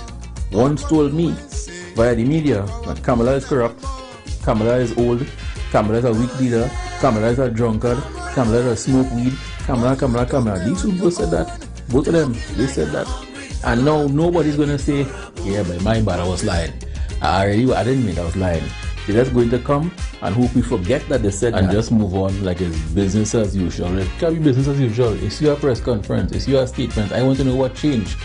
once told me via the media that Kamala is corrupt, Kamala is old, Kamala is a weak leader, Kamala is a drunkard, Kamala is a smoke weed, Kamala. These people said that. Both of them, they said that. And now nobody's going to say, yeah, by my bad, I was lying. I didn't mean I was lying. They're just going to come and hope we forget that they said and just move on like it's business as usual. It can't be business as usual. It's your press conference. It's your statement. I want to know what changed.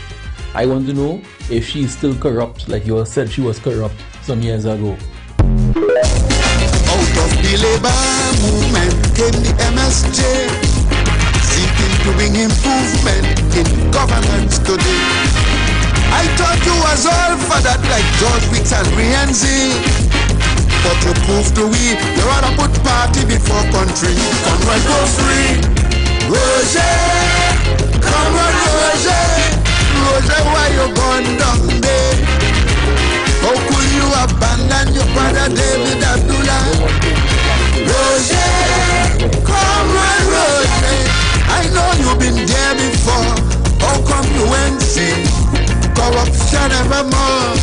I want to know if she's still corrupt like you said she was corrupt some years ago. Out of the labor movement came the MSJ, seeking to bring improvement in governance today. I thought you was all for that like George Wicks and Rienzi, but you proved to we you rather put party before country. Comrade go free, Roger, comrade Roger. Roger, why you gone down there? How could you abandon your brother David Abdullah? Roger, comrade Roger, I know you've been there before. How come you ain't seen corruption evermore?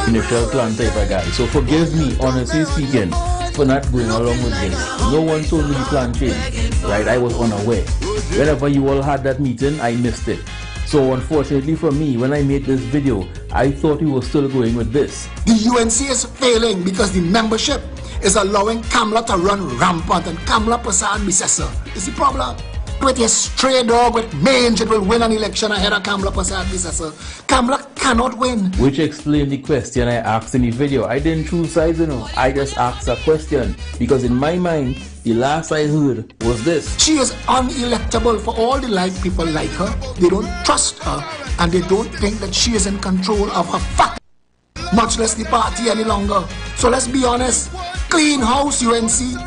Initial plan type of guy. So forgive me, honestly speaking, for not going along with this. No one told me the plan changed, right? I was unaware. Whenever you all had that meeting, I missed it. So unfortunately for me, when I made this video, I thought we were still going with this. The UNC is failing because the membership is allowing Kamala to run rampant, and Kamala Prasad Bisesa is the problem. With a stray dog with mange, it will win an election ahead of Kamala Prasad Bisesa. Kamala cannot win. Which explained the question I asked in the video. I didn't choose sides, you know. I just asked a question because in my mind, the last I heard was this. She is unelectable for all the people like her. They don't trust her and they don't think that she is in control of her fucking, much less the party any longer. So let's be honest. Clean house, UNC.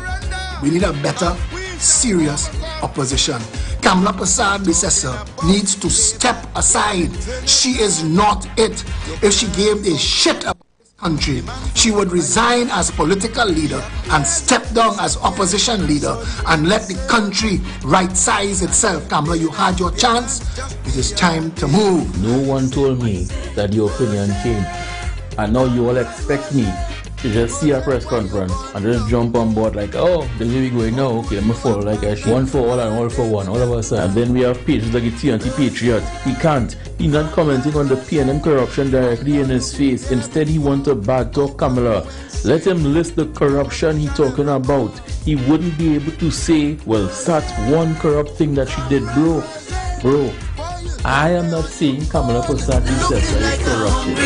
We need a better, serious opposition. Kamala Prasad Bisesa needs to step aside. She is not it. If she gave a shit about this country, she would resign as political leader and step down as opposition leader and let the country right size itself. Kamala, you had your chance. It is time to move. No one told me that your opinion changed. And now you all expect me to just see a press conference and just jump on board like, oh, this is where we going now, okay, let me follow like a sheep. One for all and all for one, all of us. And then we have pages like the anti-patriot. He can't. He's not commenting on the PNM corruption directly in his face. Instead, he wants to bad talk Kamala. Let him list the corruption he's talking about. He wouldn't be able to say, well, that's one corrupt thing that she did, bro. Bro, I am not saying Kamala Prasad Bisesa is corrupted.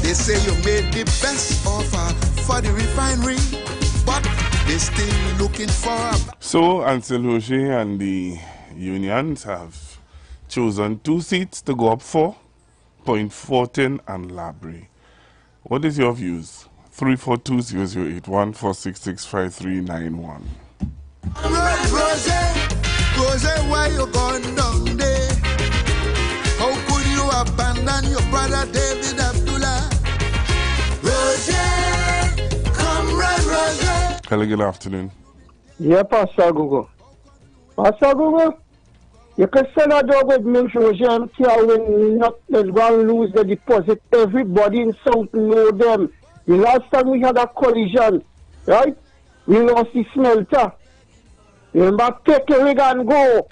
They say you made the best offer for the refinery, but they still looking for a... So Ansel Hoche and the unions have chosen 2 seats to go up for, Point Fortin and Labrie. What is your views? 342-0081 466-5391. Rose, why you gone down there? How could you abandon your brother David Abdullah? Rose, come run, Rose. Hello, good afternoon. Yeah, Pastor Google. Pastor Google, you can send a dog with me, Roger, and not going to lose the deposit. Everybody in South know them. The last time we had a collision, right? We lost the smelter. Remember, take a rig and go.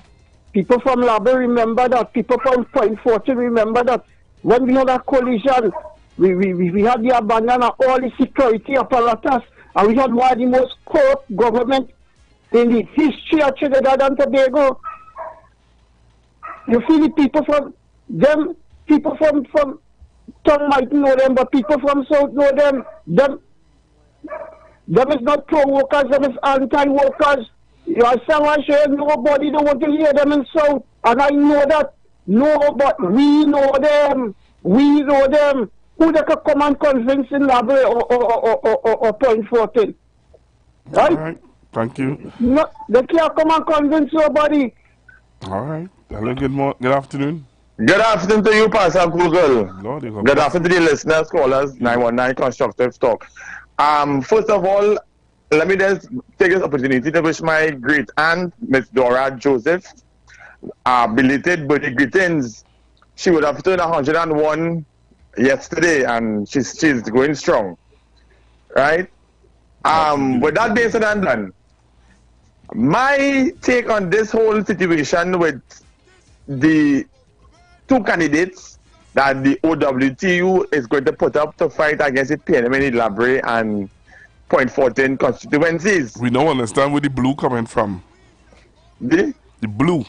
People from Labrie remember that. People from Point Fortin remember that. When we had a collision, we had the abandon of all the security apparatus, and we had one of the most corrupt government in the history of Trinidad and Tobago. You see the people from them, people from Tongue might know them, but people from South know them. Them is not pro-workers, them is anti-workers. You understand what I'm saying? Nobody don't want to hear them in South, and I know that. No, but we know them. We know them. Who they can come and convince in Labrie or Point Fortin? Right? All right. Thank you. No, they can't come and convince nobody. All right. Hello, good afternoon. Good afternoon to you, Pastor Google. Lord, good afternoon to the listeners, callers, 919 Constructive Talk. First of all, let me just take this opportunity to wish my great aunt, Miss Dora Joseph, belated birthday greetings. She would have turned 101 yesterday, and she's going strong. Right? With that being said and done, my take on this whole situation with the 2 candidates that the OWTU is going to put up to fight against the PNM, Labrie and Point Fortin constituencies. We don't understand where the blue coming from. The blue.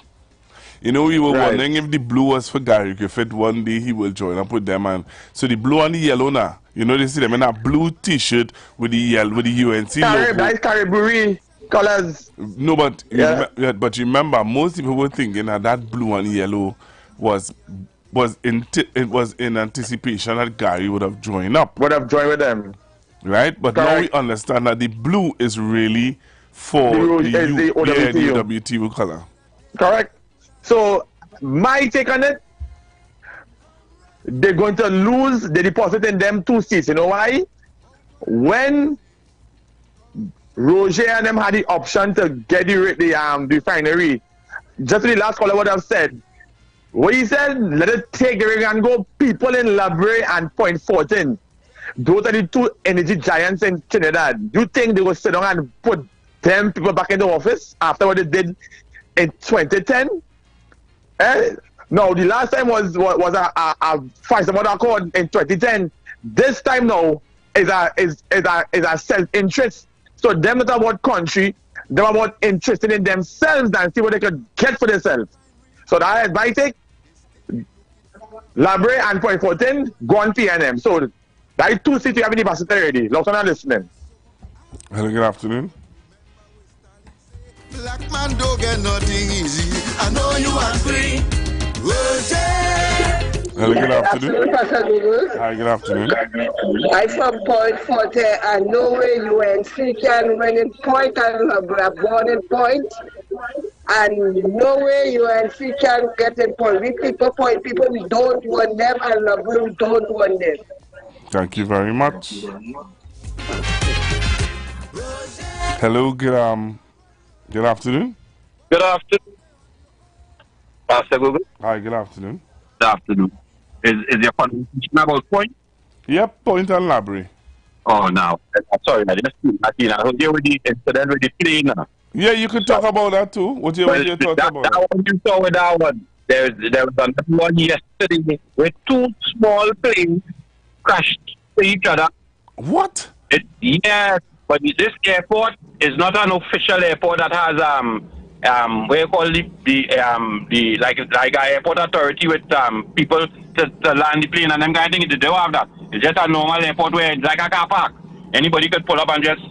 You know, we were wondering if the blue was for Gary Griffith. One day he will join up with them, and so the blue and the yellow now. You know, they see them in a blue T-shirt with the yellow, with the UNC logo. Nice Caribbean colors. No, but but remember, most people were thinking that blue and yellow was in anticipation that Gary would have joined up. Would have joined with them. Right? But now we understand that the blue is really for the OWTU color. Correct. So, my take on it, they're going to lose the deposit in them 2 seats. You know why? When Roger and them had the option to get the refinery, just the last caller would have said, what he said, let it take the ring and go. People in Labre and Point 14, those are the 2 energy giants in Trinidad. You think they will sit down and put them people back in the office after what they did in 2010? No, the last time was a fight about accord in 2010. This time now is a self-interest. So them not about country, them about interested in themselves and see what they could get for themselves. So that advice take Labre and Point 14, go on PNM. So that is 2 seats you have in the basket already. Lots of listening. Hello, good afternoon. Black man don't get nothing easy. I know you agree. Hello, good afternoon. Hi, good afternoon. I'm from Point 40 and no way UNC can win in Point and born in Point. And no way UNC can get in Point. We people Point people, we don't want them and we don't want them. Thank you very much. Hello, good afternoon. Good afternoon. Pastor Google. Hi, good afternoon. Good afternoon. Is your conversation about Point? Yep, Point and Labre. Oh, no. Sorry, I didn't see that. I heard you with the incident with the plane. Yeah, you could talk about that too. What you thoughts about that one you saw with that one. There was another one yesterday with 2 small planes crashed to each other. What? Yes, but this airport is not an official airport that has what you call the like an airport authority with people to land the plane and them guys think they don't have that. It's just a normal airport where it's like a car park. Anybody could pull up and just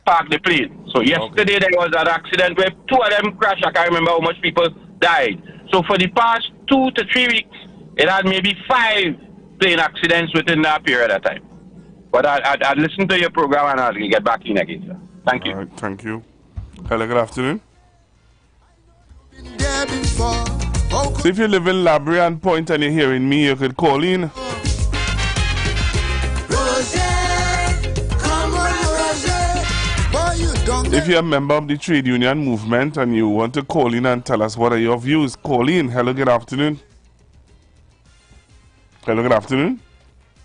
park the plane. So yesterday there was an accident where 2 of them crashed. I can't remember how much people died. So for the past 2 to 3 weeks, it had maybe 5 plane accidents within that period of time. But I'd listen to your program and I'll get back in again, sir. Thank you. All right, thank you. Hello, good afternoon. So if you live in Labre and Point and you're hearing me, you could call in. If you're a member of the trade union movement and you want to call in and tell us what are your views, call in. Hello, good afternoon. Hello, good afternoon.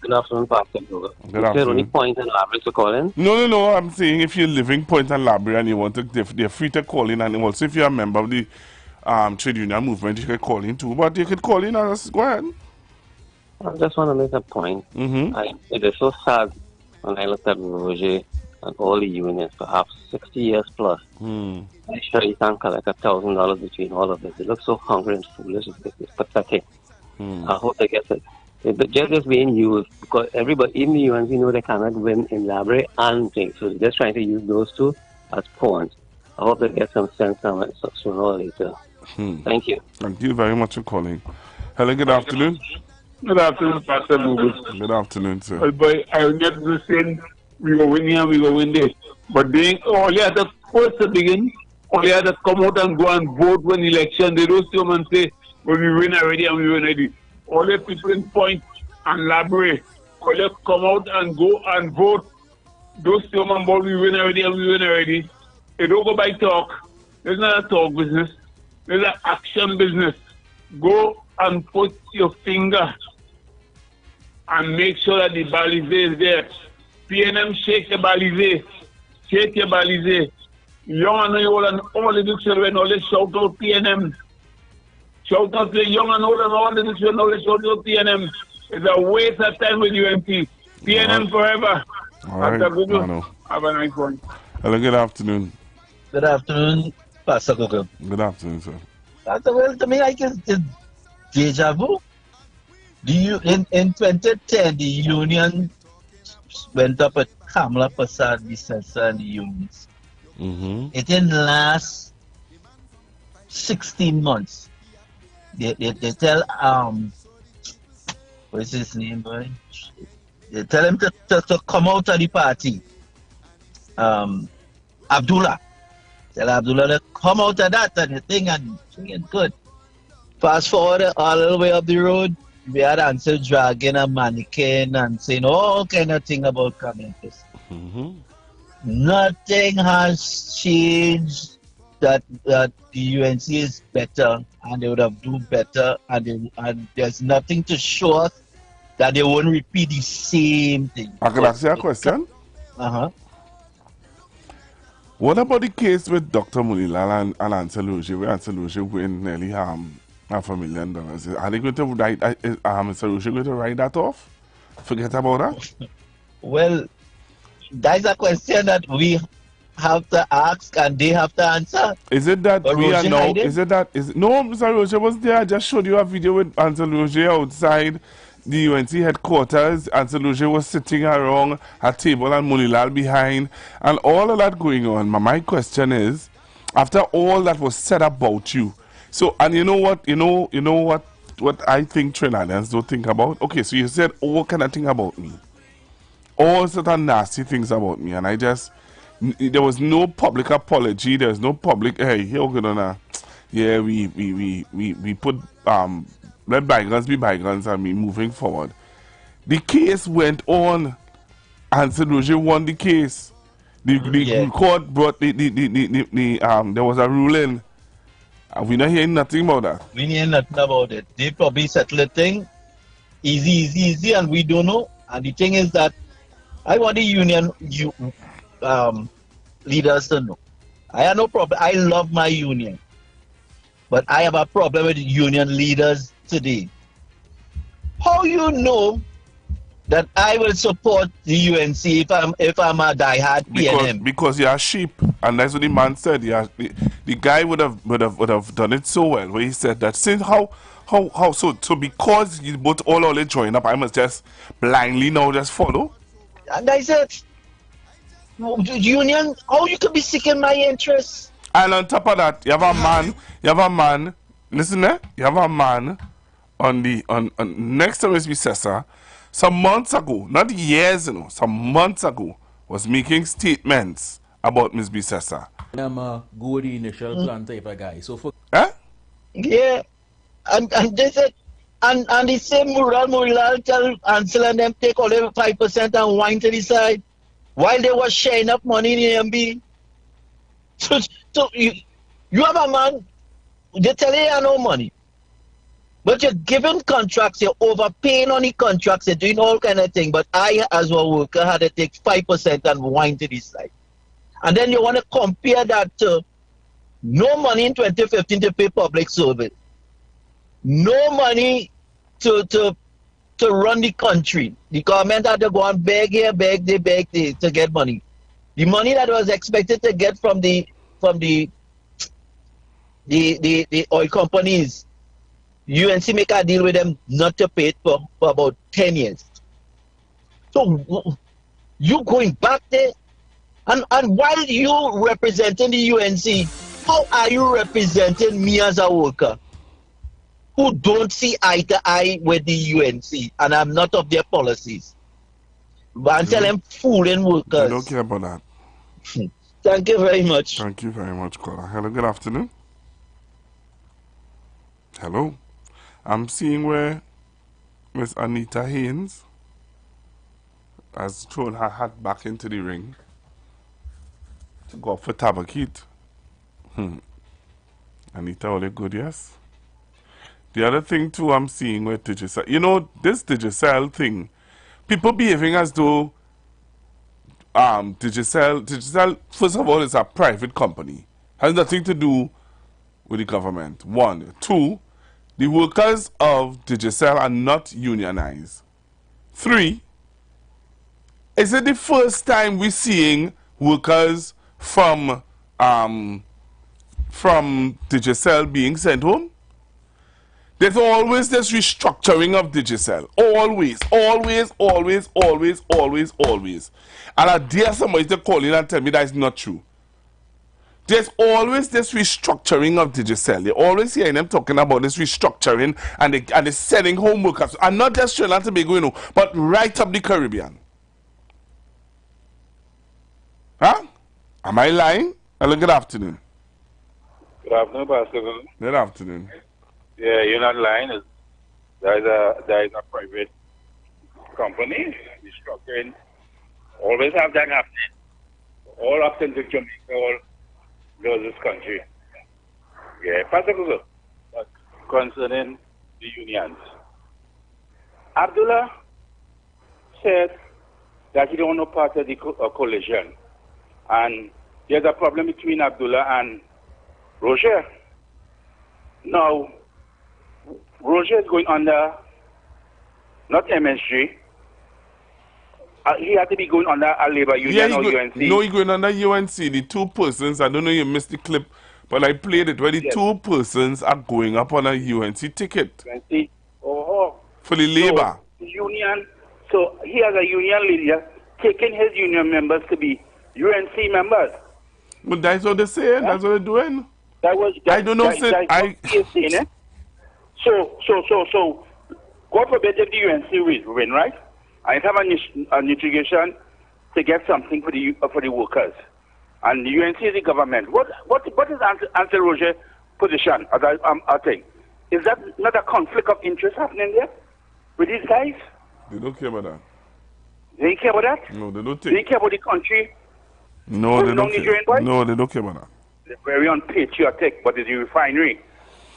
Good afternoon, Pastor. Good Is there afternoon. only Point and Labre to call in? No. I'm saying if you're living Point and Labre and you want to, they're free to call in. And also if you're a member of the trade union movement, you could call in too. But you could call in and just go ahead. I just want to make a point. It is so sad when I looked at Roger and all the unions, perhaps 60 years plus. I'm sure you can collect $1,000 between all of this. It looks so hungry and foolish. It's pathetic. I hope they get it. The jet is being used because everybody, even the UNC, know they cannot win in Labre and things. So they're just trying to use those 2 as pawns. I hope they get some sense from it sooner or later. Thank you. Thank you very much for calling. Hello, good afternoon. Good afternoon, Pastor Google. Good afternoon, sir. Well, boy, I'm not just saying we go win here, we go win there. But they all you have to first to begin, all you have to come out and go and vote when election. They don't come and say, well, we win already and we win already. All the people in Point and Labre, all you come out and go and vote. Those come and vote, we win already and we win already. They don't go by talk. There's not a talk business. There's an action business. Go and put your finger and make sure that the balize is there. PNM, shake your balize. Shake your balize. Young and old and all the children, all they shout out PNM. Shout out to young and old and all the children, all they shout out PNM. It's a waste of time with UNP. PNM forever. All right, Have a nice one. Hello, good afternoon. Good afternoon, Pastor Google. Good afternoon, sir. Pastor, well, to me, like it's deja vu. In 2010, the union went up at Kamala Prasad, the censor and the unions. It didn't last 16 months. They tell what's his name, boy? They tell him to come out of the party. Abdullah. Tell Abdullah to come out of that and the thing and good. Fast forward all the way up the road, we had Ansel dragging a mannequin and saying all kind of thing about communities. Nothing has changed. That the UNC is better and they would have do better, and there's nothing to show us that they won't repeat the same thing. I can ask you a question. What about the case with Dr. Mulilal and Ansel Roger, where Ansel Roger win nearly $500,000? Are they going to write? Ansel Roger going to write that off? Forget about that. Well, that's a question that we have to ask and they have to answer. Is it that but we Roger are now? hiding? Is it that? No, Mr. Roger was there. I just showed you a video with Ansel Roger outside the UNC headquarters. Ansel Roger was sitting around a table and Mulilal behind, and all of that going on. My question is, after all that was said about you, so and you know what, what I think Trinidadians don't think about. Okay, so you said all kind of thing about me, all sort of nasty things about me, and I just. There was no public apology. There was no public. Hey, here we're gonna. Yeah, we put let bygones be bygones and we moving forward. The case went on. Ansel Roger won the case. The court brought the there was a ruling. And we're not hearing nothing about that. We hear nothing about it. They probably settle the thing easy, and we don't know. And the thing is that I want the union leaders to know. I have no problem. I love my union, but I have a problem with union leaders today. How you know that I will support the UNC if I'm a diehard PNM? Because you're a sheep, and that's what the man said. The guy would have done it so well, where he said that since how so because you both all join up, I must just blindly now just follow. And I said, union, how you could be seeking my interests? And on top of that, you have a man, listen there, you have a man on next to Miss Bissessa, some months ago, not years, some months ago, was making statements about Miss Bissessa. I'm a good initial plan type of guy. So for yeah, and they said, and the same Mulilal tell Ansel and them take all the 5% and wine to the side while they were sharing up money in the MB. So you have a man, they tell you no money, but you're giving contracts, you're overpaying on the contracts, you're doing all kind of things. But I, as a worker, had to take 5% and wine to the side. And then you want to compare that to no money in 2015 to pay public service, no money to run the country. The government had to go and beg here, beg there to get money. The money that was expected to get from the oil companies, UNC make a deal with them not to pay it for about 10 years. So you going back there, and while you representing the UNC, how are you representing me as a worker who don't see eye to eye with the UNC, and I'm not of their policies? But I'm telling them fooling workers. I don't care about that. Thank you very much. Thank you very much, caller. Hello, good afternoon. Hello. I'm seeing where Miss Anita Haynes has thrown her hat back into the ring to go up for Tabakit. Anita, all good, yes? The other thing too I'm seeing with Digicel, this Digicel thing, people behaving as though Digicel, first of all, is a private company. Has nothing to do with the government. 1. 2, the workers of Digicel are not unionized. 3, is it the first time we're seeing workers from Digicel being sent home? There's always this restructuring of Digicel. Always. And I dare somebody to call in and tell me that is not true. There's always this restructuring of Digicel. You're always hearing them talking about this restructuring and they're sending home workers. And not just Trinidad and Tobago, but right up the Caribbean. Huh? Am I lying? Hello, good afternoon. Good afternoon, Pastor. Good afternoon. Yeah, you're not lying. there is a private company restructuring. Always have that happening. All up into Jamaica, all over this country. Yeah, particularly concerning the unions. Abdullah said that he don't want part of the coalition. And there's a problem between Abdullah and Roger. Now, Roger is going under, not MSG. He had to be going under a labor union or UNC. No, he's going under UNC. The two persons, I don't know you missed the clip, but I played it where the two persons are going up on a UNC ticket. UNC. Oh. For the labor. So, union. So he has a union leader taking his union members to be UNC members. But that's what they're saying. That's what they're doing. I don't know. So, God forbid if the UNC win, right? I have a litigation to get something for the workers, and the UNC is the government. What is Ansel Roger's position? I think is that not a conflict of interest happening there with these guys? They don't care about that. They don't care about that. No, they don't. They care about the country. No, they don't care. No, they don't care about that. They're very unpatriotic, but it's a refinery.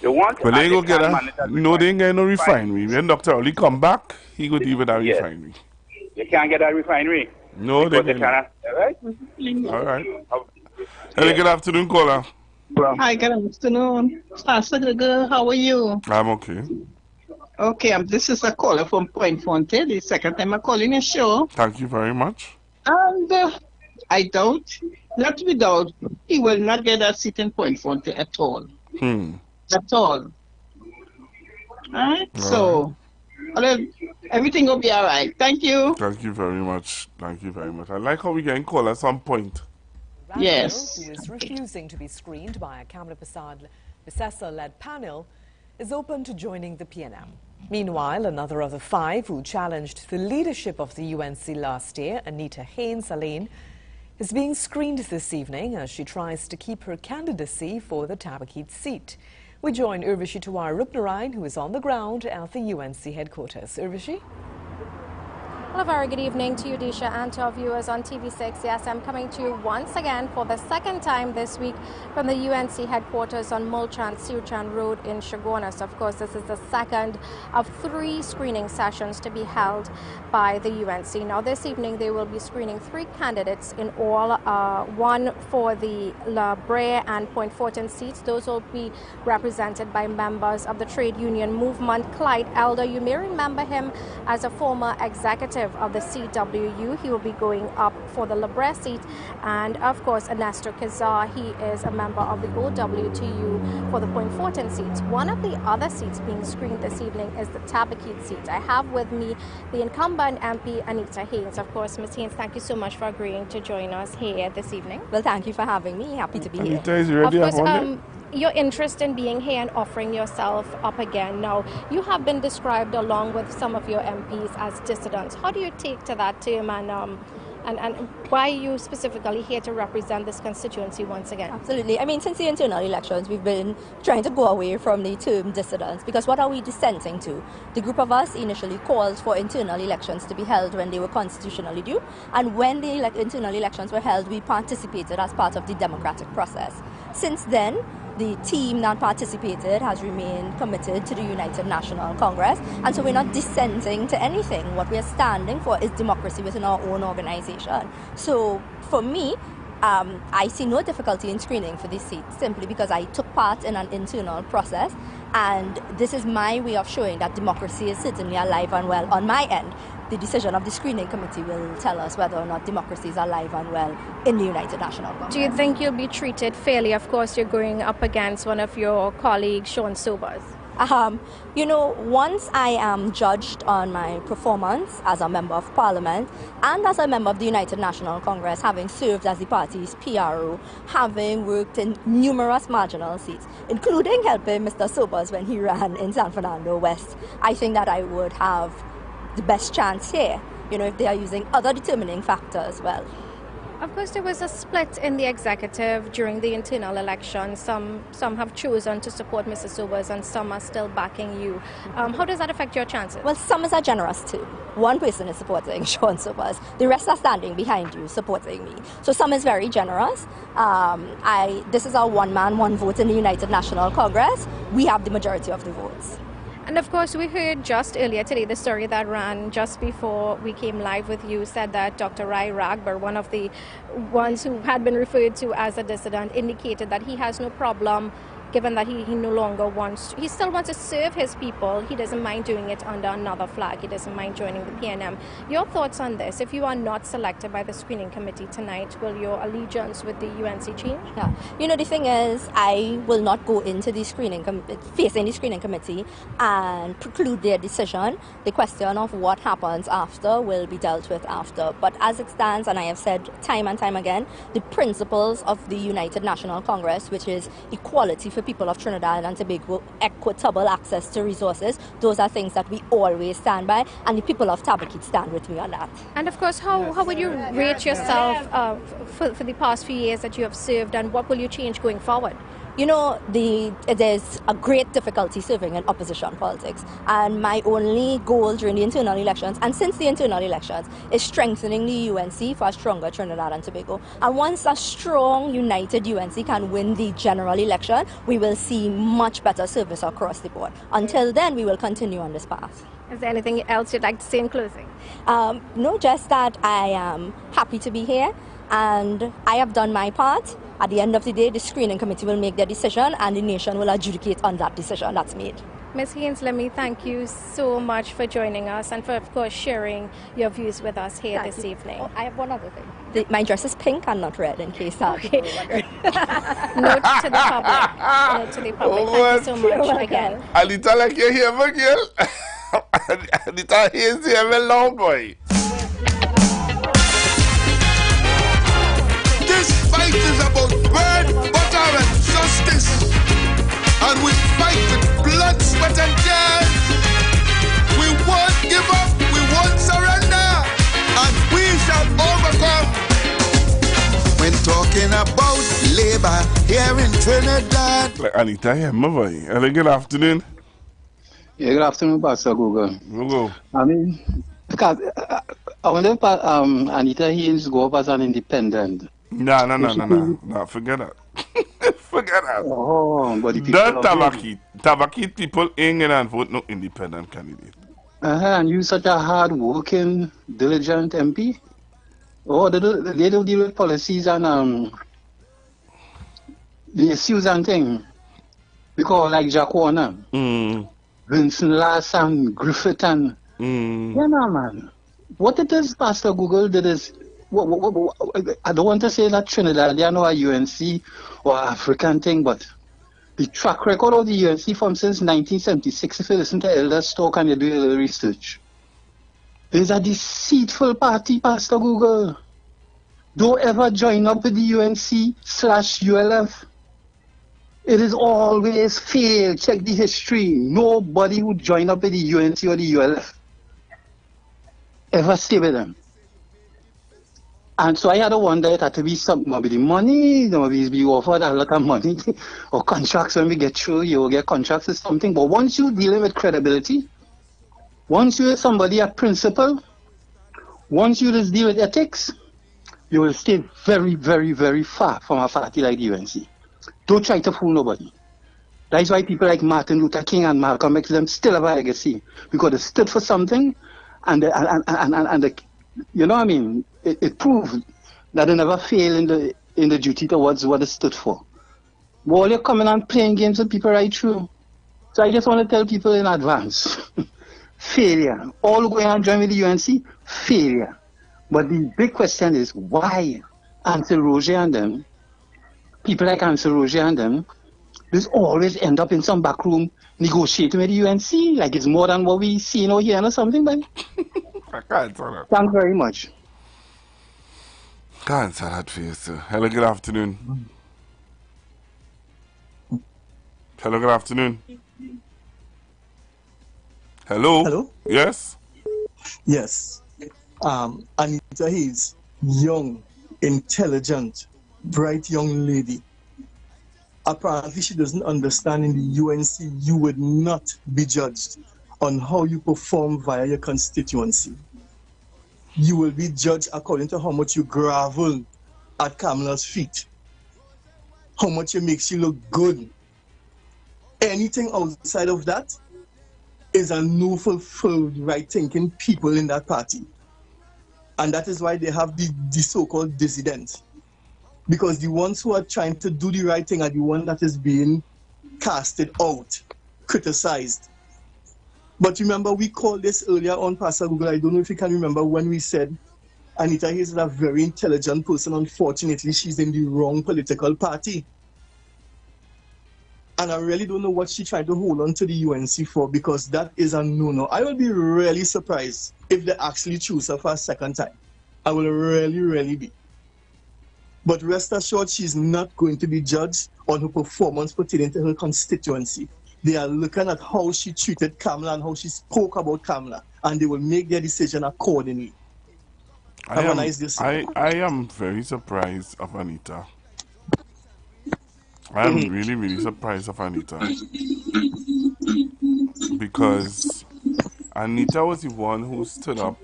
They want. But they go get a. No, they ain't get no refinery. When Dr. Oli come back, he go deal with that refinery. They can't get that refinery. No, they cannot. All right. All right. Hello, good afternoon, caller. Hi, good afternoon. Girl, how are you? I'm okay. Okay, this is a caller from Point Fonte, the second time I'm calling your show. Thank you very much. And I doubt, not without, he will not get a seat in Point Fonte at all. At all. Alright, so everything will be alright. Thank you. Thank you very much. Thank you very much. I like how we can call at some point. Yes. Who is refusing to be screened by a Kamala Bissessar-led panel is open to joining the PNM. Meanwhile, another of the 5 who challenged the leadership of the UNC last year, Anita Haynes-Alain, is being screened this evening as she tries to keep her candidacy for the Tabakit seat. We join Urvashi Tawar Rupnarayan, who is on the ground at the UNC headquarters. Urvashi? Well, a very good evening to you, Disha, and to our viewers on TV6. Yes, I'm coming to you once again for the second time this week from the UNC headquarters on Mulchan Siuchan Road in Chaguanas. Of course, this is the second of 3 screening sessions to be held by the UNC. Now, this evening, they will be screening 3 candidates in all, 1 for the La Brea and Point Fortin seats. Those will be represented by members of the trade union movement. Clyde Elder, you may remember him as a former executive of the CWU. He will be going up for the La Brea seat. And of course, Nestor Kazar, he is a member of the OWTU for the Point Fortin seats. One of the other seats being screened this evening is the Tabakit seat. I have with me the incumbent MP, Anita Haynes. Of course, Ms. Haynes, thank you so much for agreeing to join us here this evening. Well, thank you for having me. Happy to be here. Anita is ready. Of course, your interest in being here and offering yourself up again. Now, you have been described along with some of your MPs as dissidents. How do you take to that term, and why are you specifically here to represent this constituency once again? Absolutely. I mean, since the internal elections, we've been trying to go away from the term dissidents, because what are we dissenting to? The group of us initially called for internal elections to be held when they were constitutionally due, and when the internal elections were held, we participated as part of the democratic process. Since then, the team that participated has remained committed to the United National Congress, and so we're not dissenting to anything. What we are standing for is democracy within our own organization. So for me, I see no difficulty in screening for this seat, simply because I took part in an internal process, and this is my way of showing that democracy is certainly alive and well on my end. The decision of the screening committee will tell us whether or not democracy is alive and well in the United National Congress. Do you think you'll be treated fairly? Of course, you're going up against one of your colleagues, Sean Sobers. You know, once I am judged on my performance as a member of parliament and as a member of the United National Congress, having served as the party's PRO, having worked in numerous marginal seats, including helping Mr. Sobers when he ran in San Fernando West, I think that I would have the best chance here, you know, if they are using other determining factors. Well, Of course, there was a split in the executive during the internal election. Some have chosen to support Mr. Sobers and some are still backing you. How does that affect your chances? Well, some are generous too. One person is supporting Sean Sobers. The rest are standing behind you, supporting me. So some is very generous. This is our one man, one vote in the United National Congress. We have the majority of the votes. And of course, we heard just earlier today the story that ran just before we came live with you said that Dr. Rai Ragbar, one of the ones who had been referred to as a dissident, indicated that he has no problem, given that he no longer wants, he still wants to serve his people. He doesn't mind doing it under another flag. He doesn't mind joining the PNM. Your thoughts on this? If you are not selected by the screening committee tonight, will your allegiance with the UNC change? Yeah. You know, the thing is, I will not go into the facing the screening committee and preclude their decision. The question of what happens after will be dealt with after. But as it stands, and I have said time and time again, the principles of the United National Congress, which is equality for people of Trinidad and Tobago, equitable access to resources, those are things that we always stand by, and the people of Tabakit stand with me on that. And of course, how would you rate yourself for the past few years that you have served, and what will you change going forward? You know, there's a great difficulty serving in opposition politics, and my only goal during the internal elections and since the internal elections is strengthening the UNC for a stronger Trinidad and Tobago. And once a strong, united UNC can win the general election, we will see much better service across the board. Until then, we will continue on this path. Is there anything else you'd like to say in closing? No, just that I am happy to be here, and I have done my part. At the end of the day, the screening committee will make their decision and the nation will adjudicate on that decision that's made. Ms. Haynes, let me thank you so much for joining us and for, of course, sharing your views with us here this evening. Oh, I have one other thing. My dress is pink and not red, in case that. Okay. Note to the public. Note to the public. Thank you so much again. Anita, like you hear me, girl? Anita Haynes here, my long boy. Fight is about bread, butter, and justice. And we fight with blood, sweat, and tears. We won't give up, we won't surrender, and we shall overcome. When talking about labor here in Trinidad. Like Anita here, my boy. Hello, good afternoon. Yeah, good afternoon, Pastor Google. Google. I mean, because I wonder if Anita Haynes go up as an independent. No, forget that. Forget that. Oh, but the people Tabakit people ain't gonna vote no independent candidate. And you such a hard-working, diligent MP? Oh, they don't deal with policies and the issues and things. Because like Jack Warner, Vincent Lass and Griffith and... Yeah, no, man. What it is, Pastor Google, that is... I don't want to say that Trinidad, they are not a UNC or African thing, but the track record of the UNC from since 1976, if you listen to Elder Stoke and you do a little research, there's a deceitful party, Pastor Google. Don't ever join up with the UNC/ULF. It is always failed. Check the history. Nobody would join up with the UNC or the ULF. Ever stay with them. And so I had to wonder it had to be something, maybe the money, maybe be offered a lot of money, or contracts when we get through, you will get contracts or something. But once you're dealing with credibility, once you're somebody a principle, once you just deal with ethics, you will stay very, very, very far from a party like the UNC. Don't try to fool nobody. That's why people like Martin Luther King and Malcolm X them still have a legacy, because they stood for something, and you know what I mean? It proved that they never failed in the duty towards what they stood for. But all you're coming and playing games with people right through. So I just want to tell people in advance, failure. All going and join with the UNC, failure. But the big question is, why Ansel Roger and them, people like Ansel Roger and them, just always end up in some back room negotiating with the UNC, like it's more than what we see over here or something, man. I can't answer that. Thanks very much. Can't answer that for you, sir. Hello, good afternoon. Hello, good afternoon. Hello? Hello? Yes? Yes. Anita Hayes, young, intelligent, bright young lady. Apparently, she doesn't understand in the UNC you would not be judged on how you perform via your constituency. You will be judged according to how much you grovel at Kamala's feet, how much it makes you look good. Anything outside of that is a no fulfilled right-thinking people in that party. And that is why they have the so-called dissidents. Because the ones who are trying to do the right thing are the one that is being casted out, criticized. But remember, we called this earlier on, Pastor Google. I don't know if you can remember when we said Anita Hayes is a very intelligent person. Unfortunately, she's in the wrong political party. And I really don't know what she tried to hold on to the UNC for, because that is a no-no. I will be really surprised if they actually choose her for a second time. I will really, really be. But rest assured, she's not going to be judged on her performance pertaining to her constituency. They are looking at how she treated Kamala and how she spoke about Kamala, and they will make their decision accordingly. I am very surprised of Anita. I am really, really surprised of Anita. Because Anita was the one who stood up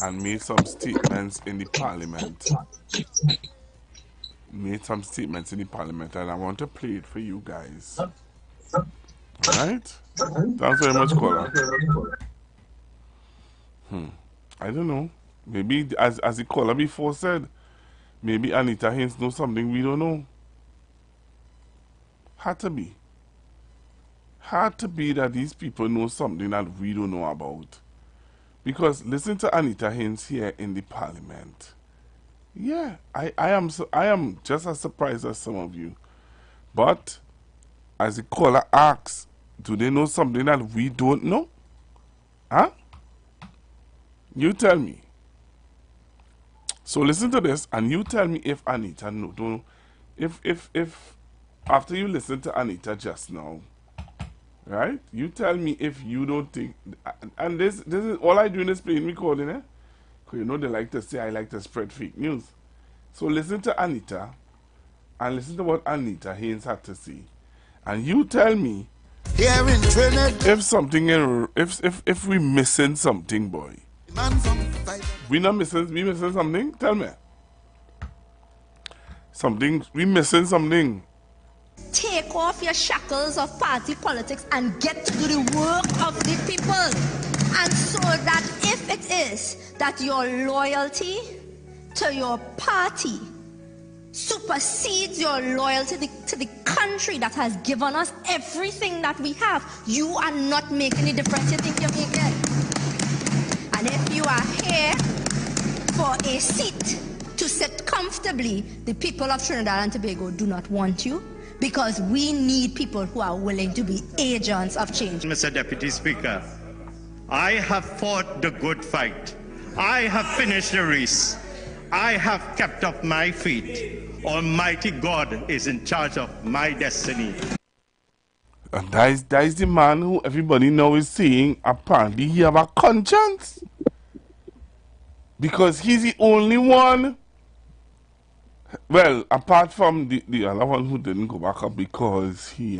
and made some statements in the parliament. And I want to play it for you guys. Alright? Thanks very much, caller. I don't know. Maybe, as the caller before said, maybe Anita Hayes knows something we don't know. Had to be that these people know something that we don't know about. Because listen to Anita Hayes here in the parliament. Yeah, I am just as surprised as some of you. But as the caller asks, do they know something that we don't know? Huh? You tell me. So listen to this and you tell me if Anita don't, if after you listen to Anita just now, right? You tell me if you don't think, and this is all I do in this playing recording, eh? Because you know they like to say I like to spread fake news. So listen to Anita, and listen to what Anita Hayes had to say, and you tell me if something, if we missing something, boy. We missing something? Tell me. We missing something. Take off your shackles of party politics and get to do the work of the people. And so that if it is that your loyalty to your party supersedes your loyalty to the country that has given us everything that we have, you are not making the difference you think you're making. And if you are here for a seat to sit comfortably, the people of Trinidad and Tobago do not want you, because we need people who are willing to be agents of change. Mr. Deputy Speaker, I have fought the good fight. I have finished the race. I have kept up my feet. Almighty God is in charge of my destiny. And that is the man who everybody now is saying apparently he have a conscience. Because he's the only one. Well, apart from the other one who didn't go back up because he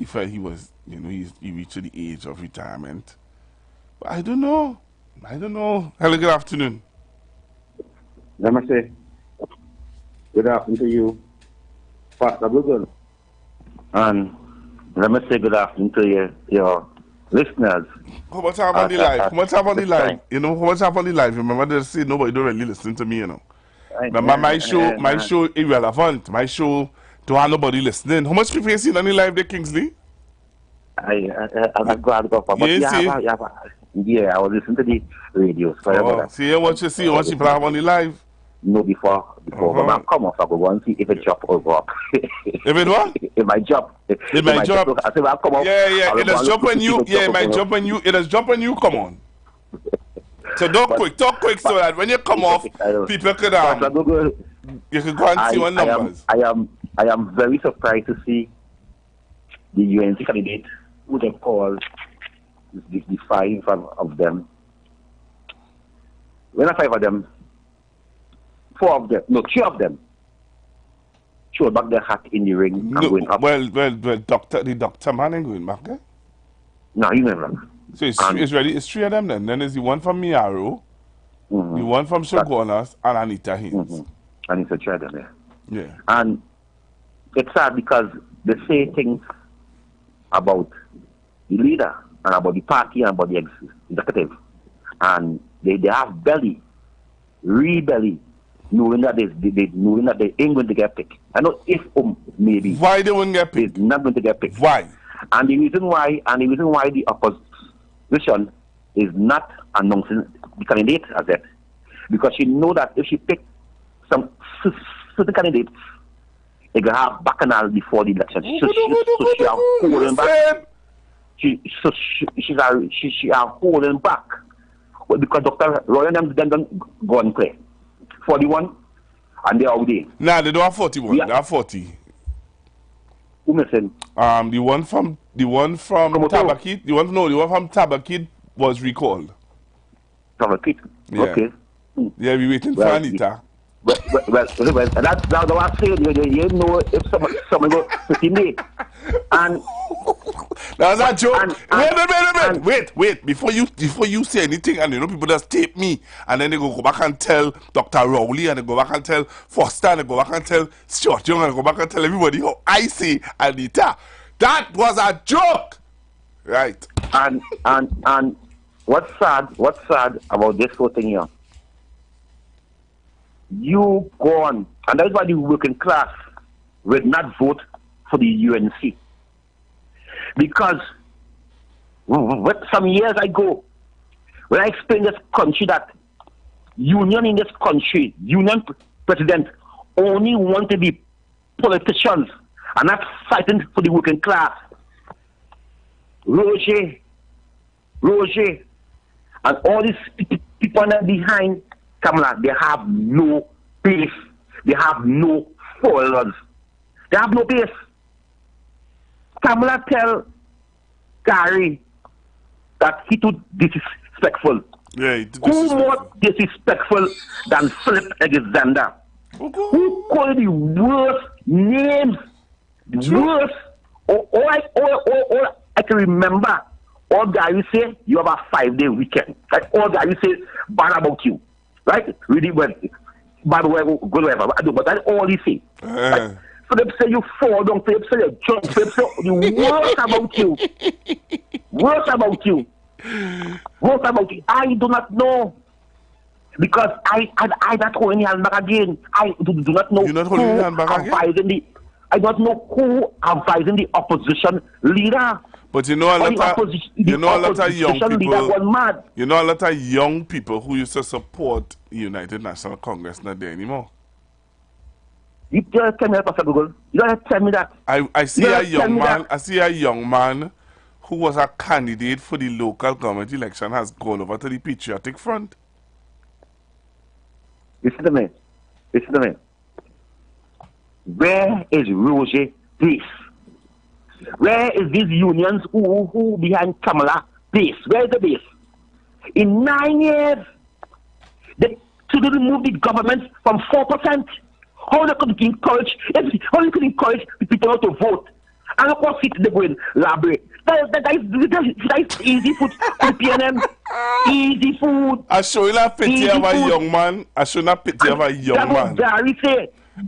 felt he was, you know, he reached the age of retirement. But I don't know. Hello, good afternoon. Let me say good afternoon to you, Pastor Google. And let me say good afternoon to your listeners. How much time on the live? You know, how much time on the live? Remember they say nobody don't really listen to me, you know. Remember my show irrelevant. My show don't have nobody listening. How much people you seen on the live there, Kingsley? I go for, but yeah, I was listening to the radio. See what you people have on the live? No, before. But I come off, I go and see if it drop or go up. If it what? It might drop. It might drop. I say, well, come off. Yeah. It does drop when you. Yeah, it might drop when you. It does drop when you come on. So talk quick, so that when you come off, people could you can go and see what numbers. I am very surprised to see the UNC candidate who they call the five of them. When are five of them? 4 of them, no, 3 of them, showed back their hat in the ring and going up. Well, the doctor man ain't going back, eh? No, you never. So it's ready. It's 3 of them then. Then there's the one from Miaro, the one from Shogunas, and Anita Haynes. Anita 3 of them, yeah. Yeah. And it's sad because they say things about the leader and about the party and about the executive. And they have belly, real belly, knowing that they ain't going to get picked. I know if maybe. Why they won't get picked? They're not going to get picked. Why? And the reason why the opposition is not announcing the candidate as yet, because she know that if she pick some certain candidates, they will have bacchanal before the election. So she are holding back. She are holding back. Well, because Dr. Roy and them don't go and play 41, and they are out there. Nah, they don't have 41. Yeah. They have 40. Who missing? The one from Tabakit. The one from Tabakit was recalled. Tabakit. Yeah. Okay. Yeah, we waiting for Anita. Well, that's what I'm saying. You know, if someone go 15 days, and that's a joke. Wait. Before you say anything, and you know people just tape me, and then they go back and tell Dr. Rowley, and they go back and tell Foster, and they go back and tell Stuart Young, and they go back and tell everybody how I say Anita. That was a joke, right? And what's sad about this whole thing here? You go on, and that's why the working class will not vote for the UNC. Because some years ago, when I explained this country that union in this country, union president only want to be politicians and not fighting for the working class. Roger, and all these people behind Kamala, they have no base. They have no followers. They have no base. Kamala tell Gary that he too disrespectful. Yeah, who more disrespectful than Philip Alexander? Who called the worst names? Worst. All I can remember, all Gary say, you have a 5-day weekend. Like all Gary say bad about you. Right? Really well. Bad way, good way, but that's all he say. Right? So they say you fall down, they say you jump, they say the worst about you. Worst about you. Worst about you. I do not know. Because I not holding hand back again. I do not know. You're not holding hand back again? I don't know who advising the opposition leader. But you know a lot of young people. You know a lot of young people who used to support the United National Congress not there anymore. You just tell me that, Pastor Google. You don't tell me that. I see a young man. I see a young man who was a candidate for the local government election has gone over to the Patriotic Front. Listen to me. Where is Roger base? Where is these unions who behind Kamala base? Where is the base? In 9 years, they remove the government from 4%. How they could encourage? How they could encourage the people not to vote? And of course, they're going library. That is easy food for the PNM. Easy food. I show you a pity of a young man.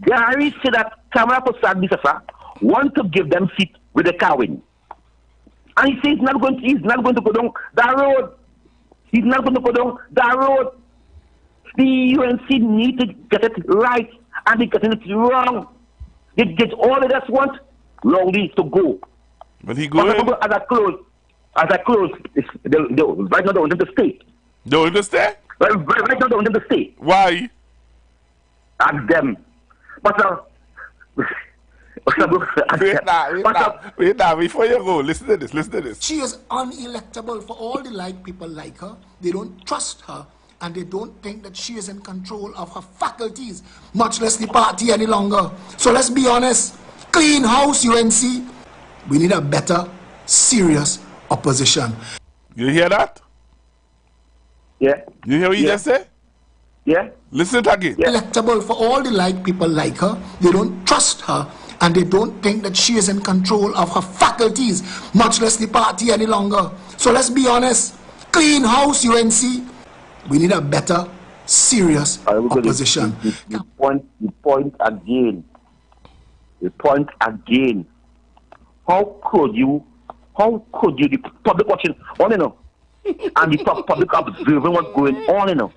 Gary said that Kamala Prasad want to give them seat with the Cowan. And he says he's not going to go down that road. He's not going to go down that road. The UNC need to get it right, and they're getting it wrong. They get all of us want Rowley to go. But he going. As I close, right now they want him to stay. They want him to stay? Right now they want him to stay. Why? Ask them. But wait now, before you go, listen to this. She is unelectable for all the people like her. They don't trust her, and they don't think that she is in control of her faculties, much less the party any longer. So let's be honest, clean house UNC. We need a better, serious opposition. You hear that? Yeah. You hear what you just said? Yeah. Listen again. Yeah. Electable for all the like people like her. They don't trust her, and they don't think that she is in control of her faculties, much less the party any longer. So let's be honest. Clean house, UNC. We need a better, serious opposition. The point again. The point again. How could you, the public watching on, you know, and the public observing what's going on, you know,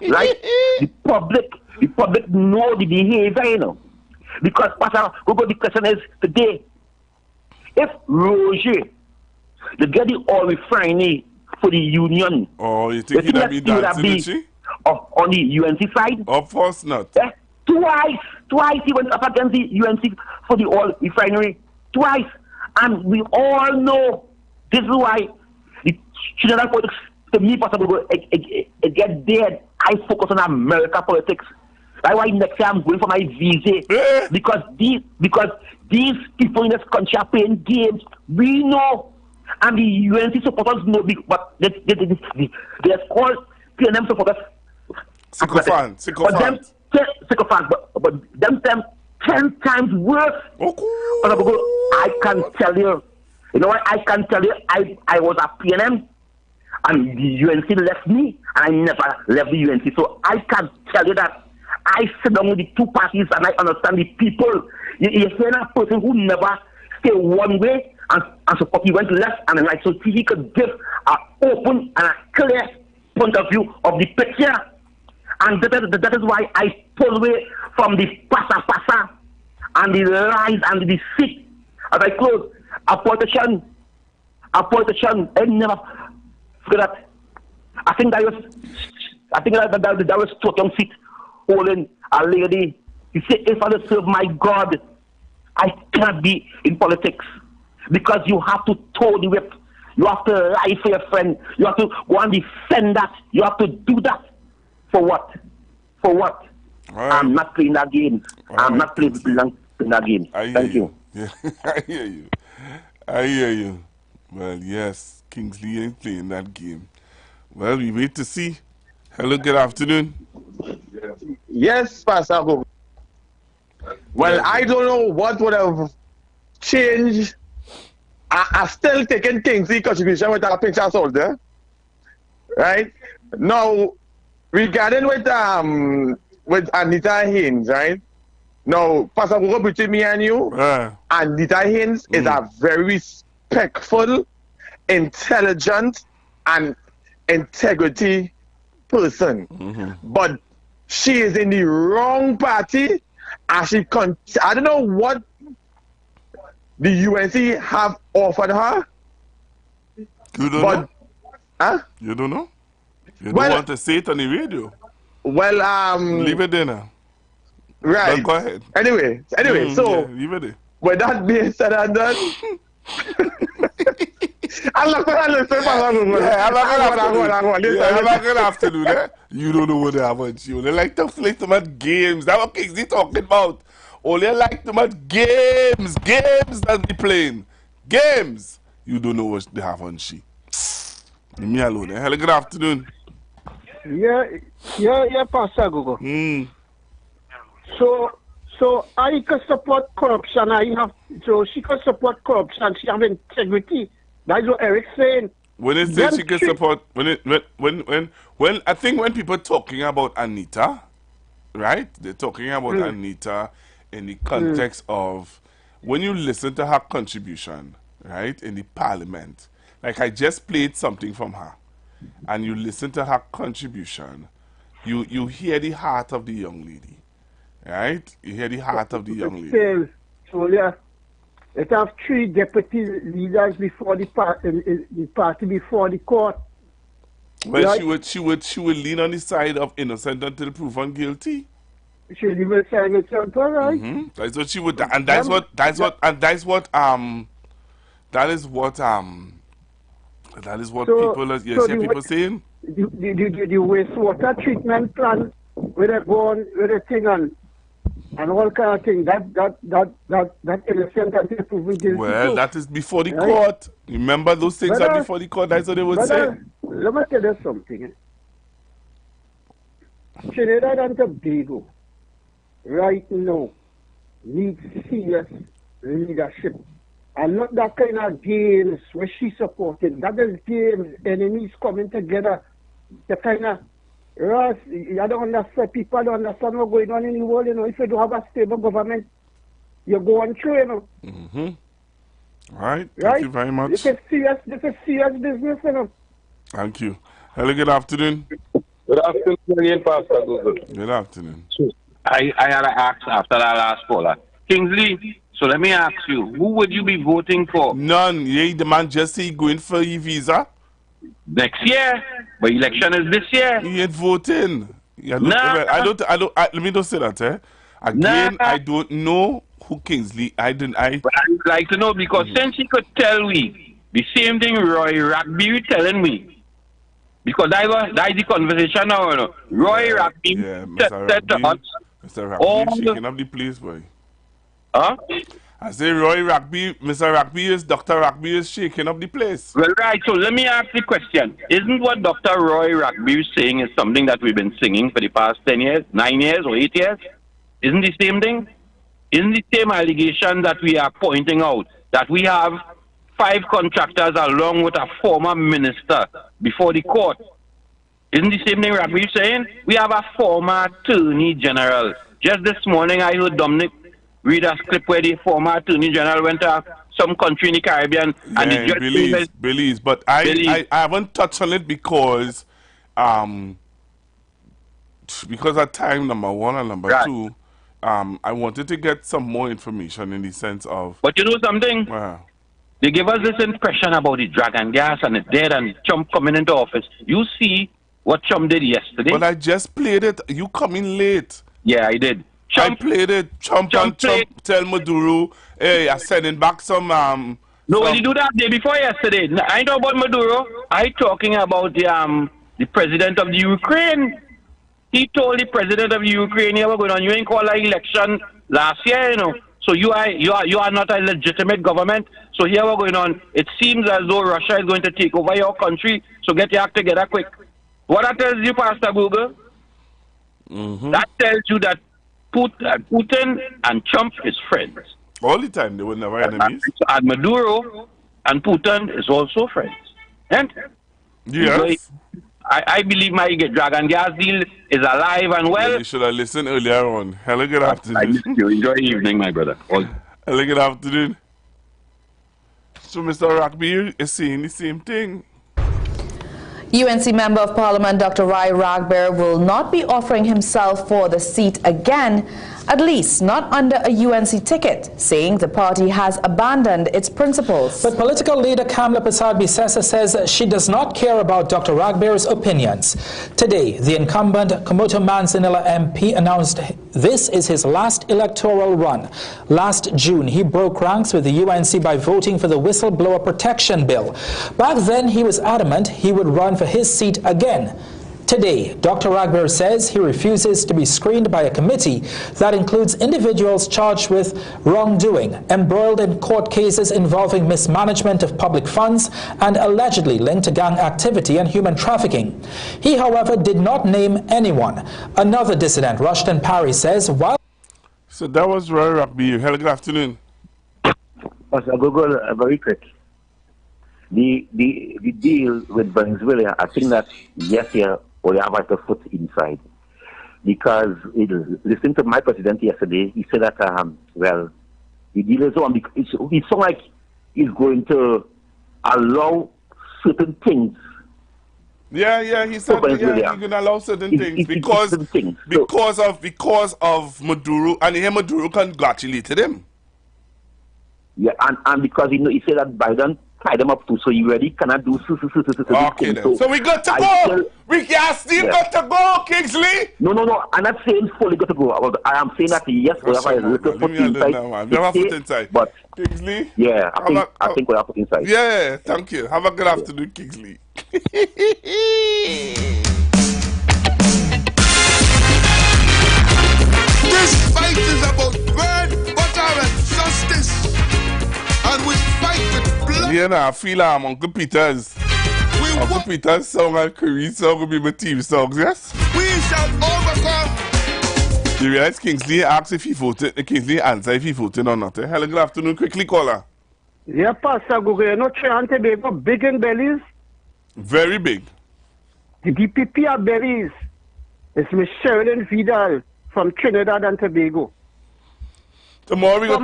right? The public know the behavior, you know, because Pastor, the question is today, if Roger, they get the oil refinery for the union, you think he'd be dancing, on the UNC side? Of course not. Yeah? Twice he went up against the UNC for the oil refinery. Twice. And we all know this is why the Trinidad politics, to me, possible, it get dead. I focus on America politics. That's why next year I'm going for my visa. Because these people in this country are playing games. We know. And the UNC supporters know, but they're called PNM supporters. Sycophants. But them 10 times worse. I can tell you. You know what? I can tell you. I was at PNM, and the UNC left me, and I never left the UNC. So I can tell you that I sit down with the two parties, and I understand the people. You hear a person who never stay one way and support. He went left and right, so he could give an open and a clear point of view of the picture. And that is why I pull away from the pasa and the lies and the deceit. As I close, a politician, I never forget that. I think that was talking seat holding a lady. He said, if I serve my God, I cannot be in politics. Because you have to toe the whip. You have to lie for your friend. You have to go and defend that. You have to do that. For what? Right. I'm not playing that game. I'm not playing that game. Thank you. Yeah, I hear you. Well, yes, Kingsley ain't playing that game. Well, we wait to see. Hello, good afternoon. Yes, Pastor. Well, I don't know what would have changed. I still taking Kingsley's contribution with a pinch of salt there. Right? Now, regarding with Anita Haynes, right? Now, Pastor Google, between me and you, Anita Haynes is a very respectful, intelligent, and integrity person. But she is in the wrong party, and I don't know what the UNC have offered her. You don't know? Huh? You don't know? You don't want to say it on the radio? Well, leave it there now. Right. But go ahead. Anyway, so yeah, leave it there. With that being said and done, I'm not going to have to do that. You don't know what they have on you. They like to play too much games. That's what Kingsley talking about. Oh, they like too much games. Games that they playing. Games. You don't know what they have on she. Leave me alone. Hello, good afternoon. Yeah, Pastor Google. So I can support corruption. So she can support corruption. She have integrity. That's what Eric's saying. When they say she can support, when I think when people talking about Anita, right? They're talking about Anita in the context of when you listen to her contribution, right, in the parliament. Like I just played something from her, and you listen to her contribution, you hear the heart of the young lady, right? You hear the heart of the young lady. So yeah, it have 3 deputy leaders before the party before the court. Well, right? she would lean on the side of innocent until proven guilty. She lean on the side of innocent, right? That's what she would, and that is what people are, people saying. The wastewater treatment plant where they go on with the thing and all kind of thing that innocent until proven guilty. Well, that is before the court. Remember those things are before the court. That's what they would say. Let me tell you something. Trinidad and Tobago right now needs serious leadership. And not that kind of games where she's supporting. That is games, enemies coming together. The kind of, Ross, I don't understand, people don't understand what's going on in the world, you know. If you don't have a stable government, you're going through, you know. All right, thank you very much. This is serious business, you know. Thank you. Hello, good afternoon. Good afternoon, Pastor Google. Good afternoon. I had to ask after that last caller. Kingsley, so let me ask you, who would you be voting for? None. Yeah, the man just say going for e-visa. Next year, but election is this year. He ain't voting. Yeah, look, Nah. let me just say that, Again, I don't know who Kingsley. I'd like to know because since he could tell me the same thing Roy Rugby telling me. Because that's the conversation now, you know. Roy Rugby said to us. Mr. Rugby shaking up the place, boy. Huh? I say Mr. Rugby Dr. Rugby is shaking up the place. Well, right, so let me ask the question. Isn't what Dr. Roy Rugby is saying is something that we've been singing for the past 10 years, 9 years, or 8 years? Isn't the same thing? Isn't the same allegation that we are pointing out, that we have 5 contractors along with a former minister before the court? Isn't the same thing Rugby saying? We have a former attorney general. Just this morning I heard Dominic read a clip where the former attorney general went to some country in the Caribbean and the judge Belize. But I haven't touched on it because of time, number one, and number two, I wanted to get some more information in the sense of... But you know something? They give us this impression about the dragon gas and the dead and Trump coming into office. You see what Trump did yesterday? But I just played it. You coming late. Yeah, I did. I played it. Trump tell Maduro, hey, I'm sending back some... No, he do that day before yesterday. I ain't talking about Maduro. I talking about the president of the Ukraine. He told the president of Ukraine, you ain't call an election last year, you know. So you are not a legitimate government. So here we're going on. It seems as though Russia is going to take over your country. So get your act together quick. What that tells you, Pastor Google? That tells you that Putin and Trump is friends. All the time, they were never enemies. And Maduro and Putin is also friends. And yes. I believe my dragon gas deal is alive and well. You should have listened earlier on. Hello, good afternoon. I missed you. Enjoy the evening, my brother. Hello, good afternoon. So Mr. Rugby is saying the same thing. UNC Member of Parliament Dr. Roy Rugby will not be offering himself for the seat again, at least not under a UNC ticket, saying the party has abandoned its principles. But political leader Kamla Persad-Bissessar says she does not care about Dr. Rugby's opinions. Today, the incumbent Komoto Manzanilla MP announced this is his last electoral run. Last June, he broke ranks with the UNC by voting for the Whistleblower Protection Bill. Back then, he was adamant he would run for his seat again. Today, Dr. Rugby says he refuses to be screened by a committee that includes individuals charged with wrongdoing, embroiled in court cases involving mismanagement of public funds, and allegedly linked to gang activity and human trafficking. He, however, did not name anyone. Another dissident, Rushton Parry, says while... So that was Roy Rugby. Hello, good afternoon. Pastor Google, very quick. The deal with Venezuela, I think that yes, here, or they have a foot inside. Because listening to my president yesterday, he said that, well, the deal is on. It sounds like he's going to allow certain things. Yeah, he said he's going to allow certain things because of Maduro, and here Maduro congratulated him. Yeah, and because he said that Biden tie them up too, so you really cannot do okay then. So we got to go. We can still got to go, Kingsley. No. I'm not saying fully got to go. I am saying that yes, we have a little foot inside. But Kingsley. Yeah, I think we have put inside. Yeah, thank you. Have a good afternoon, Kingsley. This fight is about bread, butter, and justice. And we fight with blood. Yeah, I feel Uncle Peter's. Uncle Peter's song and Curry's song will be my team songs, yes? We shall overcome. You realize Kingsley asked if he voted, Kingsley answered if he voted or not. Hello, good afternoon. Quickly, caller. Yeah, Pastor Google, you know, Trinidad and Tobago, big in bellies? Very big. The DPP are bellies. It's Miss Sheridan Vidal from Trinidad and Tobago. Tomorrow we go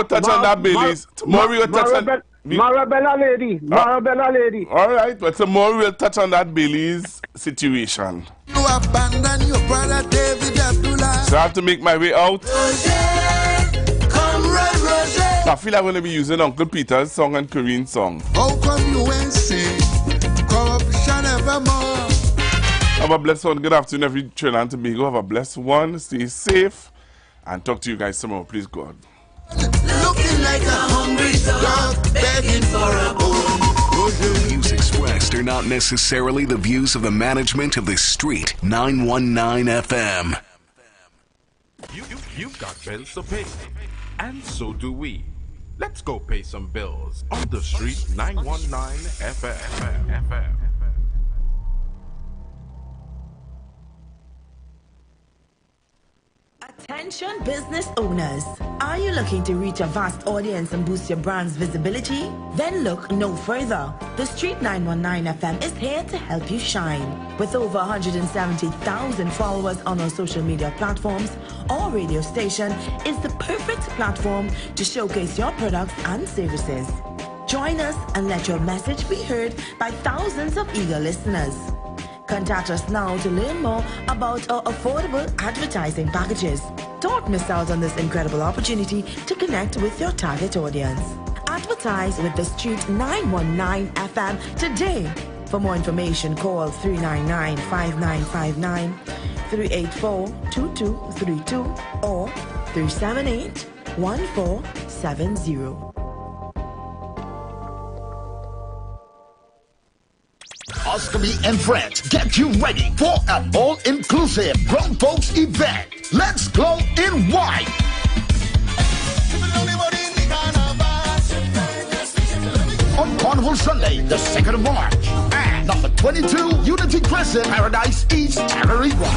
touch on that Baileys. Tomorrow we go touch on Marabella lady. All right, but tomorrow we'll touch on that Baileys situation. You abandon your brother David Abdullah. So I have to make my way out. Comrade Roger. I feel like I'm going to be using Uncle Peter's song and Corinne's song. How come you ain't sing corruption evermore? Have a blessed one. Good afternoon, every Trinidad and Tobago. Have a blessed one. Stay safe. And talk to you guys tomorrow. Please, God. Looking like a hungry dog begging for a bone. The views expressed are not necessarily the views of the management of The Street 919 FM. You've got bills to pay, and so do we. Let's go pay some bills on The Street 919 FM. Attention business owners. Are you looking to reach a vast audience and boost your brand's visibility? Then look no further. The Street 919 FM is here to help you shine. With over 170,000 followers on our social media platforms, our radio station is the perfect platform to showcase your products and services. Join us and let your message be heard by thousands of eager listeners. Contact us now to learn more about our affordable advertising packages. Don't miss out on this incredible opportunity to connect with your target audience. Advertise with The Street 919 FM today. For more information, call 399-5959, 384-2232 or 378-1470. Oscary and friends get you ready for an all-inclusive grown folks event. Let's go in white. On Carnival Sunday, the 2nd of March. And number 22, Unity Crescent, Paradise East, Tararira.